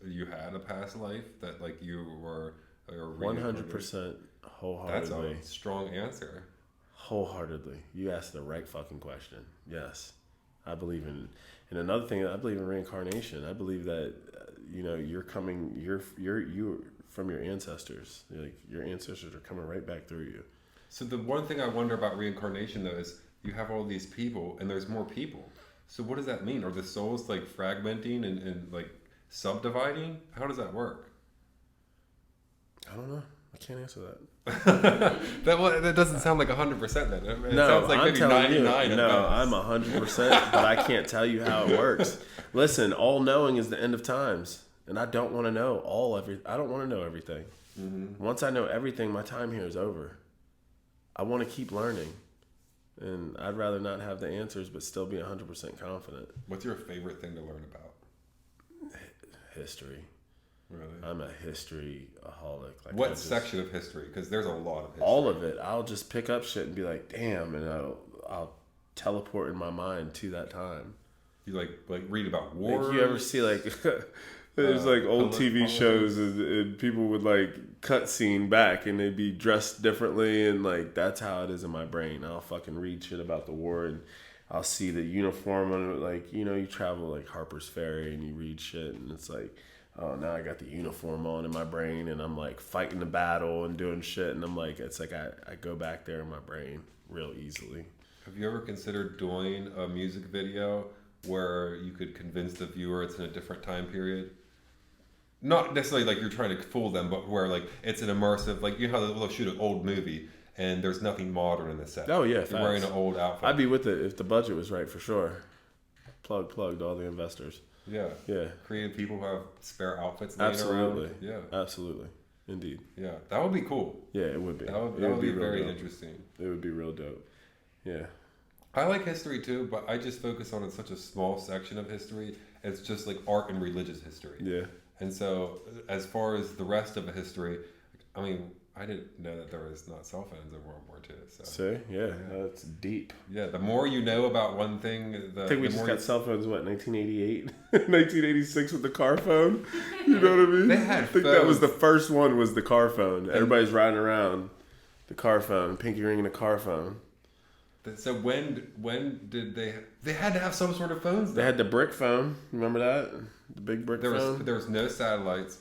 you had a past life that like you were 100% wholeheartedly? That's a strong answer. Wholeheartedly, you asked the right fucking question. Yes, I believe in. And another thing, I believe in reincarnation. I believe that you're from your ancestors. Like your ancestors are coming right back through you. So the one thing I wonder about reincarnation though is you have all these people and there's more people. So what does that mean? Are the souls like fragmenting and like subdividing? How does that work? I don't know. I can't answer that. that doesn't sound like 100% then. It no, sounds like I'm maybe telling 99. you. No, I'm 100%, but I can't tell you how it works. Listen, all knowing is the end of times. And I don't want to know I don't want to know everything. Mm-hmm. Once I know everything, my time here is over. I want to keep learning. And I'd rather not have the answers, but still be 100% confident. What's your favorite thing to learn about? History. Really? I'm a history-aholic. Like what section of history? Because there's a lot of history. All of it. I'll just pick up shit and be like, damn, and I'll teleport in my mind to that time. You like read about wars? Like you ever see like there's like old TV shows and people would like cut scene back and they'd be dressed differently, and like that's how it is in my brain. I'll fucking read shit about the war and I'll see the uniform on it. Like, you know, you travel like Harper's Ferry and you read shit and it's like, oh, now I got the uniform on in my brain and I'm like fighting the battle and doing shit, and I'm like, it's like I go back there in my brain real easily. Have you ever considered doing a music video where you could convince the viewer it's in a different time period? Not necessarily like you're trying to fool them, but where like it's an immersive, like you know how they'll shoot an old movie and there's nothing modern in the set. Oh yeah, you're wearing an old outfit. I'd be with it if the budget was right for sure. Plugged to all the investors. Yeah. Yeah. Creative people who have spare outfits laying Absolutely. around. Yeah. Absolutely. Indeed. Yeah. That would be cool. Yeah, it would be. That would be real very dope. interesting. It would be real dope. Yeah. I like history too, but I just focus on such a small section of history. It's just like art and religious history. Yeah. And so, as far as the rest of the history, I mean, I didn't know that there was not cell phones in World War II. So. See? Yeah, that's deep. Yeah, the more you know about one thing, I think we just got cell phones, 1988? 1986 with the car phone? You know what I mean? They had I think that was the first one, was the car phone. Everybody's riding around the car phone, pinky ringing the car phone. So when did they had to have some sort of phones though. They had the brick phone. Remember that? The big brick phone? There was no satellites.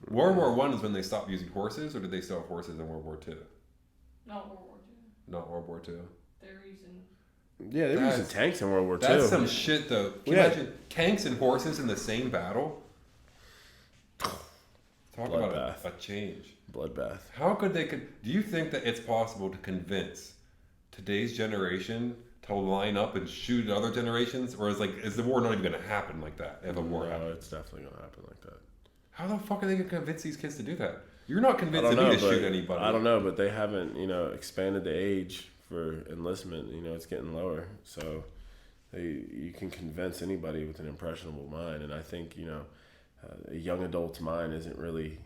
World War I is when they stopped using horses, or did they still have horses in World War II? Not World War II. Not World War II. They're using. Yeah, they were using tanks in World War II. That's some shit though. Can you imagine tanks and horses in the same battle? Talk about a change. Bloodbath. How could they? Do you think that it's possible to convince today's generation to line up and shoot at other generations, or is the war not even going to happen like that? If a war happens, it's definitely going to happen like that. How the fuck are they going to convince these kids to do that? You're not convincing me to shoot anybody. I don't know, but they haven't, expanded the age for enlistment. It's getting lower, so you can convince anybody with an impressionable mind. And I think a young adult's mind isn't really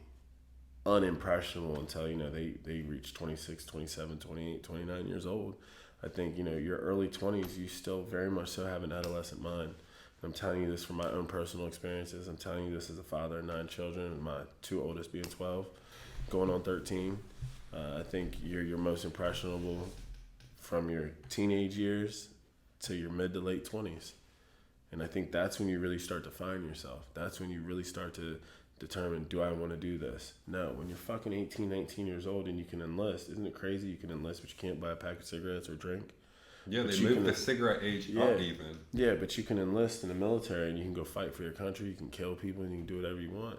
unimpressionable until they reach 26, 27, 28, 29 years old. I think your early 20s, you still very much so have an adolescent mind. I'm telling you this from my own personal experiences. I'm telling you this as a father of 9 children, my 2 oldest being 12, going on 13. I think you're your most impressionable from your teenage years to your mid to late 20s. And I think that's when you really start to find yourself. That's when you really start to determine, do I want to do this? No, when you're fucking 18, 19 years old and you can enlist, isn't it crazy you can enlist but you can't buy a pack of cigarettes or drink? Yeah, they moved the cigarette age up even. Yeah, but you can enlist in the military and you can go fight for your country, you can kill people, and you can do whatever you want.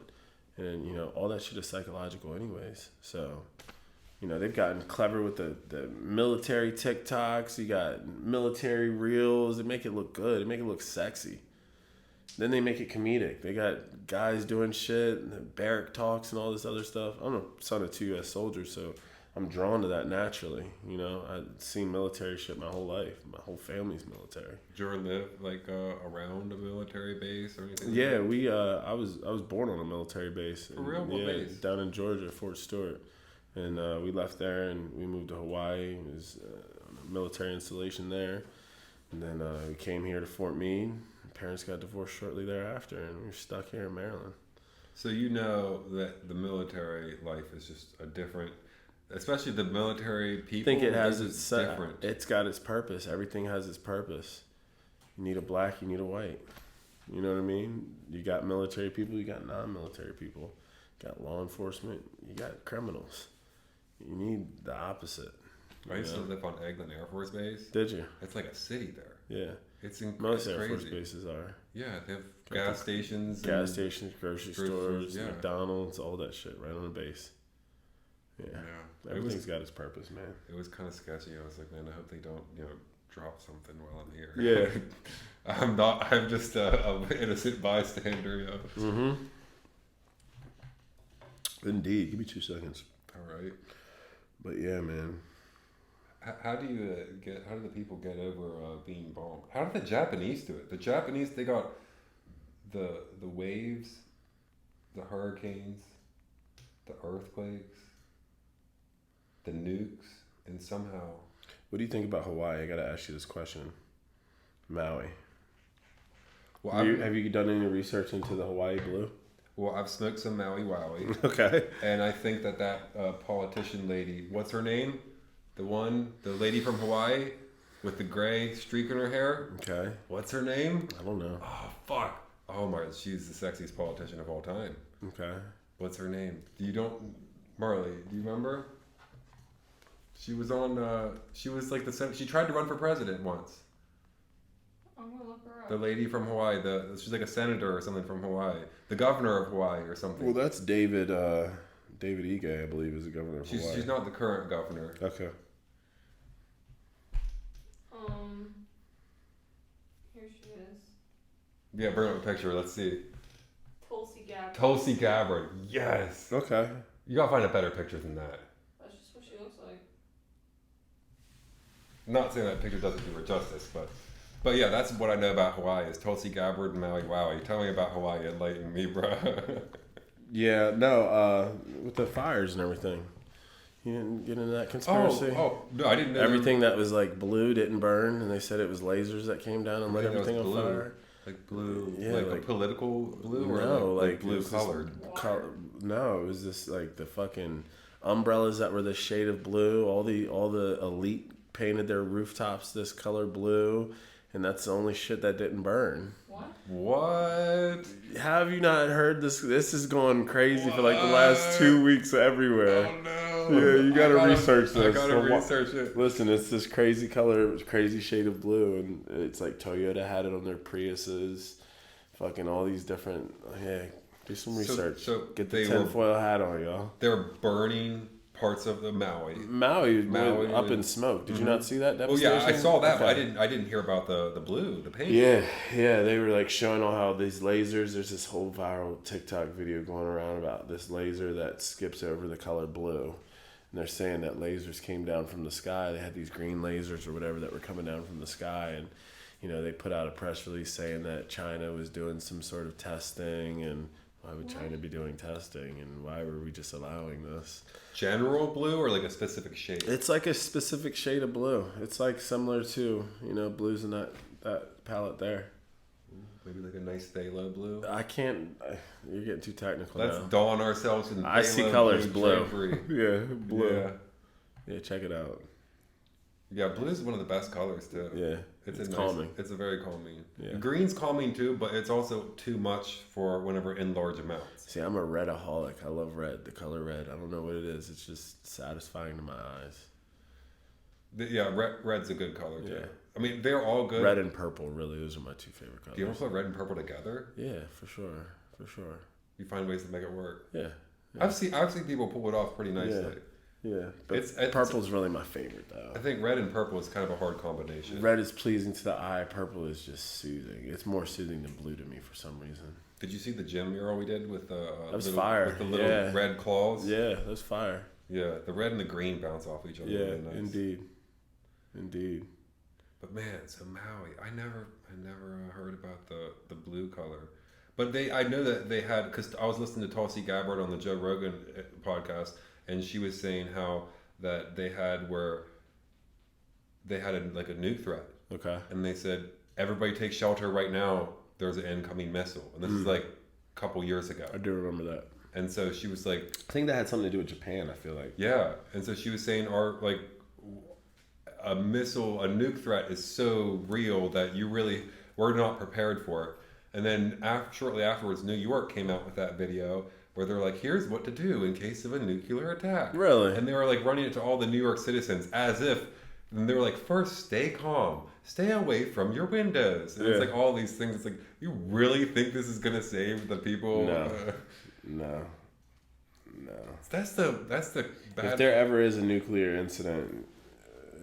And, all that shit is psychological anyways. So, they've gotten clever with the military TikToks. You got military reels. They make it look good. They make it look sexy. Then they make it comedic. They got guys doing shit, and barrack talks and all this other stuff. I'm a son of 2 U.S. soldiers, so I'm drawn to that naturally. I've seen military shit my whole life. My whole family's military. Did you ever live around a military base or anything? Yeah, I was born on a military base. For real? What base? Down in Georgia, Fort Stewart. And we left there and we moved to Hawaii. It was a military installation there. And then we came here to Fort Meade. Parents got divorced shortly thereafter, and we were stuck here in Maryland. So that the military life is just a different, especially the military people. I think it has different. It's got its purpose. Everything has its purpose. You need a black, you need a white. You know what I mean? You got military people, you got non-military people. You got law enforcement, you got criminals. You need the opposite. I used to live on Eglin Air Force Base. Did you? It's like a city there. Yeah. It's Most Air Force bases are. Yeah, they have gas stations. Grocery stores, yeah. McDonald's, all that shit right on the base. Yeah. Everything's got its purpose, man. It was kind of sketchy. I was like, man, I hope they don't, drop something while I'm here. Yeah. I'm just an innocent bystander, Mm-hmm. Indeed. Give me 2 seconds. All right. But yeah, man. How do the people get over being bombed? How did the Japanese do it? The Japanese, they got the waves, the hurricanes, the earthquakes, the nukes, and somehow... What do you think about Hawaii? I gotta ask you this question. Maui. Well, Have you done any research into the Hawaii blue? Well, I've smoked some Maui Wowie. Okay. And I think that politician lady, what's her name? The lady from Hawaii with the gray streak in her hair. Okay. What's her name? I don't know. Oh, fuck. Oh my, she's the sexiest politician of all time. Okay. What's her name? Marley, do you remember? She was on, she was like she tried to run for president once. I'm gonna look her up. The lady from Hawaii, she's like a senator or something from Hawaii. The governor of Hawaii or something. Well, that's David Ige, I believe, is the governor of Hawaii. She's not the current governor. Okay. Here she is. Yeah, bring up a picture. Let's see. Tulsi Gabbard. Tulsi Gabbard. Yes. Okay. You gotta find a better picture than that. That's just what she looks like. I'm not saying that picture doesn't do her justice, but yeah, that's what I know about Hawaii is Tulsi Gabbard and Maui Wowie. Tell me about Hawaii, enlighten me, bro. Yeah, no, with the fires and everything. You didn't get into that conspiracy? Oh, no, I didn't know. Everything that was like blue didn't burn, and they said it was lasers that came down and lit everything on blue. fire. Like blue, Yeah, like a like- political blue, or No, like blue colored. No, it was this like the fucking umbrellas that were this shade of blue. All the elite painted their rooftops this color blue, and that's the only shit that didn't burn. What? Have you not heard this? This is going crazy for like the last 2 weeks everywhere. Oh no! Yeah, you gotta research this. I gotta research it. Listen, it's this crazy color, crazy shade of blue, and it's like Toyota had it on their Priuses. Fucking all these different. Yeah, do some research. So get the tinfoil hat on, y'all. They were burning parts of the Maui Maui up in smoke. Did you not see that? Oh yeah, I saw that, but I didn't hear about the blue, the paint. Yeah, they were like showing all how these lasers. There's this whole viral TikTok video going around about this laser that skips over the color blue. And they're saying that lasers came down from the sky. They had these green lasers or whatever that were coming down from the sky. And, you know, they put out a press release saying that China was doing some sort of testing. And why would China be doing testing? And why were we just allowing this? General blue or like a specific shade? It's like a specific shade of blue. It's like similar to, you know, blues in that palette there. Maybe like a nice phthalo blue. I can't. You're getting too technical. Let's now. dawn ourselves in. I see colors blue. Yeah, blue. Yeah, check it out. Yeah, blue is one of the best colors too. Yeah, it's calming. It's a very calming. Yeah. Green's calming too, but it's also too much for whenever in large amounts. See, I'm a redaholic. I love red. The color red. I don't know what it is. It's just satisfying to my eyes. Yeah, red's a good color too. Yeah. I mean, they're all good. Red and purple, really, those are my two favorite colors. Do you ever put red and purple together? Yeah, for sure. You find ways to make it work. Yeah. I've seen people pull it off pretty nicely. Yeah, but purple's really my favorite though. I think red and purple is kind of a hard combination. Red is pleasing to the eye. Purple is just soothing. It's more soothing than blue to me for some reason. Did you see the gym mural we did with the fire. With the little red claws? Yeah, that was fire. Yeah, the red and the green bounce off each other. Yeah, really nice. Indeed. But man, so Maui, I never heard about the blue color. But I know that they had, because I was listening to Tulsi Gabbard on the Joe Rogan podcast, and she was saying how that they had a nuke threat. Okay. And they said, everybody take shelter right now. There's an incoming missile. And this is like a couple years ago. I do remember that. And so she was like, I think that had something to do with Japan, I feel like. Yeah. And so she was saying a nuke threat is so real that we're not prepared for it. And then shortly afterwards, New York came out with that video where they're like, here's what to do in case of a nuclear attack. Really? And they were like running it to all the New York citizens as if, and they were like, first, stay calm. Stay away from your windows. And it's like all these things. It's like, you really think this is going to save the people? No. That's the bad. If there ever is a nuclear incident,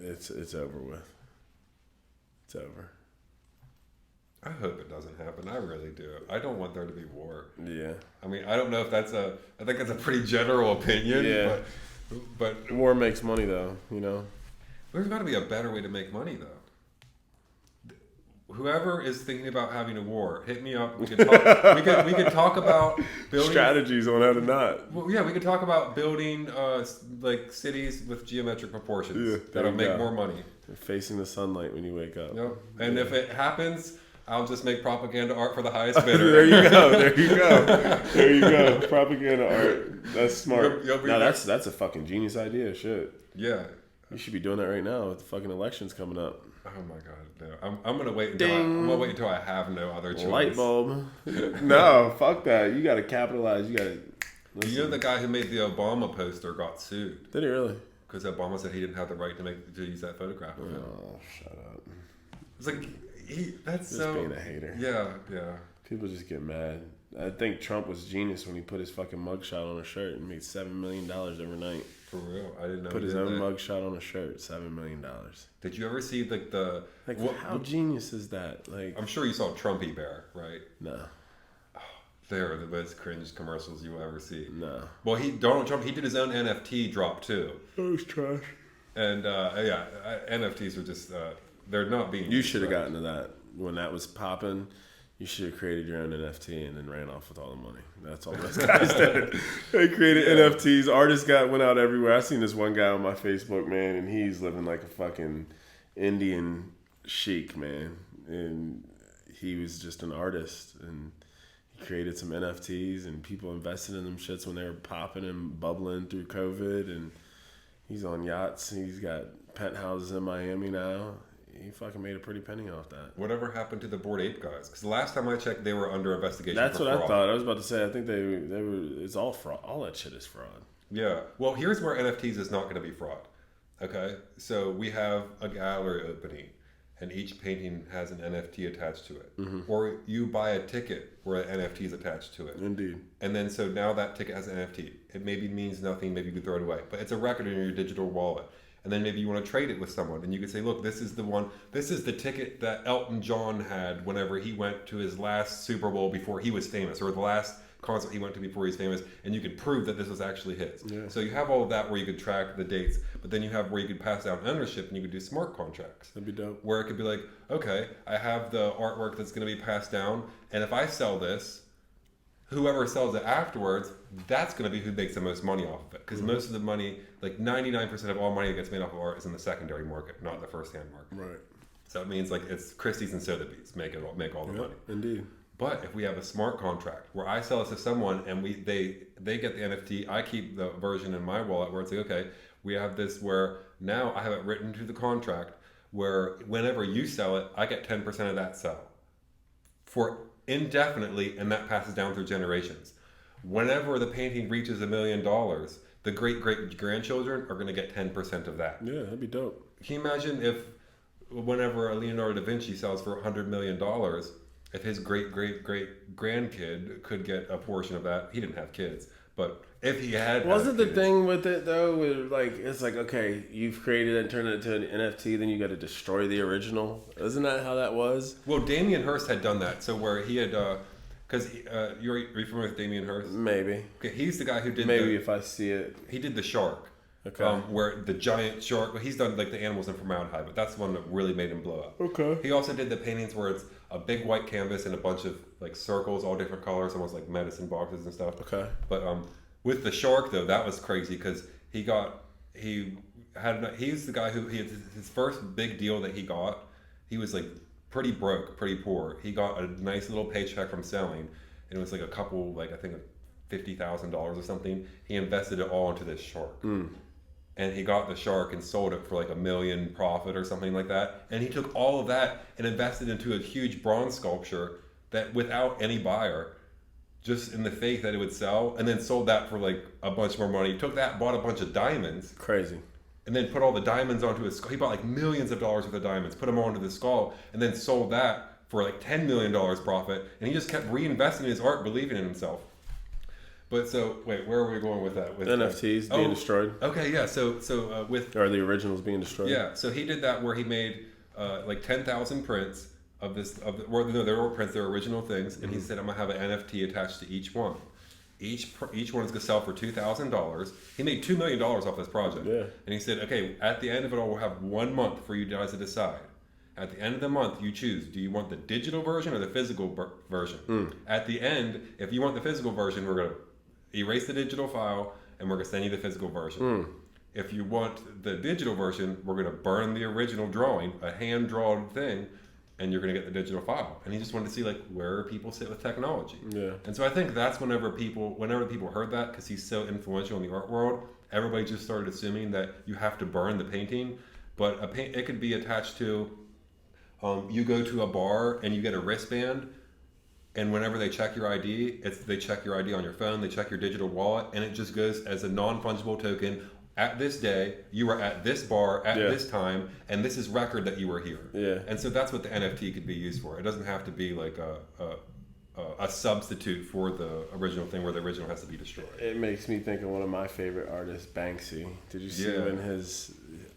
it's over with. It's over. I hope it doesn't happen. I really do. I don't want there to be war. Yeah. I mean, I don't know if I think that's a pretty general opinion. Yeah. But War makes money though, you know. There's got to be a better way to make money though. Whoever is thinking about having a war, hit me up. We could talk. we could talk about building strategies on how to not. Well, yeah, we could talk about building like cities with geometric proportions Yeah, that'll make more money. Facing the sunlight when you wake up. Yep. And if it happens, I'll just make propaganda art for the highest bidder. There you go. There you go. There you go. Propaganda art. That's smart. No, that's a fucking genius idea. Shit. Yeah. You should be doing that right now with the fucking elections coming up. Oh my god, no! I'm gonna wait until I have no other choice. Light bulb. No, fuck that. You gotta capitalize. You gotta. Listen. You know the guy who made the Obama poster got sued. Did he really? Because Obama said he didn't have the right to use that photograph of him. Oh, shut up. It's like that's just so being a hater. Yeah. People just get mad. I think Trump was genius when he put his fucking mugshot on a shirt and made $7 million overnight. For real, I didn't know. Put his own mugshot on a shirt, $7 million. Did you ever see how genius is that? Like, I'm sure you saw Trumpy Bear, right? No. Oh, they're the most cringe commercials you will ever see. No. Well, Donald Trump, he did his own NFT drop too. That was trash. And NFTs are just they're not being. You should have gotten to that when that was popping. You should have created your own NFT and then ran off with all the money. That's all those guys did. They created NFTs. Artists went out everywhere. I seen this one guy on my Facebook, man, and he's living like a fucking Indian sheik, man. And he was just an artist, and he created some NFTs, and people invested in them shits when they were popping and bubbling through COVID. And he's on yachts. He's got penthouses in Miami now. He fucking made a pretty penny off that. Whatever happened to the Bored Ape guys? Because the last time I checked, they were under investigation. That's for what fraud. I thought. I was about to say. I think they were. It's all fraud. All that shit is fraud. Yeah. Well, here's where NFTs is not going to be fraud. Okay. So we have a gallery opening, and each painting has an NFT attached to it. Mm-hmm. Or you buy a ticket where an NFT is attached to it. Indeed. And then so now that ticket has an NFT. It maybe means nothing. Maybe you could throw it away, but it's a record in your digital wallet. And then maybe you want to trade it with someone, and you could say, look, this is the one. This is the ticket that Elton John had whenever he went to his last Super Bowl before he was famous, or the last concert he went to before he was famous, and you could prove that this was actually his. Yeah. So you have all of that where you could track the dates, but then you have where you could pass down ownership, and you could do smart contracts. That'd be dope. Where it could be like, okay, I have the artwork that's going to be passed down, and if I sell this, whoever sells it afterwards, that's going to be who makes the most money off of it. Because most of the money, like 99% of all money that gets made off of art is in the secondary market, not the first-hand market. Right. So it means like it's Christie's and Sotheby's make all the money. Indeed. But if we have a smart contract where I sell it to someone and they get the NFT, I keep the version in my wallet where it's like, okay, we have this where now I have it written to the contract where whenever you sell it, I get 10% of that sell for indefinitely, and that passes down through generations. Whenever the painting reaches $1 million, the great-great-grandchildren are going to get 10% of that. Yeah, that'd be dope. Can you imagine if whenever Leonardo da Vinci sells for $100 million, if his great-great-great-grandkid could get a portion of that? He didn't have kids, but if he had... Wasn't the thing with it, though, where it's like, okay, you've created it and turned it into an NFT, then you got to destroy the original? Isn't that how that was? Well, Damien Hirst had done that, so where he had... Because are you familiar with Damien Hirst? Maybe. Okay, he's the guy who did if I see it. He did the shark. Okay. Where the giant shark... Well, he's done like the animals in formaldehyde, but that's the one that really made him blow up. Okay. He also did the paintings where it's a big white canvas and a bunch of like circles, all different colors, almost like medicine boxes and stuff. Okay. But with the shark though, that was crazy because he's the guy who his first big deal that he got. He was like pretty broke, pretty poor. He got a nice little paycheck from selling, and it was like a couple, like I think $50,000 or something. He invested it all into this shark. And he got the shark and sold it for like $1 million profit or something like that. And he took all of that and invested into a huge bronze sculpture that without any buyer, just in the faith that it would sell, and then sold that for like a bunch more money. Took that, bought a bunch of diamonds. Crazy. And then put all the diamonds onto his skull. He bought like millions of dollars worth of diamonds, put them onto the skull, and then sold that for like $10 million profit. And he just kept reinvesting in his art, believing in himself. But so, wait, where are we going with that? With NFTs being destroyed. Okay, yeah. So with... Or the originals being destroyed. Yeah, so he did that where he made like 10,000 prints there were prints, there were original things, and he said, I'm gonna have an NFT attached to each one. Each one is gonna sell for $2,000. He made $2 million off this project. Yeah. And he said, okay, at the end of it all, we'll have 1 month for you guys to decide. At the end of the month, you choose. Do you want the digital version or the physical version? At the end, if you want the physical version, we're gonna erase the digital file and we're gonna send you the physical version. If you want the digital version, we're gonna burn the original drawing, a hand-drawn thing, and you're gonna get the digital file. And he just wanted to see like where people sit with technology. Yeah. And so I think that's whenever people heard that, because he's so influential in the art world, everybody just started assuming that you have to burn the painting. But it could be attached to, you go to a bar and you get a wristband, and whenever they check your ID, they check your ID on your phone, they check your digital wallet, and it just goes as a non-fungible token. At this day, you were at this bar at this time, and this is record that you were here. Yeah. And so that's what the NFT could be used for. It doesn't have to be like a substitute for the original thing where the original has to be destroyed. It makes me think of one of my favorite artists, Banksy. Did you see when his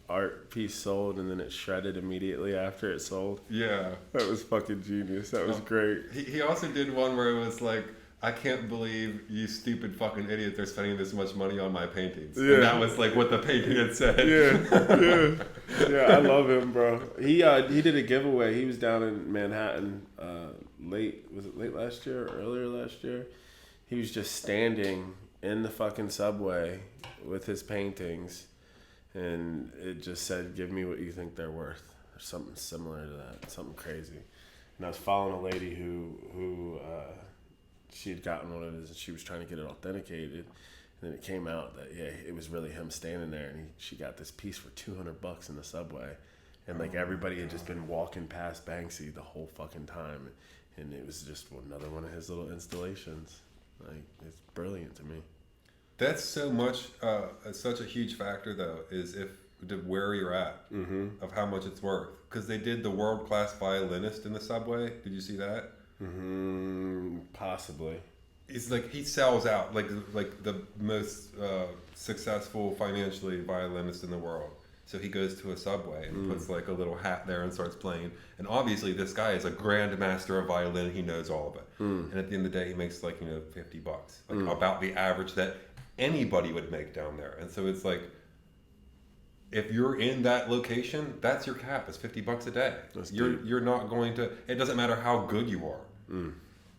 art piece sold and then it shredded immediately after it sold? Yeah. That was fucking genius. That was great. He also did one where it was like, I can't believe you stupid fucking idiots are spending this much money on my paintings. Yeah. And that was like what the painting had said. Yeah, I love him, bro. He did a giveaway. He was down in Manhattan late last year or earlier last year? He was just standing in the fucking subway with his paintings, and it just said, give me what you think they're worth, or something similar to that, something crazy. And I was following a lady who she had gotten one of his, and she was trying to get it authenticated, and then it came out that it was really him standing there, and she got this piece for $200 in the subway, and like everybody had just been walking past Banksy the whole fucking time, and it was just another one of his little installations. Like, it's brilliant to me. That's so much, such a huge factor though, is where you're at, of how much it's worth. Because they did the world-class violinist in the subway. Did you see that? Possibly. It's like he sells out like the most successful financially violinist in the world. So he goes to a subway and puts like a little hat there and starts playing. And obviously this guy is a grandmaster of violin. He knows all of it. And at the end of the day, he makes like, $50, like about the average that anybody would make down there. And so it's like, if you're in that location, that's your cap. It's $50 a day. You're not going to. It doesn't matter how good you are.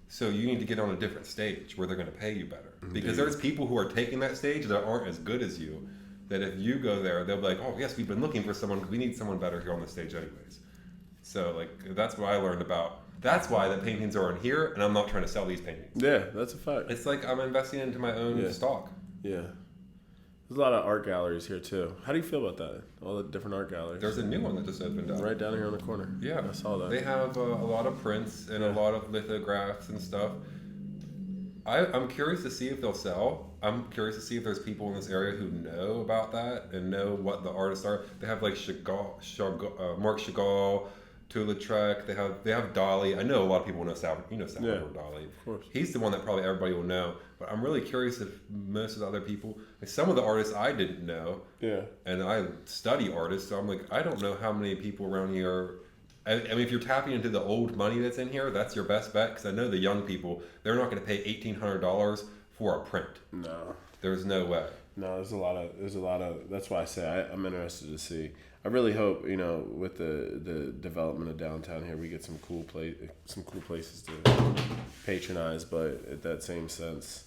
So you need to get on a different stage where they're going to pay you better. Because there's people who are taking that stage that aren't as good as you. That if you go there, they'll be like, oh yes, we've been looking for someone because we need someone better here on the stage anyways. So like that's what I learned about. That's why the paintings are in here, and I'm not trying to sell these paintings. Yeah, that's a fact. It's like I'm investing into my own stock. Yeah. There's a lot of art galleries here too. How do you feel about that? All the different art galleries. There's a new one that just opened up. Right down here on the corner. Yeah. I saw that. They have a lot of prints and a lot of lithographs and stuff. I'm curious to see if they'll sell. I'm curious to see if there's people in this area who know about that and know what the artists are. They have like Marc Chagall, Toulouse. They have Dali. I know a lot of people know Salvador Dali. Of course. He's the one that probably everybody will know. But I'm really curious if most of the other people, like some of the artists I didn't know. Yeah. And I study artists, so I'm like, I don't know how many people around here. I mean, if you're tapping into the old money that's in here, that's your best bet. Because I know the young people, they're not going to pay $1,800 for a print. No. There's no way. No, there's a lot of. That's why I say I'm interested to see. I really hope with the development of downtown here, we get some cool places to patronize. But at that same sense,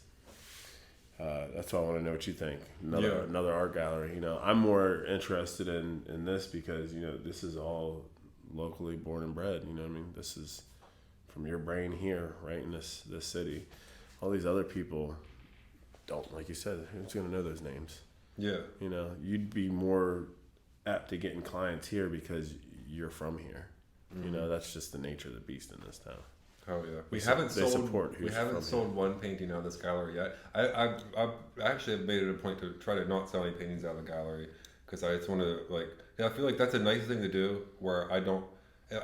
that's why I want to know what you think. Another art gallery. I'm more interested in this because this is all locally born and bred. You know what I mean? This is from your brain here, right in this city. All these other people don't, like you said, who's going to know those names? Yeah. You'd be more apt to getting clients here because you're from here. That's just the nature of the beast in this town. Oh yeah, we haven't sold one painting out of this gallery yet. I actually have made it a point to try to not sell any paintings out of the gallery because I just want to I feel like that's a nice thing to do where I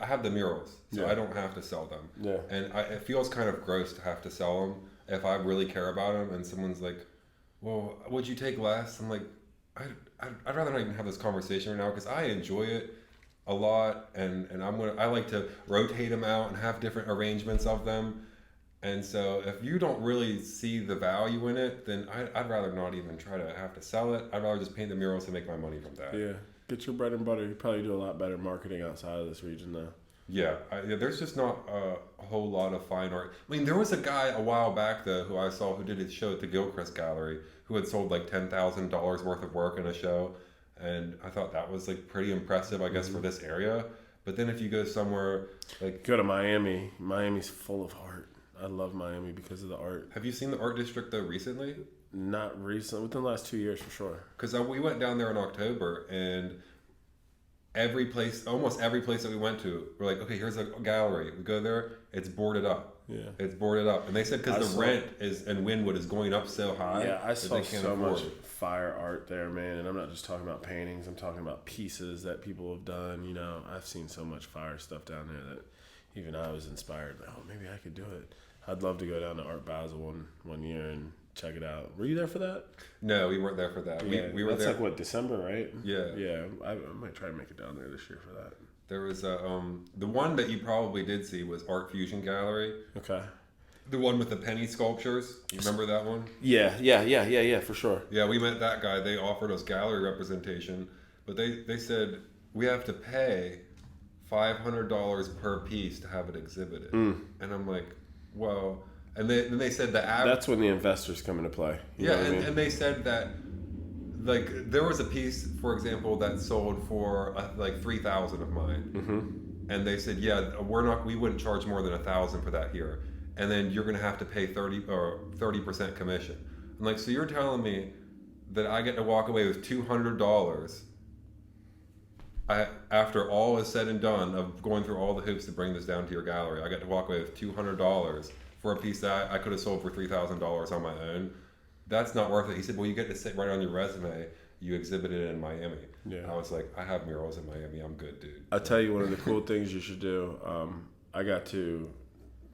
have the murals, so I don't have to sell them. Yeah, and it feels kind of gross to have to sell them if I really care about them. And someone's like, "Well, would you take less?" I'm like, I'd rather not even have this conversation right now because I enjoy it. a lot, and I like to rotate them out and have different arrangements of them. And so if you don't really see the value in it, then I'd rather not even try to have to sell it. I'd rather just paint the murals and make my money from that. Yeah, get your bread and butter. You probably do a lot better marketing outside of this region though. Yeah, there's just not a whole lot of fine art. I mean, there was a guy a while back though who I saw who did his show at the Gilchrist Gallery who had sold like $10,000 worth of work in a show, and I thought that was like pretty impressive, I guess, for this area. But then if you go somewhere like go to Miami, Miami's full of art. I love Miami because of the art. Have you seen the art district though recently? Not recently, within the last 2 years for sure. Because we went down there in October, and almost every place that we went to, we're like, okay, here's a gallery. We go there, it's boarded up. Yeah, it's boarded up, and they said because the rent in Wynwood is going up so high. Yeah, I saw so much it. fire art there, man. And I'm not just talking about paintings. I'm talking about pieces that people have done. You know, I've seen so much fire stuff down there that even I was inspired. Oh, maybe I could do it. I'd love to go down to Art Basel one year and check it out. Were you there for that? No, we weren't there for that. Yeah, we were that's there. like what, December, right? Yeah. Yeah, I might try to make it down there this year for that. There was the one that you probably did see was Art Fusion Gallery. Okay. The one with the penny sculptures. You remember that one? Yeah, for sure. Yeah, we met that guy. They offered us gallery representation, but they said we have to pay $500 per piece to have it exhibited. And I'm like, well, and then they said the average. That's when the investors come into play. Yeah, and they said that like there was a piece, for example, that sold for like 3,000 of mine, and they said, yeah, we wouldn't charge more than 1,000 for that here, and then you're gonna have to pay 30% commission. I'm like, so you're telling me that I get to walk away with $200? After all is said and done of going through all the hoops to bring this down to your gallery, I got to walk away with $200 for a piece that I could have sold for $3,000 on my own. That's not worth it. He said, well, you get to sit right on your resume. You exhibited it in Miami. Yeah. I was like, I have murals in Miami. I'm good, dude. I'll tell you one of the cool things you should do. I got to,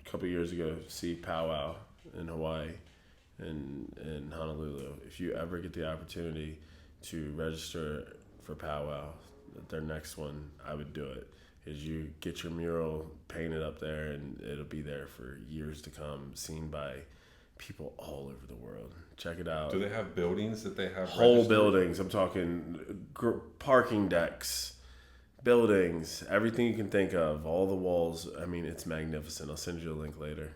a couple years ago, see Powwow in Hawaii and in Honolulu. If you ever get the opportunity to register for Powwow, their next one, I would do it. Is you get your mural painted up there, and it'll be there for years to come, seen by people all over the world. Check it out. Do they have buildings that they have whole registered? Buildings? I'm talking parking decks, buildings, everything you can think of, all the walls. I mean, it's magnificent. I'll send you a link later.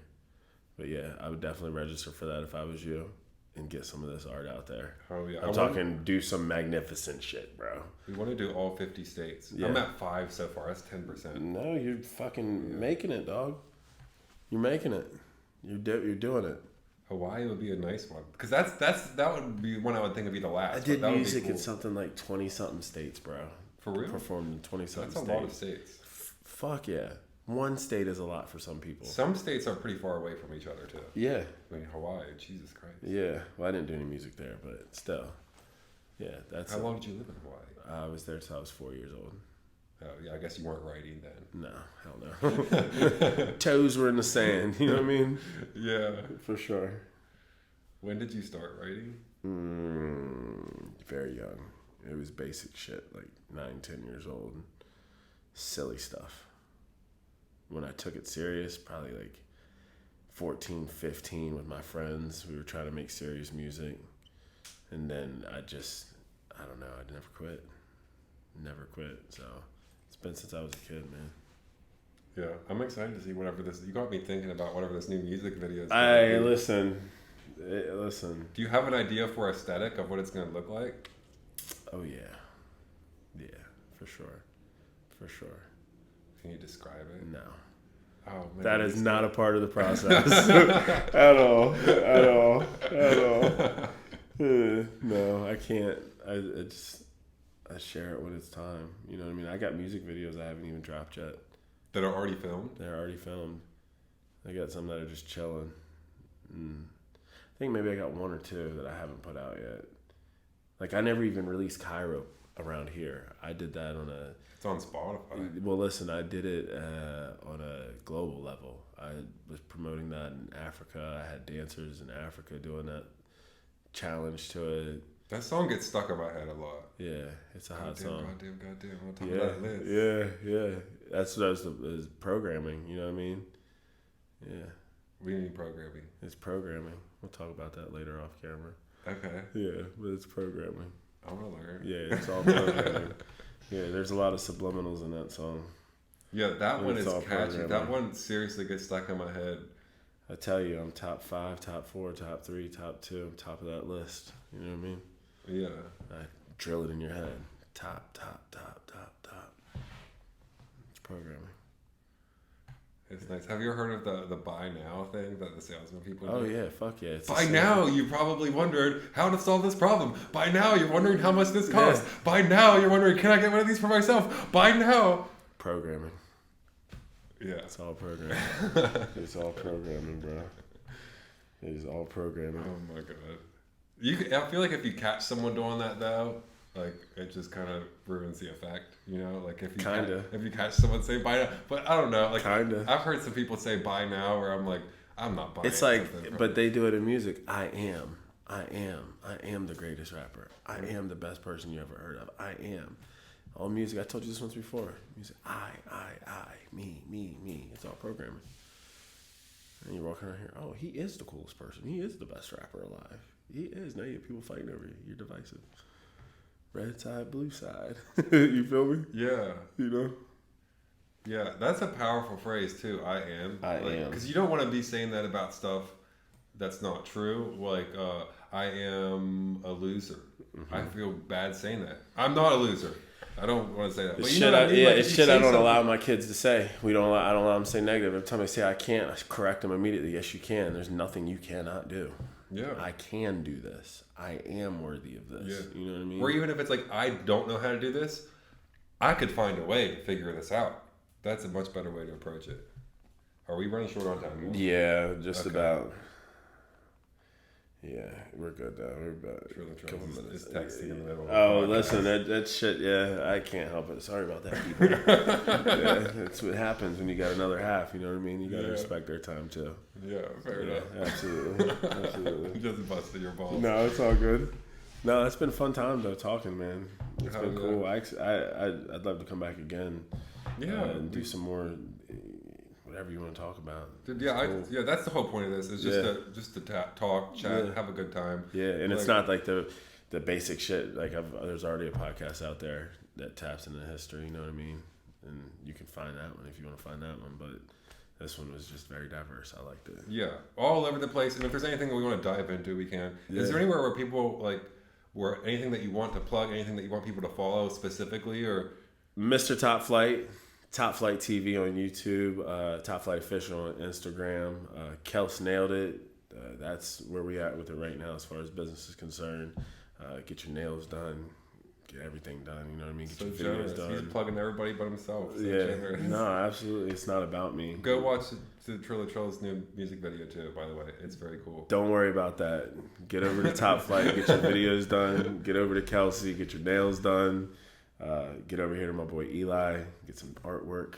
But yeah, I would definitely register for that if I was you, and get some of this art out there. Oh yeah, I'm talking do some magnificent shit, bro. We want to do all 50 states. Yeah. I'm at 5 so far. That's 10%. No, you're fucking making it, dog. You're making it. You're doing it. Hawaii would be a nice one, because that would be one I would think would be the last. I did that music cool. in something like 20-something states, bro. For real? Performed in 20-something states. That's a lot of states. Fuck yeah. One state is a lot for some people. Some states are pretty far away from each other too. Yeah. I mean, Hawaii, Jesus Christ. Yeah. Well, I didn't do any music there, but still. Yeah, that's. How long did you live in Hawaii? I was there till I was 4 years old. Oh yeah, I guess you weren't writing then. No, hell no. Toes were in the sand. You know what I mean? Yeah, for sure. When did you start writing? Very young. It was basic shit, like 9-10 years old. Silly stuff. When I took it serious, probably like 14, 15 with my friends. We were trying to make serious music. And then I don't know, I never quit. Never quit. So it's been since I was a kid, man. Yeah, I'm excited to see you got me thinking about whatever this new music video is. Listen. Do you have an idea for aesthetic of what it's going to look like? Oh, yeah. Yeah, for sure. For sure. Can you describe it? No. Oh, man, that is not a part of the process at all. No, I can't. I share it when it's time. You know what I mean? I got music videos I haven't even dropped yet. That are already filmed? They're already filmed. I got some that are just chilling. I think maybe I got one or two that I haven't put out yet. Like, I never even released Cairo around here. I did that on a... It's on Spotify. Well, listen, I did it on a global level. I was promoting that in Africa. I had dancers in Africa doing that challenge to it. That song gets stuck in my head a lot. Yeah, it's a hot song. Goddamn. On top of that list. Yeah. That's is programming. You know what I mean? Yeah. We need programming. It's programming. We'll talk about that later off camera. Okay. Yeah, but it's programming. I want to learn. Yeah, it's all programming. Yeah, there's a lot of subliminals in that song. Yeah, that one is catchy. Programming. That one seriously gets stuck in my head. I tell you, I'm top 5, top 4, top 3, top 2. I'm top of that list. You know what I mean? Yeah. I drill it in your head. Top. It's programming. It's nice. Have you ever heard of the buy now thing that the salesman people do? Oh yeah, fuck yeah. It's by now, you probably wondered how to solve this problem. By now, you're wondering how much this costs. Yeah. By now, you're wondering, can I get one of these for myself? By now. Programming. Yeah. It's all programming. It's all programming, bro. It is all programming. Oh my god. I feel like if you catch someone doing that though, like it just kind of ruins the effect, you know. Like if you catch someone say buy now, but I don't know. Like I've heard some people say buy now, where I'm like, I'm not buying. It's like, but they do it in music. I am the greatest rapper. I am the best person you ever heard of. I am. All music. I told you this once before. Music. I, me. It's all programming. And you're walking around here. Oh, he is the coolest person. He is the best rapper alive. He is. Now you have people fighting over you. You're divisive. Red side, blue side. You feel me? Yeah. You know? Yeah, that's a powerful phrase too. I am. Because you don't want to be saying that about stuff that's not true. Like, I am a loser. Mm-hmm. I feel bad saying that. I'm not a loser. I don't want to say that. But you know what I mean? It's shit I don't allow my kids to say. I don't allow them to say negative. Every time I say I can't, I correct them immediately. Yes, you can. There's nothing you cannot do. Yeah. I can do this. I am worthy of this. Yeah. You know what I mean? Or even if it's like, I don't know how to do this, I could find a way to figure this out. That's a much better way to approach it. Are we running short on time? Yeah, just about. Yeah, we're good though. We're about a couple minutes. Texting in the middle. Oh, listen, that shit. Yeah, I can't help it. Sorry about that, people. Yeah, that's what happens when you got another half. You know what I mean? You got to respect their time too. Yeah, fair enough. Absolutely. Just busted your balls. No, it's all good. No, it's been a fun time though talking, man. It's been cool. I'd love to come back again. Yeah, and do some more. Whatever you want to talk about. Dude, yeah, that's the whole point of this. Is just to talk, chat, have a good time. Yeah, and it's not like the basic shit. Like there's already a podcast out there that taps into history. You know what I mean? And you can find that one if you want to find that one. But this one was just very diverse. I liked it. Yeah, all over the place. And if there's anything we want to dive into, we can. Yeah. Is there anywhere where people where anything that you want to plug, anything that you want people to follow specifically, or Mr. Top Flight? Top Flight TV on YouTube, Top Flight Official on Instagram. Kels nailed it. That's where we at with it right now as far as business is concerned. Get your nails done. Get everything done. You know what I mean? Get your videos done. He's plugging everybody but himself. So generous. No, absolutely. It's not about me. Go watch the Trill's new music video too, by the way. It's very cool. Don't worry about that. Get over to Top Flight. Get your videos done. Get over to Kelsey. Get your nails done. Get over here to my boy Eli, get some artwork.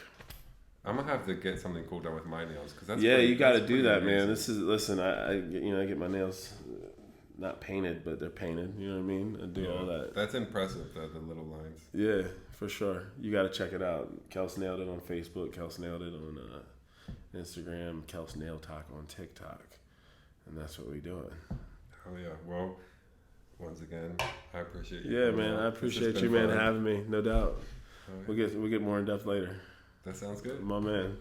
I'm gonna have to get something cool done with my nails because that's you got to do that, man. I get my nails not painted, but they're painted. You know what I mean? I do all that. That's impressive, the little lines. Yeah, for sure. You got to check it out. Kels nailed it on Facebook. Kels nailed it on Instagram. Kels Nail Talk on TikTok, and that's what we doing. Hell yeah! Well. Once again, I appreciate you. Yeah, man, I appreciate you, man, having me. No doubt. Right. We'll get more in depth later. That sounds good. My man.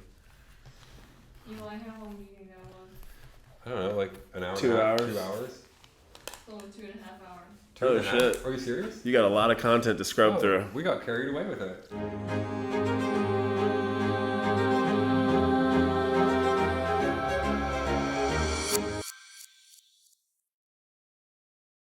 How long do you think that was? I don't know, like an hour. 2 hours. 2 hours. So 2.5 hours. Oh shit! Are you serious? You got a lot of content to scrub through. We got carried away with it.